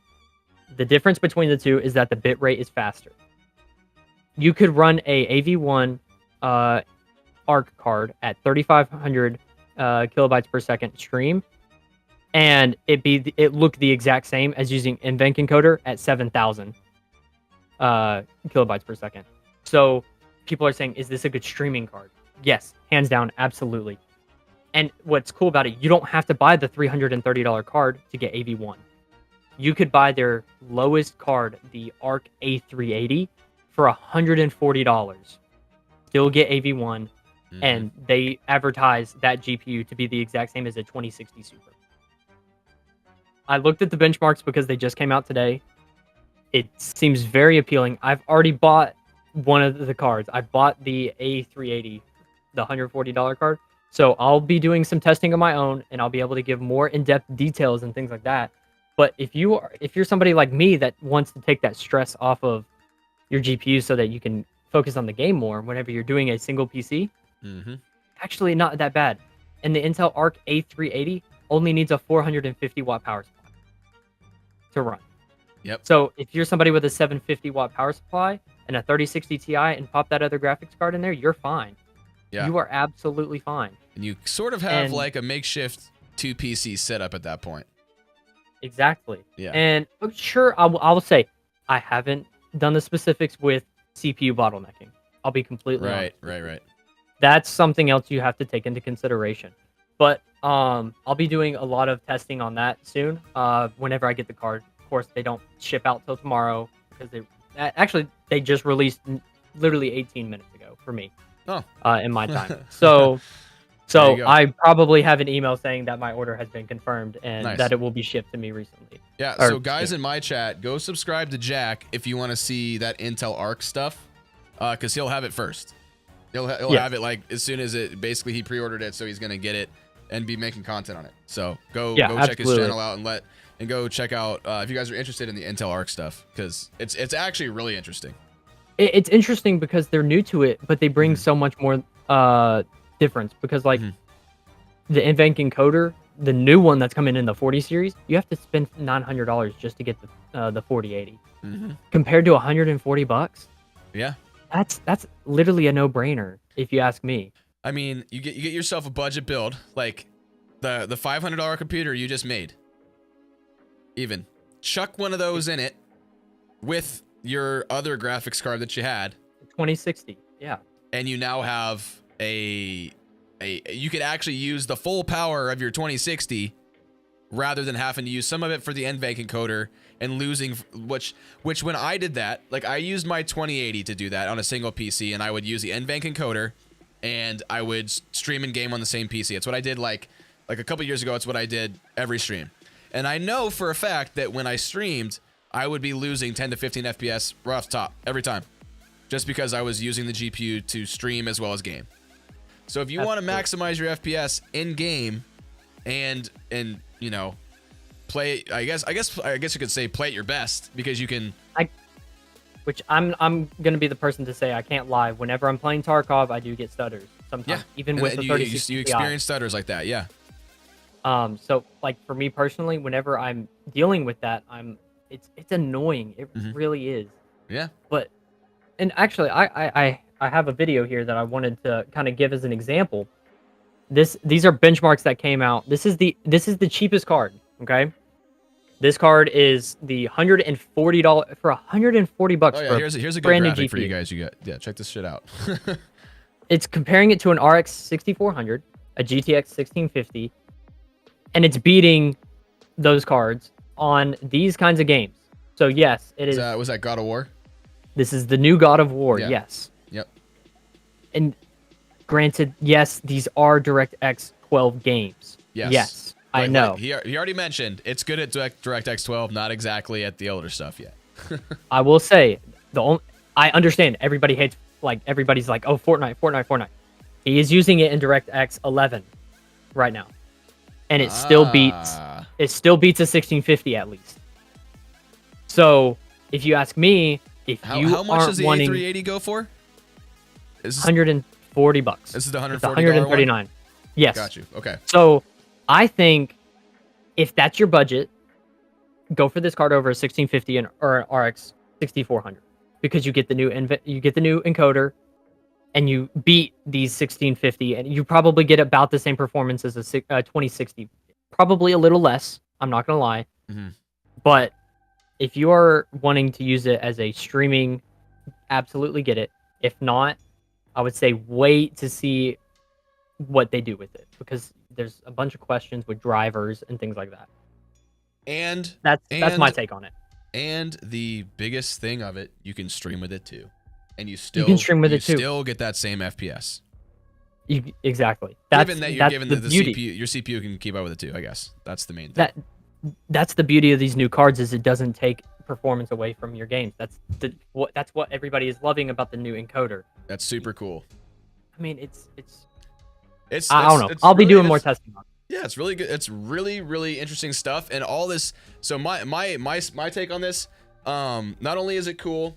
The difference between the two is that the bitrate is faster. You could run a AV1 ARC card at 3,500 kilobytes per second stream, and it look the exact same as using NVENC encoder at 7,000 kilobytes per second. So people are saying, is this a good streaming card? Yes, hands down, absolutely. And what's cool about it, you don't have to buy the $330 card to get AV1. You could buy their lowest card, the ARC A380, for $140. Still get AV1, and they advertise that GPU to be the exact same as a 2060 Super. I looked at the benchmarks because they just came out today. It seems very appealing. I've already bought one of the cards. I bought the A380, the $140 card. So I'll be doing some testing on my own, and I'll be able to give more in-depth details and things like that. But if you're somebody like me that wants to take that stress off of your GPU so that you can focus on the game more whenever you're doing a single PC, actually not that bad. And the Intel Arc A380 only needs a 450 watt power supply to run. Yep. So if you're somebody with a 750 watt power supply and a 3060 Ti and pop that other graphics card in there, you're fine. Yeah. You are absolutely fine. And you sort of have like a makeshift 2 PC setup at that point. Exactly. Yeah. And sure, I will say I haven't done the specifics with CPU bottlenecking. I'll be completely honest. Right. That's something else you have to take into consideration. But I'll be doing a lot of testing on that soon. Whenever I get the card. Of course, they don't ship out till tomorrow because they just released literally 18 minutes ago for me. Oh. In my time. So I probably have an email saying that my order has been confirmed and that it will be shipped to me recently. Yeah, so guys in my chat, go subscribe to Jack if you want to see that Intel Arc stuff, because he'll have it first. He'll have it like as soon as it. Basically, he pre-ordered it, so he's gonna get it and be making content on it. So go check his channel out and go check out if you guys are interested in the Intel Arc stuff, because it's actually really interesting. It's interesting because they're new to it, but they bring so much more difference. Because like the NVENC encoder, the new one that's coming in the 40 series, you have to spend $900 just to get the 4080. Compared to $140. Yeah. That's literally a no-brainer if you ask me. I mean, you get yourself a budget build, like the $500 computer you just made. Even chuck one of those in it with your other graphics card that you had, 2060. Yeah. And you now have you could actually use the full power of your 2060 rather than having to use some of it for the NVENC encoder and losing, which when I did that, like I used my 2080 to do that on a single PC, and I would use the NVENC encoder and I would stream and game on the same PC. It's what I did like a couple years ago. It's what I did every stream. And I know for a fact that when I streamed, I would be losing 10 to 15 FPS right off the top every time, just because I was using the GPU to stream as well as game. So if you want to maximize your FPS in game and you know, play, I guess you could say play at your best, because you can. Which I'm gonna be the person to say I can't lie. Whenever I'm playing Tarkov, I do get stutters sometimes, even with the 3060 you experience stutters like that, yeah. So like for me personally, whenever I'm dealing with that, it's annoying. It really is. Yeah. And actually, I have a video here that I wanted to kind of give as an example. These are benchmarks that came out. This is the cheapest card. Okay. This card is the $140 for $140. Oh yeah, here's a good graphic for you guys. You got, yeah, check this shit out. It's comparing it to an RX 6400, a GTX 1650, and it's beating those cards on these kinds of games. So yes, it is. Was that God of War? This is the new God of War. Yeah. Yes. Yep. And granted, yes, these are DirectX 12 games. Yes. Yes. I know. He already mentioned it's good at DirectX 12, not exactly at the older stuff yet. I will say I understand everybody hates, like everybody's like, oh, Fortnite. He is using it in DirectX 11 right now, and it still beats a 1650 at least. So if you ask me, how much does the A380 go for? $140. This is the $140. It's $139. Yes. Got you. Okay. So I think if that's your budget, go for this card over a 1650 or an RX 6400, because you get the new encoder, and you beat these 1650, and you probably get about the same performance as a 2060, probably a little less. I'm not gonna lie, but if you are wanting to use it as a streaming, absolutely get it. If not, I would say wait to see what they do with it, because there's a bunch of questions with drivers and things like that. And that's my take on it. And the biggest thing of it, you can stream with it too, and you still still get that same FPS. Exactly. Given that the CPU, your CPU can keep up with it too. I guess that's the main thing. That's the beauty of these new cards, is it doesn't take performance away from your games. That's what everybody is loving about the new encoder. That's super cool. I mean, it's I don't know. I'll be doing more testing on it. Yeah, it's really good. It's really, really interesting stuff. And all this. So my take on this, not only is it cool,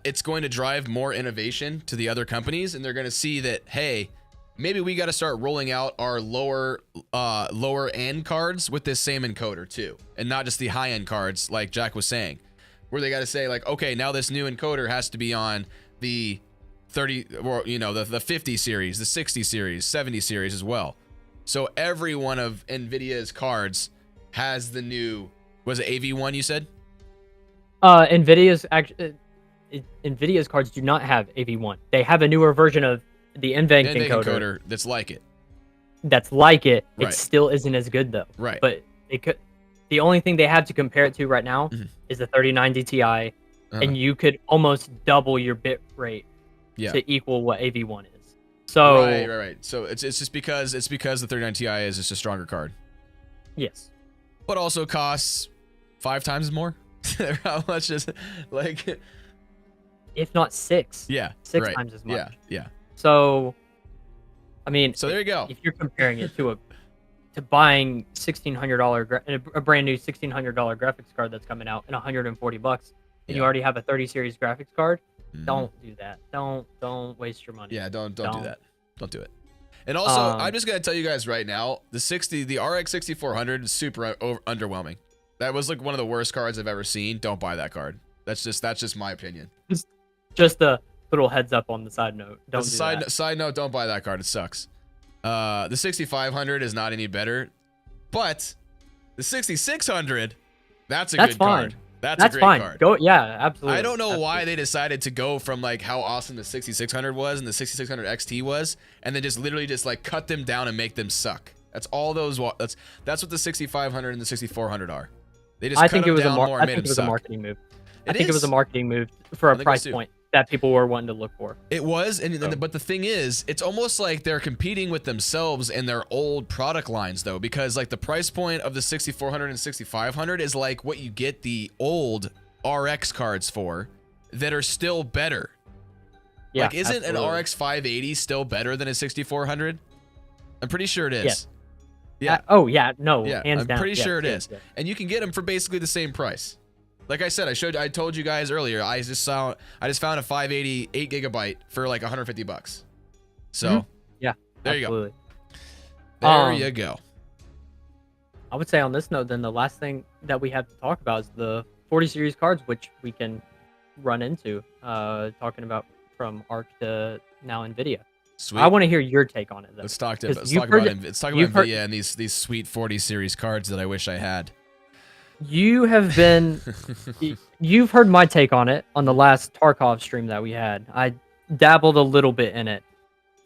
it's going to drive more innovation to the other companies, and they're going to see that, hey, maybe we got to start rolling out our lower end cards with this same encoder too, and not just the high end cards like Jack was saying, where they got to say like, okay, now this new encoder has to be on the 30, or the 50 series, the 60 series, 70 series as well. So every one of NVIDIA's cards has the new, was it AV1 you said? NVIDIA's cards do not have AV1. They have a newer version of the NVENC encoder that's like it. Right. It still isn't as good though. Right. But the only thing they have to compare it to right now is the 3090 Ti, and you could almost double your bit rate to equal what AV1 is. So right. So it's just because the 3090 Ti is just a stronger card. Yes. But also costs 5 times more. How much is it? Like if not six. Yeah, Six right. times as much. Yeah. So, I mean, So there you go. If you're comparing it to buying $1,600 a brand new $1,600 graphics card that's coming out and $140, and you already have a 30 series graphics card, don't do that. Don't waste your money. Yeah, don't do that. Don't do it. And also, I'm just gonna tell you guys right now, the RX 6400 is super underwhelming. That was like one of the worst cards I've ever seen. Don't buy that card. That's just my opinion. Just a little heads up on the side note. Don't do that. Side note, don't buy that card. It sucks. The 6500 is not any better, but the 6600, that's a good card. That's a great fine. card. Yeah, absolutely. I don't know why they decided to go from like how awesome the 6600 was and the 6600 XT was, and then just literally just like cut them down and make them suck. That's all those. That's what the 6500 and the 6400 are. They just cut them down more and made them suck. A marketing move. I think it was a marketing move for a price point that people were wanting to look for. It was, but the thing is, it's almost like they're competing with themselves and their old product lines, though, because like the price point of the 6400 and 6500 is like what you get the old RX cards for that are still better. Yeah, like, isn't an RX 580 still better than a 6400? I'm pretty sure it is. Yes. Yeah. Oh yeah, no. Yeah, hands I'm down. pretty sure it yes, is. yes. And you can get them for basically the same price. Like I said, I told you guys earlier, I just found a 580 8GB for like $150. So yeah, there absolutely. you go. There you go. I would say on this note, then the last thing that we have to talk about is the 40 series cards, which we can run into talking about from ARC to now NVIDIA. Sweet. I want to hear your take on it, though. Let's talk about NVIDIA and these sweet 40 series cards that I wish I had. You have been, you've heard my take on it on the last Tarkov stream that we had. I dabbled a little bit in it.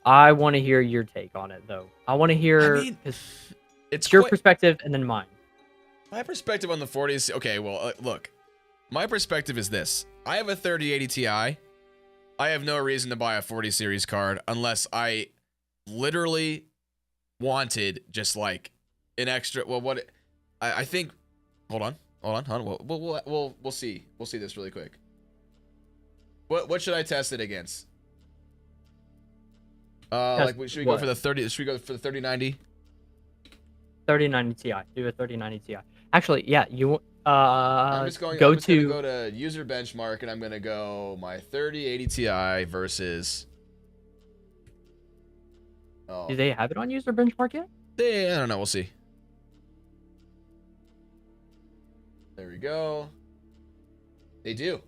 I want to hear your take on it, though. I want to hear it's your perspective and then mine. My perspective on the 40s. Okay, well, look, my perspective is this. I have a 3080 Ti. I have no reason to buy a 40 series card unless I literally wanted just like an extra. Well, what I think. Hold on. We'll see. We'll see this really quick. What should I test it against? Should we go for the 30? Should we go for the 3090? 3090 Ti. Do a 3090 Ti. Actually, yeah. I'm just gonna go to user benchmark and I'm gonna go my 3080 Ti versus. Oh. Do they have it on user benchmark yet? I don't know. We'll see. There we go. They do.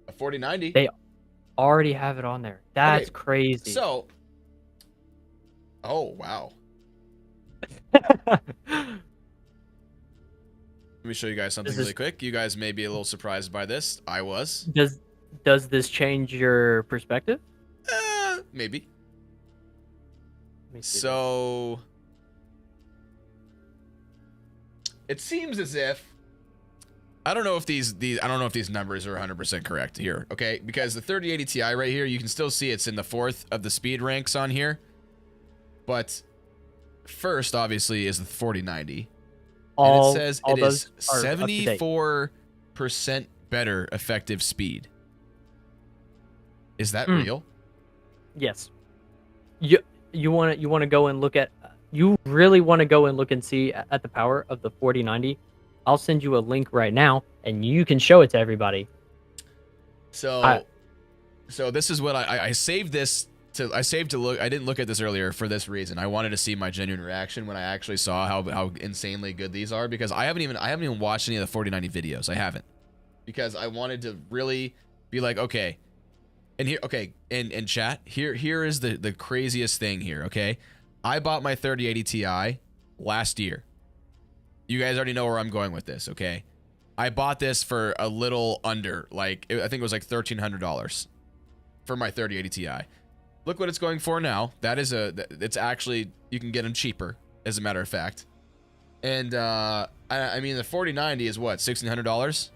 A 4090. They already have it on there. That's crazy. So. Oh, wow. Let me show you guys something really quick. You guys may be a little surprised by this. I was. Does this change your perspective? Maybe. So. It seems as if. I don't know if these numbers are 100% correct here, okay? Because the 3080 Ti right here, you can still see it's in the 4th of the speed ranks on here. But first, obviously, is the 4090. And it says it is 74% better effective speed. Is that real? Yes. You want to go and look at, you really want to go and look and see at the power of the 4090. I'll send you a link right now, and you can show it to everybody. So this is what I saved this to. I saved to look. I didn't look at this earlier for this reason. I wanted to see my genuine reaction when I actually saw how insanely good these are, because I haven't even watched any of the 4090 videos. I haven't, because I wanted to really be like, okay, and here, okay, and chat. Here is the craziest thing here. Okay, I bought my 3080 Ti last year. You guys already know where I'm going with this, okay? I bought this for a little under, I think it was like $1,300 for my 3080 Ti. Look what it's going for now. It's actually, you can get them cheaper, as a matter of fact. And, I mean, the 4090 is what, $1,600?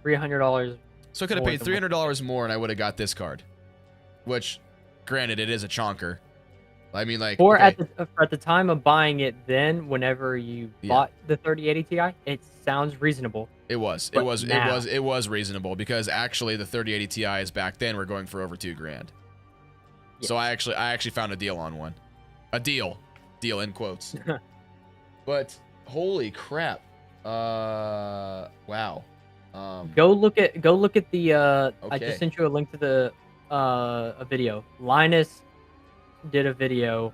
$300. So I could have paid $300 more and I would have got this card. Which, granted, it is a chonker. I mean, like, or at the time of buying it, then whenever you bought the 3080 Ti, it sounds reasonable. It was reasonable because actually the 3080 Ti's back then were going for over $2,000. Yes. So I actually found a deal on one. A deal in quotes. But holy crap. Wow. Go look at the Okay. I just sent you a link to the a video. Linus did a video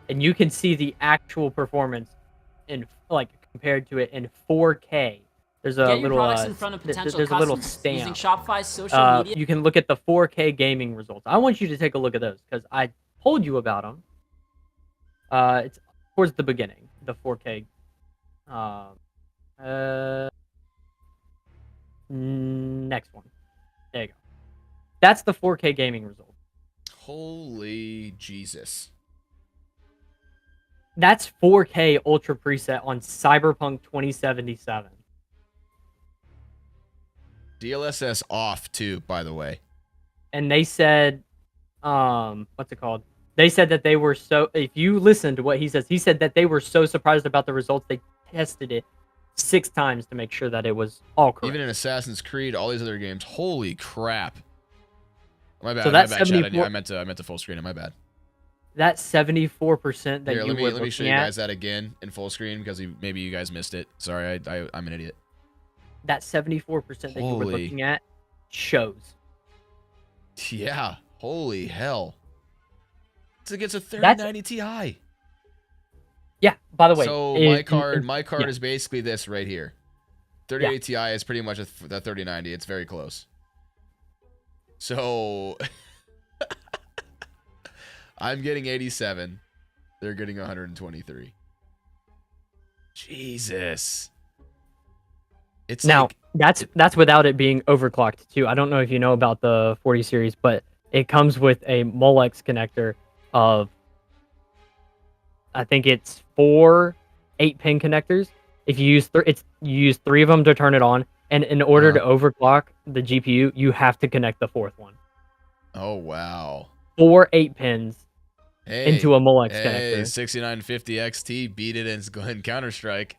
and you can see the actual performance in like compared to it in 4K. There's a Get your little products in front of potential there's a little customers stamp. using Shopify's social media. You can look at the 4K gaming results. I want you to take a look at those because I told you about them. It's towards the beginning, the 4K. Next one. There you go. That's the 4K gaming result. Holy Jesus. That's 4K ultra preset on Cyberpunk 2077. DLSS off too, by the way. And they said, what's it called? They said that they were so, if you listen to what he said that they were so surprised about the results, they tested it 6 times to make sure that it was all correct. Even in Assassin's Creed, all these other games. Holy crap. My bad. So my that's bad, Chad. 74 I meant to full screen it. My bad. That 74% that Here, you let were me show you looking at, guys that again in full screen because maybe you guys missed it. Sorry, I'm an idiot. that 74% that you were looking at shows. Yeah. Holy hell. It's against a 3090 Ti. Yeah, by the way. So my card is basically this right here. 3080 Ti is pretty much the 3090. It's very close. So I'm getting 87. They're getting 123. Jesus. It's Now, like, that's without it being overclocked too. I don't know if you know about the 40 series, but it comes with a Molex connector of, I think it's 4 8-pin connectors. If you use you use 3 of them to turn it on, and in order to overclock the GPU, you have to connect the 4th one. oh wow. 4 8-pins Hey, into a Molex hey, connector. 6950 XT beat it in Counter-Strike.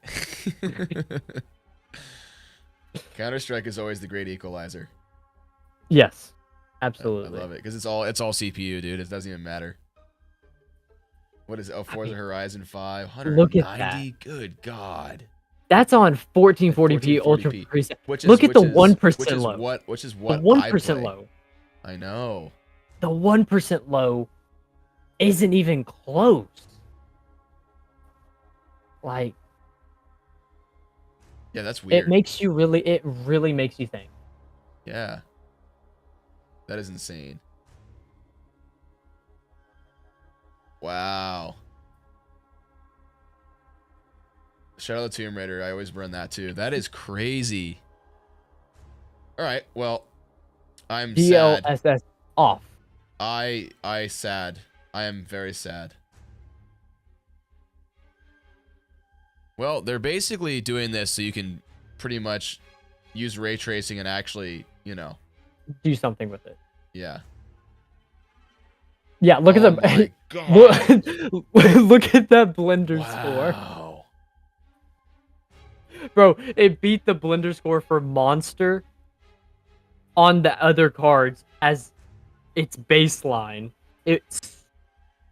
Counter-Strike is always the great equalizer. Yes, absolutely. I love it because it's all CPU, dude. It doesn't even matter. What is it? Oh, Forza Horizon 5, 190. Look at that. Good God. That's on 1440p ultra 1440p. preset. Look at the 1% low. Which is what The 1% I play. low. I know. The 1% low isn't even close. Like, Yeah, that's weird. it really makes you think. Yeah. That is insane. Wow. Shadow of the Tomb Raider, I always run that too. That is crazy. All right, well, I'm sad. DLSS off. I sad. I am very sad. Well, they're basically doing this so you can pretty much use ray tracing and actually, you know, Do something with it. yeah. Yeah, look at Oh the my God. look at that blender score. Wow. Bro, it beat the blender score for Monster on the other cards as its baseline. It's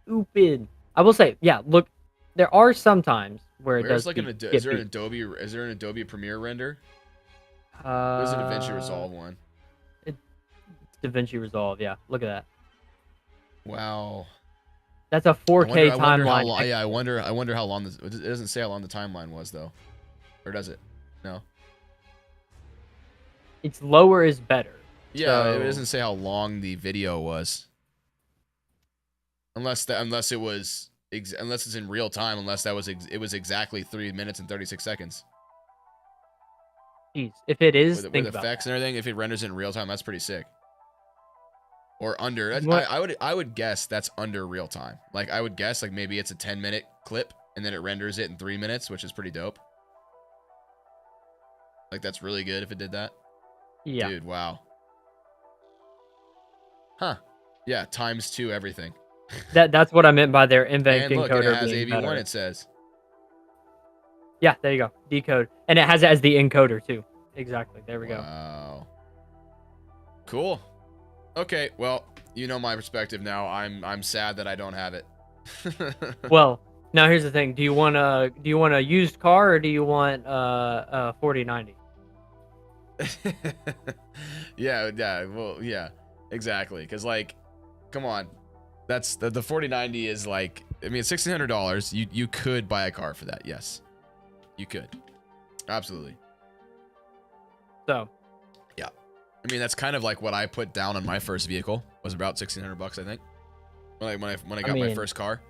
stupid. I will say, yeah, look, there are some times where it does Like is there an Adobe Premiere render? There's a DaVinci Resolve one. It's DaVinci Resolve, yeah. Look at that. Wow. That's a 4K timeline. I wonder how long this. It doesn't say how long the timeline was though, or does it? No. It's lower is better. Yeah, So- it doesn't say how long the video was. Unless it's in real time. Unless it was exactly 3 minutes and 36 seconds. Jeez, if it is, With think about effects and everything, if it renders in real time, that's pretty sick. Or under. What- I would guess that's under real time. Like I would guess like maybe it's a 10-minute clip and then it renders it in 3 minutes, which is pretty dope. Like that's really good if it did that. Yeah. Dude, wow. Huh. Yeah, ×2 everything. That's what I meant by their NVENC And look, and encoder it has being AV1, better. it says. Yeah, there you go. Decode. And it has it as the encoder too. exactly. There we go. Wow. Cool. Okay, well, you know my perspective now. I'm sad that I don't have it. Well, now here's the thing. Do you want a used car or do you want a 4090? Yeah, well, yeah, exactly. Cause like, come on, that's the 4090 is like, I mean, it's $1,600. You could buy a car for that. Yes, you could, absolutely. So, yeah, I mean that's kind of like what I put down on my first vehicle was about $1,600, I think. When I got my first car.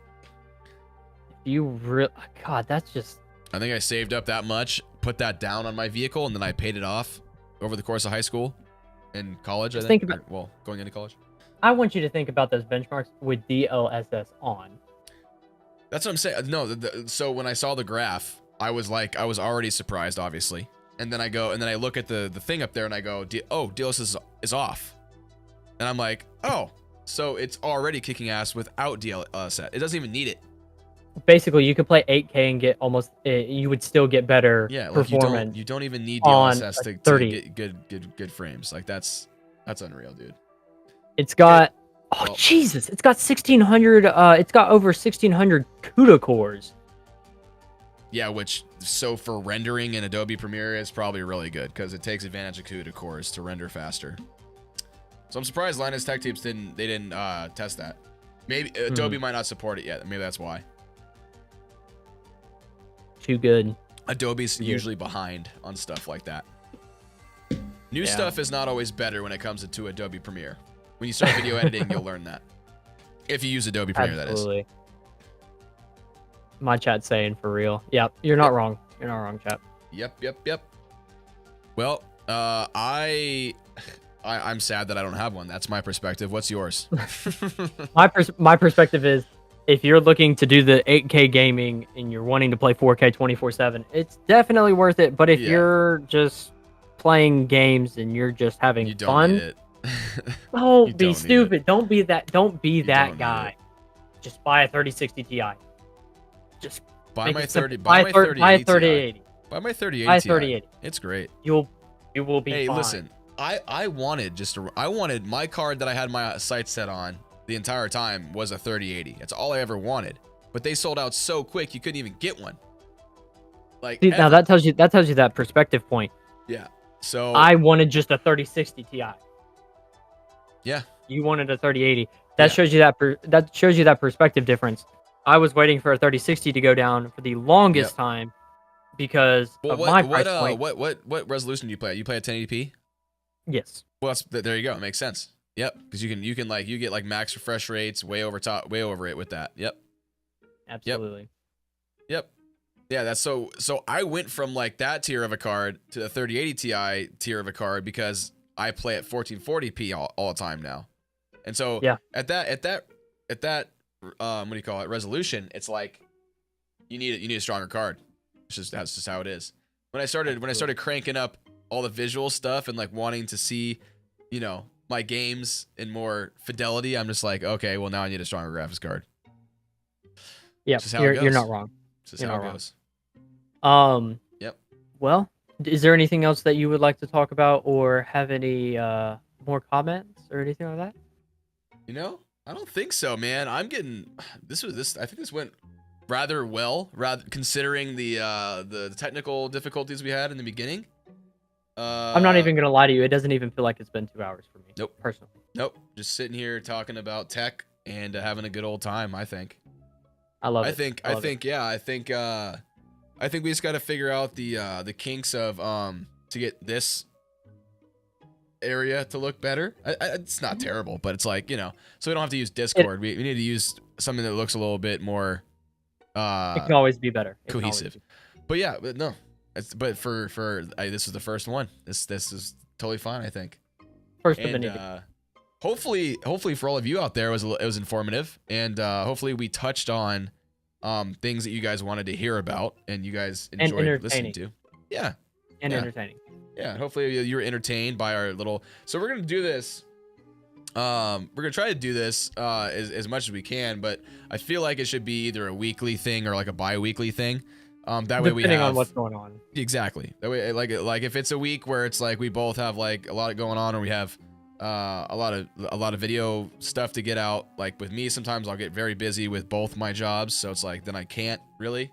God, that's just. I think I saved up that much, put that down on my vehicle, and then I paid it off over the course of high school and college. Just I think. think about. Well, going into college. I want you to think about those benchmarks with DLSS on. That's what I'm saying. No, so when I saw the graph, I was already surprised, obviously. And then I look at the thing up there and I go, oh, DLSS is off. And I'm like, oh, so it's already kicking ass without DLSS. It doesn't even need it. Basically, you could play 8K and get almost. You would still get better performance. You don't even need DLSS to get good frames. Like that's unreal, dude. It's got Jesus! It's got 1600. It's got over 1600 CUDA cores. Yeah, so for rendering in Adobe Premiere is probably really good because it takes advantage of CUDA cores to render faster. So I'm surprised Linus Tech Tips didn't test that. Maybe Adobe might not support it yet. Maybe that's why. Too good. Adobe's usually behind on stuff like that. New stuff is not always better when it comes to Adobe Premiere. When you start video editing, you'll learn that. If you use Adobe Premiere, Absolutely. that is. My chat's saying for real. Yep, you're not wrong. You're not wrong, chat. Yep. Well, I'm sad that I don't have one. That's my perspective. What's yours? My perspective is, if you're looking to do the 8K gaming and you're wanting to play 4K 24/7, it's definitely worth it. But if you're just playing games and you're just having fun, don't be stupid. Don't be that. Don't be that guy. Just buy a 3060 Ti. Just buy my 30. Buy a 3080. Buy my 3080. Buy a 3080. It's great. You will be. Hey, fine. listen. I wanted my card that I had my sights set on the entire time was a 3080. That's all I ever wanted. But they sold out so quick you couldn't even get one. Like, see, now that tells you that perspective point. Yeah. So I wanted just a 3060 Ti. Yeah. You wanted a 3080. That shows you that perspective difference. I was waiting for a 3060 to go down for the longest time because of my price point. What resolution do you play? You play at 1080p? Yes. Well, there you go. It makes sense. Yep, because you get like max refresh rates way over it with that. Yep. Absolutely. Yep. Yeah, that's so I went from like that tier of a card to the 3080 Ti tier of a card because I play at 1440p all the time now. And so at that what do you call it, resolution, it's like you need a stronger card. That's just how it is. When I started cranking up all the visual stuff and like wanting to see, my games in more fidelity, I'm just like, okay, well now I need a stronger graphics card. Yeah, you're not wrong. This is how it goes. Yep. Well, is there anything else that you would like to talk about or have any more comments or anything like that? I don't think so, man. I'm getting I think this went rather well, considering the technical difficulties we had in the beginning. I'm not even gonna lie to you. It doesn't even feel like it's been 2 hours for me. Nope. Personally. Nope. Just sitting here talking about tech and having a good old time. I think. I love it. I think we just got to figure out the kinks of to get this area to look better. It's not terrible, but it's like, so we don't have to use Discord. We need to use something that looks a little bit more it can always be better. Cohesive. But yeah, no. But for this is the first one. This is totally fine, I think. First of many. Hopefully for all of you out there it was informative, and hopefully we touched on things that you guys wanted to hear about and you guys enjoyed listening to. Yeah. And entertaining. Yeah, hopefully you were entertained by our little. So we're gonna do this. We're gonna try to do this as much as we can, but I feel like it should be either a weekly thing or like a bi-weekly thing. That way we have, depending on what's going on. exactly. That way, like if it's a week where it's like we both have like a lot going on, or we have a lot of video stuff to get out. Like with me, sometimes I'll get very busy with both my jobs, so it's like then I can't really.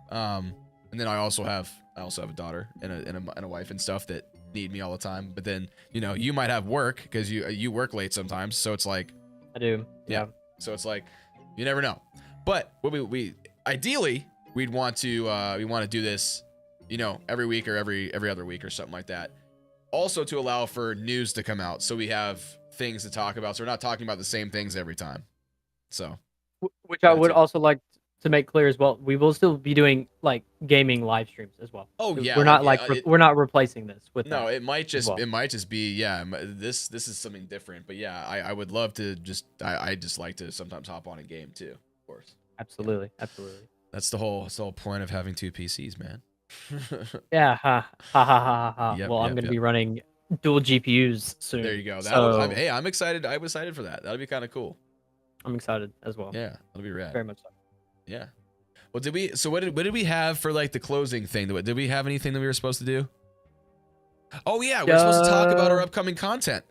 And then I also have a daughter and a wife and stuff that need me all the time. But then you might have work because you work late sometimes, so it's like I do. Yeah. So it's like you never know. But what we ideally we'd want to do this, every week or every other week or something like that. Also to allow for news to come out, so we have things to talk about. So we're not talking about the same things every time. So, which I would also like to make clear as well. We will still be doing like gaming live streams as well. Oh yeah, we're not we're not replacing this with no. That it might just well. it might just be This is something different. But yeah, I would love to just I just like to sometimes hop on a game too. Of course. Absolutely. That's the whole point of having two PCs, man. Yeah, ha ha ha ha ha. Yep, well, I'm gonna be running dual GPUs soon. There you go. Hey, I'm excited. I'm excited for that. That'll be kind of cool. I'm excited as well. Yeah, that'll be rad. Very much so. Yeah. Well, what did we have for like the closing thing? Did we have anything that we were supposed to do? Oh yeah, we're supposed to talk about our upcoming content.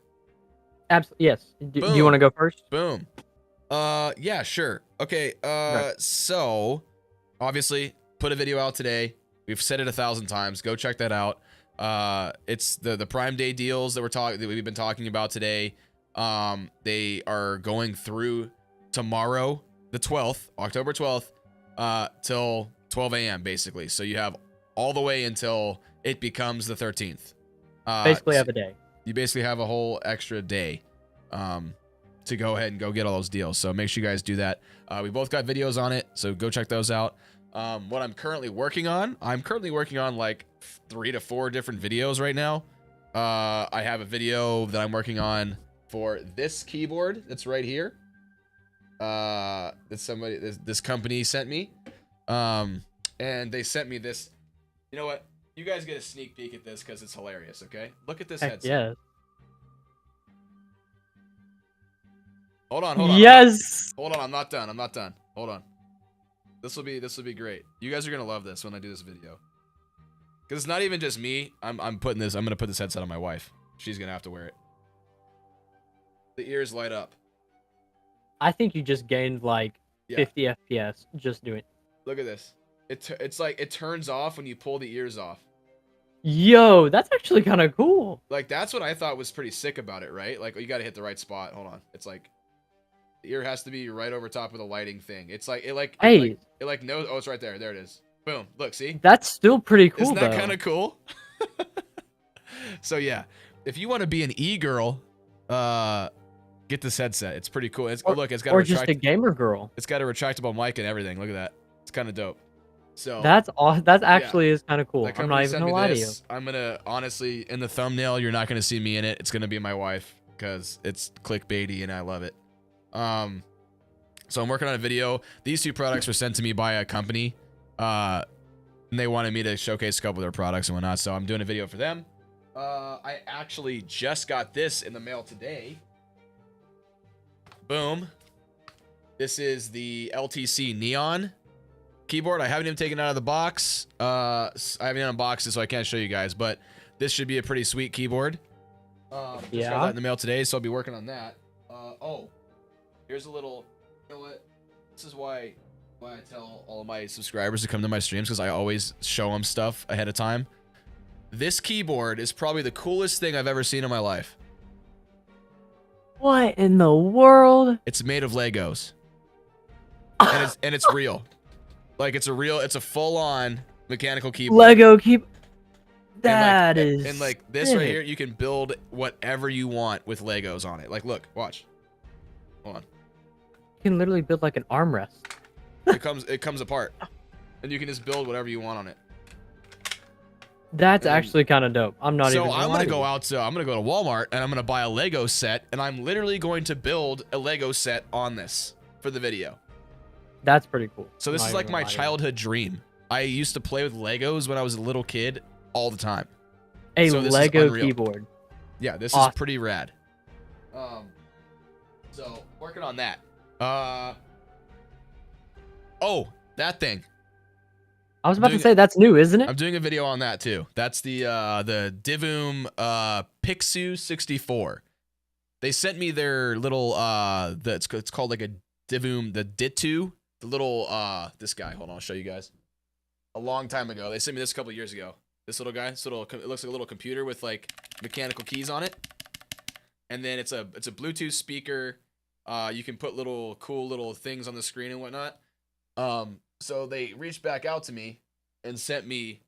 Absolutely. Yes. Do you want to go first? Boom. Yeah, sure. Okay. Right. So obviously put a video out today. We've said it 1,000 times. Go check that out. It's the Prime Day deals that we've been talking about today. They are going through tomorrow, the 12th, October 12th, till 12 a.m. basically. So you have all the way until it becomes the 13th. Basically have a day. You basically have a whole extra day to go ahead and go get all those deals. So make sure you guys do that. We both got videos on it, so go check those out. What I'm currently working on like 3 to 4 different videos right now. I have a video that I'm working on for this keyboard that's right here. That this company sent me. And they sent me this. You know what? You guys get a sneak peek at this because it's hilarious, okay? Look at this headset. Yeah. Hold on. Yes. Hold on, I'm not done. Hold on. This will be great. You guys are gonna love this when I do this video. Cause it's not even just me. I'm gonna put this headset on my wife. She's gonna have to wear it. The ears light up. I think you just gained like 50 FPS just doing. Look at this. It's like it turns off when you pull the ears off. Yo, that's actually kind of cool. Like that's what I thought was pretty sick about it, right? Like you got to hit the right spot. Hold on. It's like the ear has to be right over top of the lighting thing. It's like it knows. Oh, it's right there. There it is. Boom. Look, see? That's still pretty cool. Isn't that kind of cool? So yeah, if you want to be an e-girl, get this headset. It's pretty cool. It's got just a gamer girl. It's got a retractable mic and everything. Look at that. It's kind of dope. So that's awesome. That actually is kind of cool. I'm not even gonna lie to you. I'm gonna honestly, in the thumbnail, you're not gonna see me in it. It's gonna be my wife because it's clickbaity and I love it. So I'm working on a video. These 2 products were sent to me by a company. And they wanted me to showcase a couple of their products and whatnot. So I'm doing a video for them. I actually just got this in the mail today. Boom. This is the LTC Neon keyboard. I haven't even taken it out of the box. I haven't unboxed it, so I can't show you guys, but this should be a pretty sweet keyboard. Just got that in the mail today, so I'll be working on that. Oh, here's a little, you know what? This is why I tell all of my subscribers to come to my streams, because I always show them stuff ahead of time. This keyboard is probably the coolest thing I've ever seen in my life. What in the world? It's made of Legos. And it's real. Like it's a full-on mechanical keyboard. Lego keyboard. And like this right here, you can build whatever you want with Legos on it. Like look, watch. Hold on. You can literally build like an armrest. It comes apart. And you can just build whatever you want on it. That's actually kind of dope. I'm not even So I'm gonna go to Walmart and I'm gonna buy a Lego set, and I'm literally going to build a Lego set on this for the video. That's pretty cool. So this is like my childhood dream. I used to play with Legos when I was a little kid all the time. A Lego keyboard. Yeah, this is pretty rad. So working on that. Oh, that thing. I was about to say that's new, isn't it? I'm doing a video on that too. That's the Divum Pixu 64. They sent me their little it's called like a Divum, the Ditu, the little this guy. Hold on, I'll show you guys. A long time ago, they sent me this a couple years ago. This little guy, it looks like a little computer with like mechanical keys on it, and then it's a Bluetooth speaker. You can put cool little things on the screen and whatnot. So they reached back out to me and sent me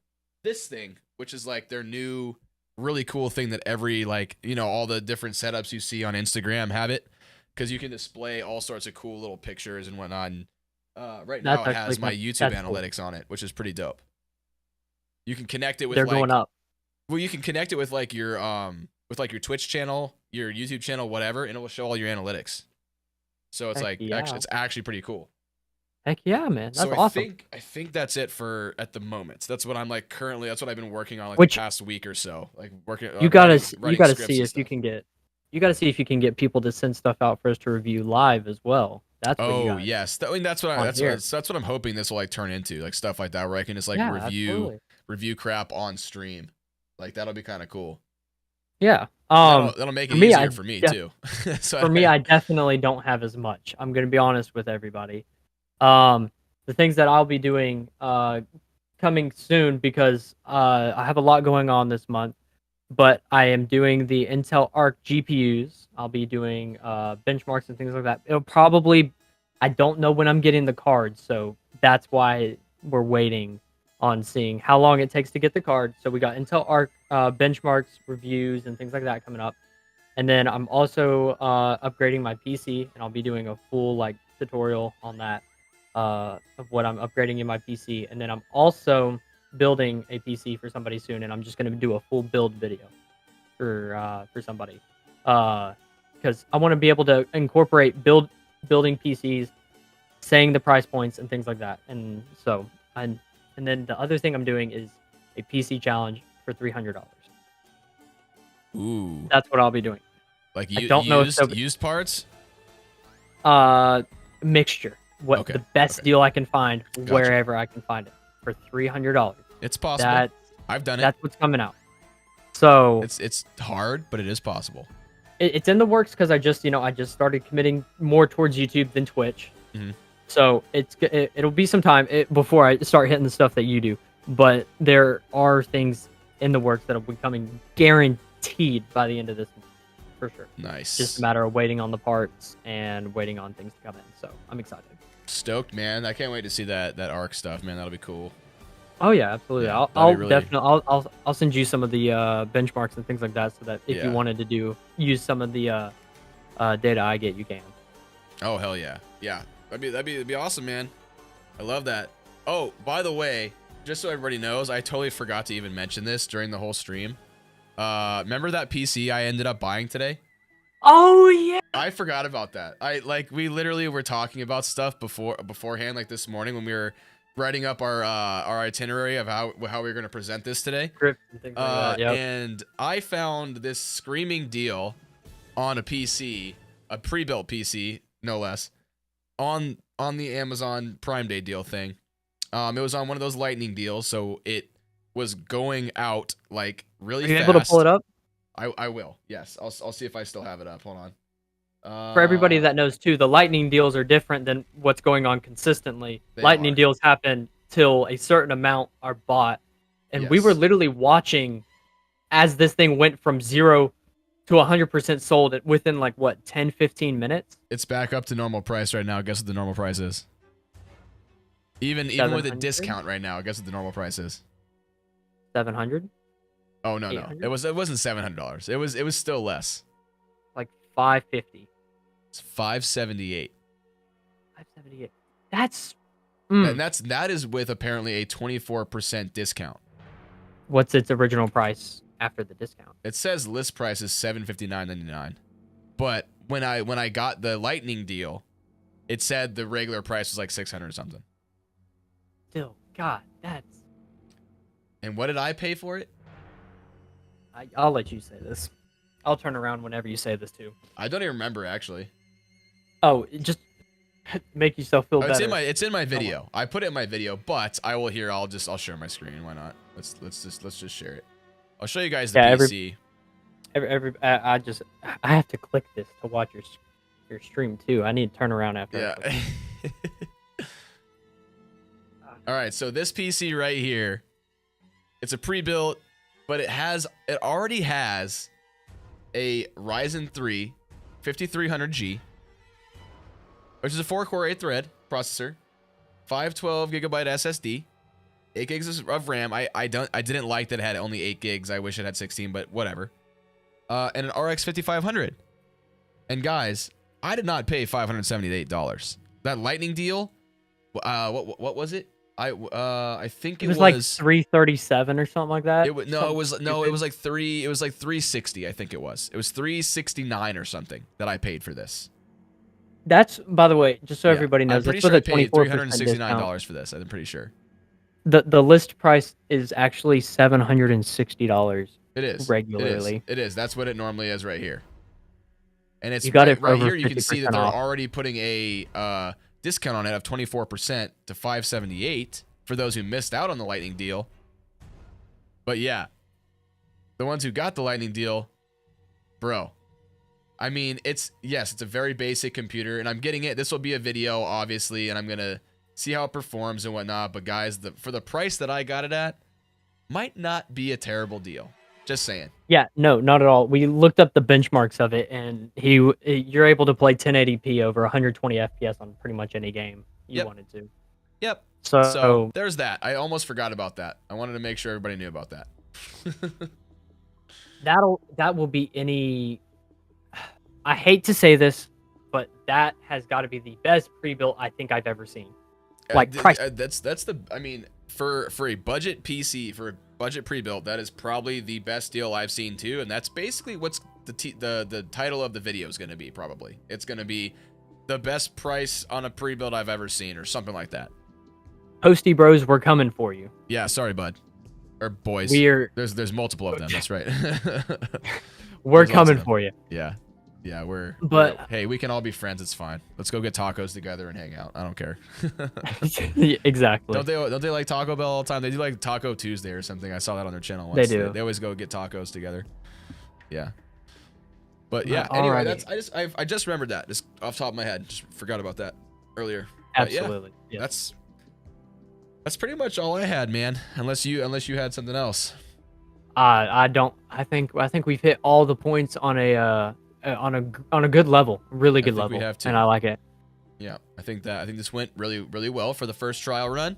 this thing, which is like their new really cool thing that every all the different setups you see on Instagram have it, because you can display all sorts of cool little pictures and whatnot. And right now it has my YouTube analytics on it, which is pretty dope. You can connect it with going up. Well, you can connect it with like your Twitch channel, your YouTube channel, whatever, and it will show all your analytics. So it's it's actually pretty cool. Heck yeah, man. That's so awesome. I think that's it for at the moment. That's what I'm like currently. That's what I've been working on the past week or so. Like working. You gotta see if you can get. You gotta see if you can get people to send stuff out for us to review live as well. That's what yes. That's what I'm hoping this will like turn into, like stuff like that, where I can just like review crap on stream. Like that'll be kind of cool. Yeah. That'll make it easier for me too. So for me, I definitely don't have as much. I'm gonna be honest with everybody. The things that I'll be doing coming soon, because I have a lot going on this month, but I am doing the Intel Arc GPUs. I'll be doing benchmarks and things like that. It'll probably, I don't know when I'm getting the cards, so that's why we're waiting on seeing how long it takes to get the card. So we got Intel Arc benchmarks, reviews, and things like that coming up. And then I'm also upgrading my PC, and I'll be doing a full tutorial on that. Of what I'm upgrading in my PC, and then I'm also building a PC for somebody soon, and I'm just going to do a full build video for somebody, because I want to be able to incorporate building PCs, saying the price points and things like that. And so and then the other thing I'm doing is a PC challenge for $300. Ooh, that's what I'll be doing. Like I don't know used parts. Mixture. The best deal I can find, wherever I can find it, for $300. It's possible. I've done it. That's what's coming out. So it's hard, but it is possible. It's in the works because I just started committing more towards YouTube than Twitch. Mm-hmm. So it'll be some time before I start hitting the stuff that you do. But there are things in the works that will be coming guaranteed by the end of this month, for sure. Nice. Just a matter of waiting on the parts and waiting on things to come in. So I'm excited. Stoked, man. I can't wait to see that Arc stuff, man. That'll be cool. Oh yeah, absolutely. Yeah, I'll send you some of the benchmarks and things like that, so that if you wanted to use some of the data I get, you can. Oh hell yeah. That'd be awesome, man. I love that. Oh, by the way, just so everybody knows, I totally forgot to even mention this during the whole stream. Remember that PC I ended up buying today? Oh yeah. I forgot about that. We literally were talking about stuff beforehand, like this morning when we were writing up our itinerary of how we were going to present this today. Script and things like that. Yep. And I found this screaming deal on a PC, a pre-built PC, no less, on the Amazon Prime Day deal thing. It was on one of those lightning deals, so it was going out like really fast. Are you able to pull it up? I will. Yes, I'll see if I still have it up. Hold on. For everybody that knows too, the lightning deals are different than what's going on consistently. Lightning deals happen till a certain amount are bought, and we were literally watching as this thing went from 0 to 100% sold within 10-15 minutes. It's back up to normal price right now. Guess what the normal price is? Even with a discount right now, guess what the normal price is? 700. Oh no, it wasn't $700. It was still less. Like 550. It's 578. 578. That's and that is with apparently a 24% discount. What's its original price after the discount? It says list price is $759.99. But when I got the lightning deal, it said the regular price was like 600 or something. Still, God, that's. And what did I pay for it? I'll let you say this. I'll turn around whenever you say this too. I don't even remember actually. Oh, just make yourself feel Oh, better. it's in my video. I put it in my video, but I will here. I'll share my screen. Why not? Let's just share it. I'll show you guys the PC. I have to click this to watch your stream too. I need to turn around after. Yeah. All right, so this PC right here, it's a pre-built, but it already has a Ryzen 3 5300G, which is a 4-core 8-thread processor, 512 gigabyte SSD, 8 gigs of RAM. I didn't like that it had only 8 gigs. I wish it had 16, but whatever. And an RX 5500. And guys, I did not pay $578. That Lightning deal, what was it? I think it was like 337 or something like that. It was like 360. I think it was 369 or something that I paid for this. That's, by the way, just so everybody knows, I'm pretty that's sure I with a paid 24% $369 for this. I'm pretty sure. The list price is actually $760. It is regularly. It is. That's what it normally is right here. And it's you got it right over here. You can see that they're off. already putting a discount on it of 24% to $578 for those who missed out on the Lightning deal. But yeah, the ones who got the Lightning deal, bro. I mean, it's a very basic computer, and I'm getting it. This will be a video, obviously, and I'm gonna see how it performs and whatnot. But guys, for the price that I got it at, might not be a terrible deal. Just saying. Yeah, no, not at all. We looked up the benchmarks of it, and you're able to play 1080p over 120 FPS on pretty much any game you wanted to. Yep. So there's that. I almost forgot about that. I wanted to make sure everybody knew about that. that will be any. I hate to say this, but that has got to be the best pre-built I think I've ever seen. Like price. That's the. I mean, for a budget PC, for a budget pre-built, that is probably the best deal I've seen too, and that's basically what's the title of the video is going to be. Probably it's going to be the best price on a pre-built I've ever seen, or something like that. Posty bros, we're coming for you. Yeah, sorry, bud, or boys. There's multiple of them. That's right. We're coming for you. Yeah. Yeah, But hey, we can all be friends. It's fine. Let's go get tacos together and hang out. I don't care. Exactly. Don't they like Taco Bell all the time? They do like Taco Tuesday or something. I saw that on their channel once. They do. They always go get tacos together. Yeah. But yeah. Anyway, I just remembered that just off the top of my head. Just forgot about that earlier. Absolutely. Yeah, that's pretty much all I had, man. Unless you had something else. I don't. I think we've hit all the points on a good level, really good level, we have to. and I like it. Yeah, I think this went really, really well for the first trial run.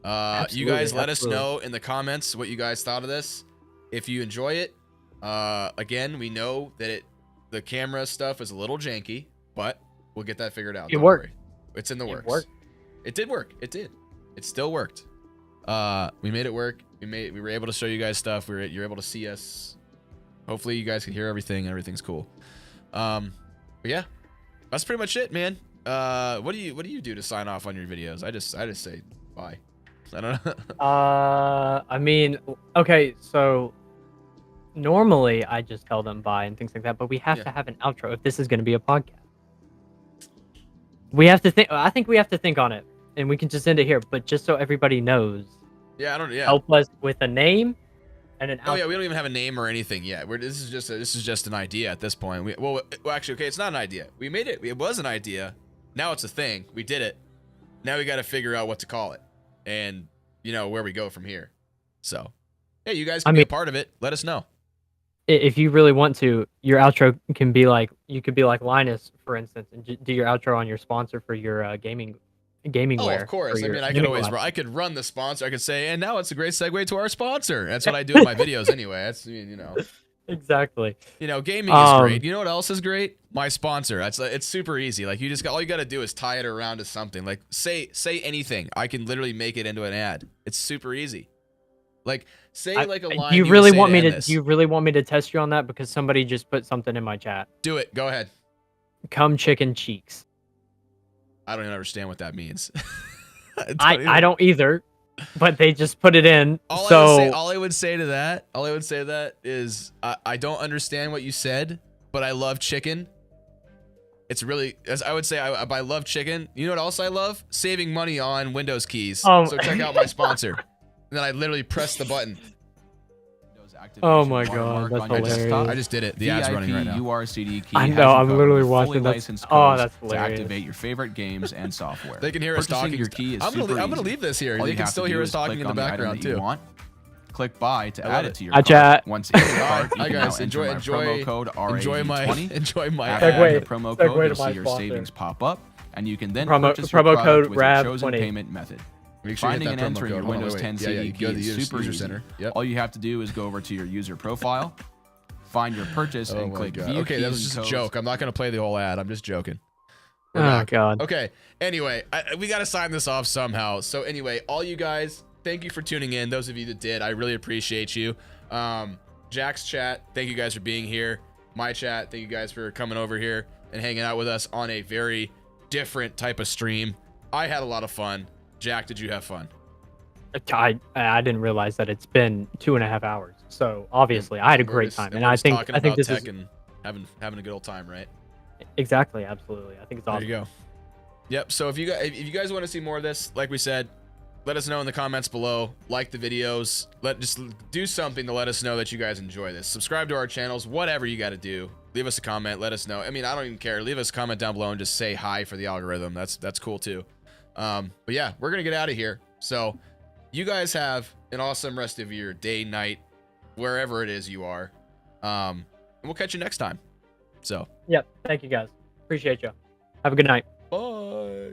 You Absolutely, guys let us know in the comments what you guys thought of this. If you enjoy it, again, we know that the camera stuff is a little janky, but we'll get that figured out. It worked. It's in the works. Worked. It did work. It did. It still worked. We made it work. We were able to show you guys stuff. You're able to see us. Hopefully, you guys can hear everything and everything's cool. But yeah, that's pretty much it, man. What do you do to sign off on your videos? I just say bye. I don't know. I mean, okay, so normally I just tell them bye and things like that, but we have to have an outro if this is going to be a podcast. We have to think. I think we have to think on it, and we can just end it here. But just so everybody knows, help us with a name. And an we don't even have a name or anything yet. This is just an idea at this point. Well, actually, okay, it's not an idea. We made it. It was an idea. Now it's a thing. We did it. Now we got to figure out what to call it, and where we go from here. So, hey, you guys can be a part of it. Let us know. If you really want to, your outro can be like could be like Linus, for instance, and do your outro on your sponsor for your gaming wear. Of course. I mean, I could run the sponsor. I could say, and now it's a great segue to our sponsor. That's what I do in my videos anyway. That's Exactly. Gaming is great. You know what else is great? My sponsor. It's super easy. Like all you got to do is tie it around to something. Like say anything. I can literally make it into an ad. It's super easy. Like say like a line. Do you really want me to test you on that? Because somebody just put something in my chat. Do it. Go ahead. Come chicken cheeks. I don't even understand what that means. I don't either, but they just put it in. All I would say to that is I don't understand what you said, but I love chicken. It's really, as I would say, I love chicken. You know what else I love? Saving money on Windows keys. Oh. So check out my sponsor. And then I literally press the button. Oh my God, that's hilarious. I just did it. The ad's running right now. URCD key I has know, you I'm covered literally with watching fully that. licensed Oh, codes that's to hilarious. activate your favorite games and software. They can hear us Purchasing talking. your key is I'm super gonna easy. leave this here. All They you can have still to hear do us is talking click in the on the item background that you too. want. Click buy to I love add it. it to your Hi, cart. chat. Once in your cart, you Hi can guys, now enter my promo code enjoy my RAV20. enjoy my After ad. Segue. the promo Segue code, to you'll my see your sponsor. savings pop up, and you can then Promo- purchase your promo product code with your chosen RAV20. payment method. Make sure you hit Finding that and promo entering your code. Hold on, Windows wait. 10 Yeah, CD you key go to the is super user easy. center. Yep. All you have to do is go over to your user profile, find your purchase, Oh and my click God. View Okay, keys that was and just a codes. joke. I'm not gonna play the whole ad. I'm just joking. We're Oh back. God. Okay. Anyway, we got to sign this off somehow. So anyway, all you guys, thank you for tuning in. Those of you that did, I really appreciate you. Jack's chat, thank you guys for being here. My chat, thank you guys for coming over here and hanging out with us on a very different type of stream. I had a lot of fun. Jack, did you have fun? I didn't realize that it's been 2.5 hours. So obviously, I had a great time, and I think this tech is and having a good old time, right? exactly, absolutely. I think it's awesome. There you go. Yep. So if you guys want to see more of this, like we said, let us know in the comments below. Like the videos. Just do something to let us know that you guys enjoy this. Subscribe to our channels. Whatever you got to do. Leave us a comment. Let us know. I mean, I don't even care. Leave us a comment down below and just say hi for the algorithm. That's cool too. But yeah, we're gonna get out of here. So you guys have an awesome rest of your day, night, wherever it is you are. And we'll catch you next time. So Yep. Thank you guys. Appreciate you. Have a good night. bye.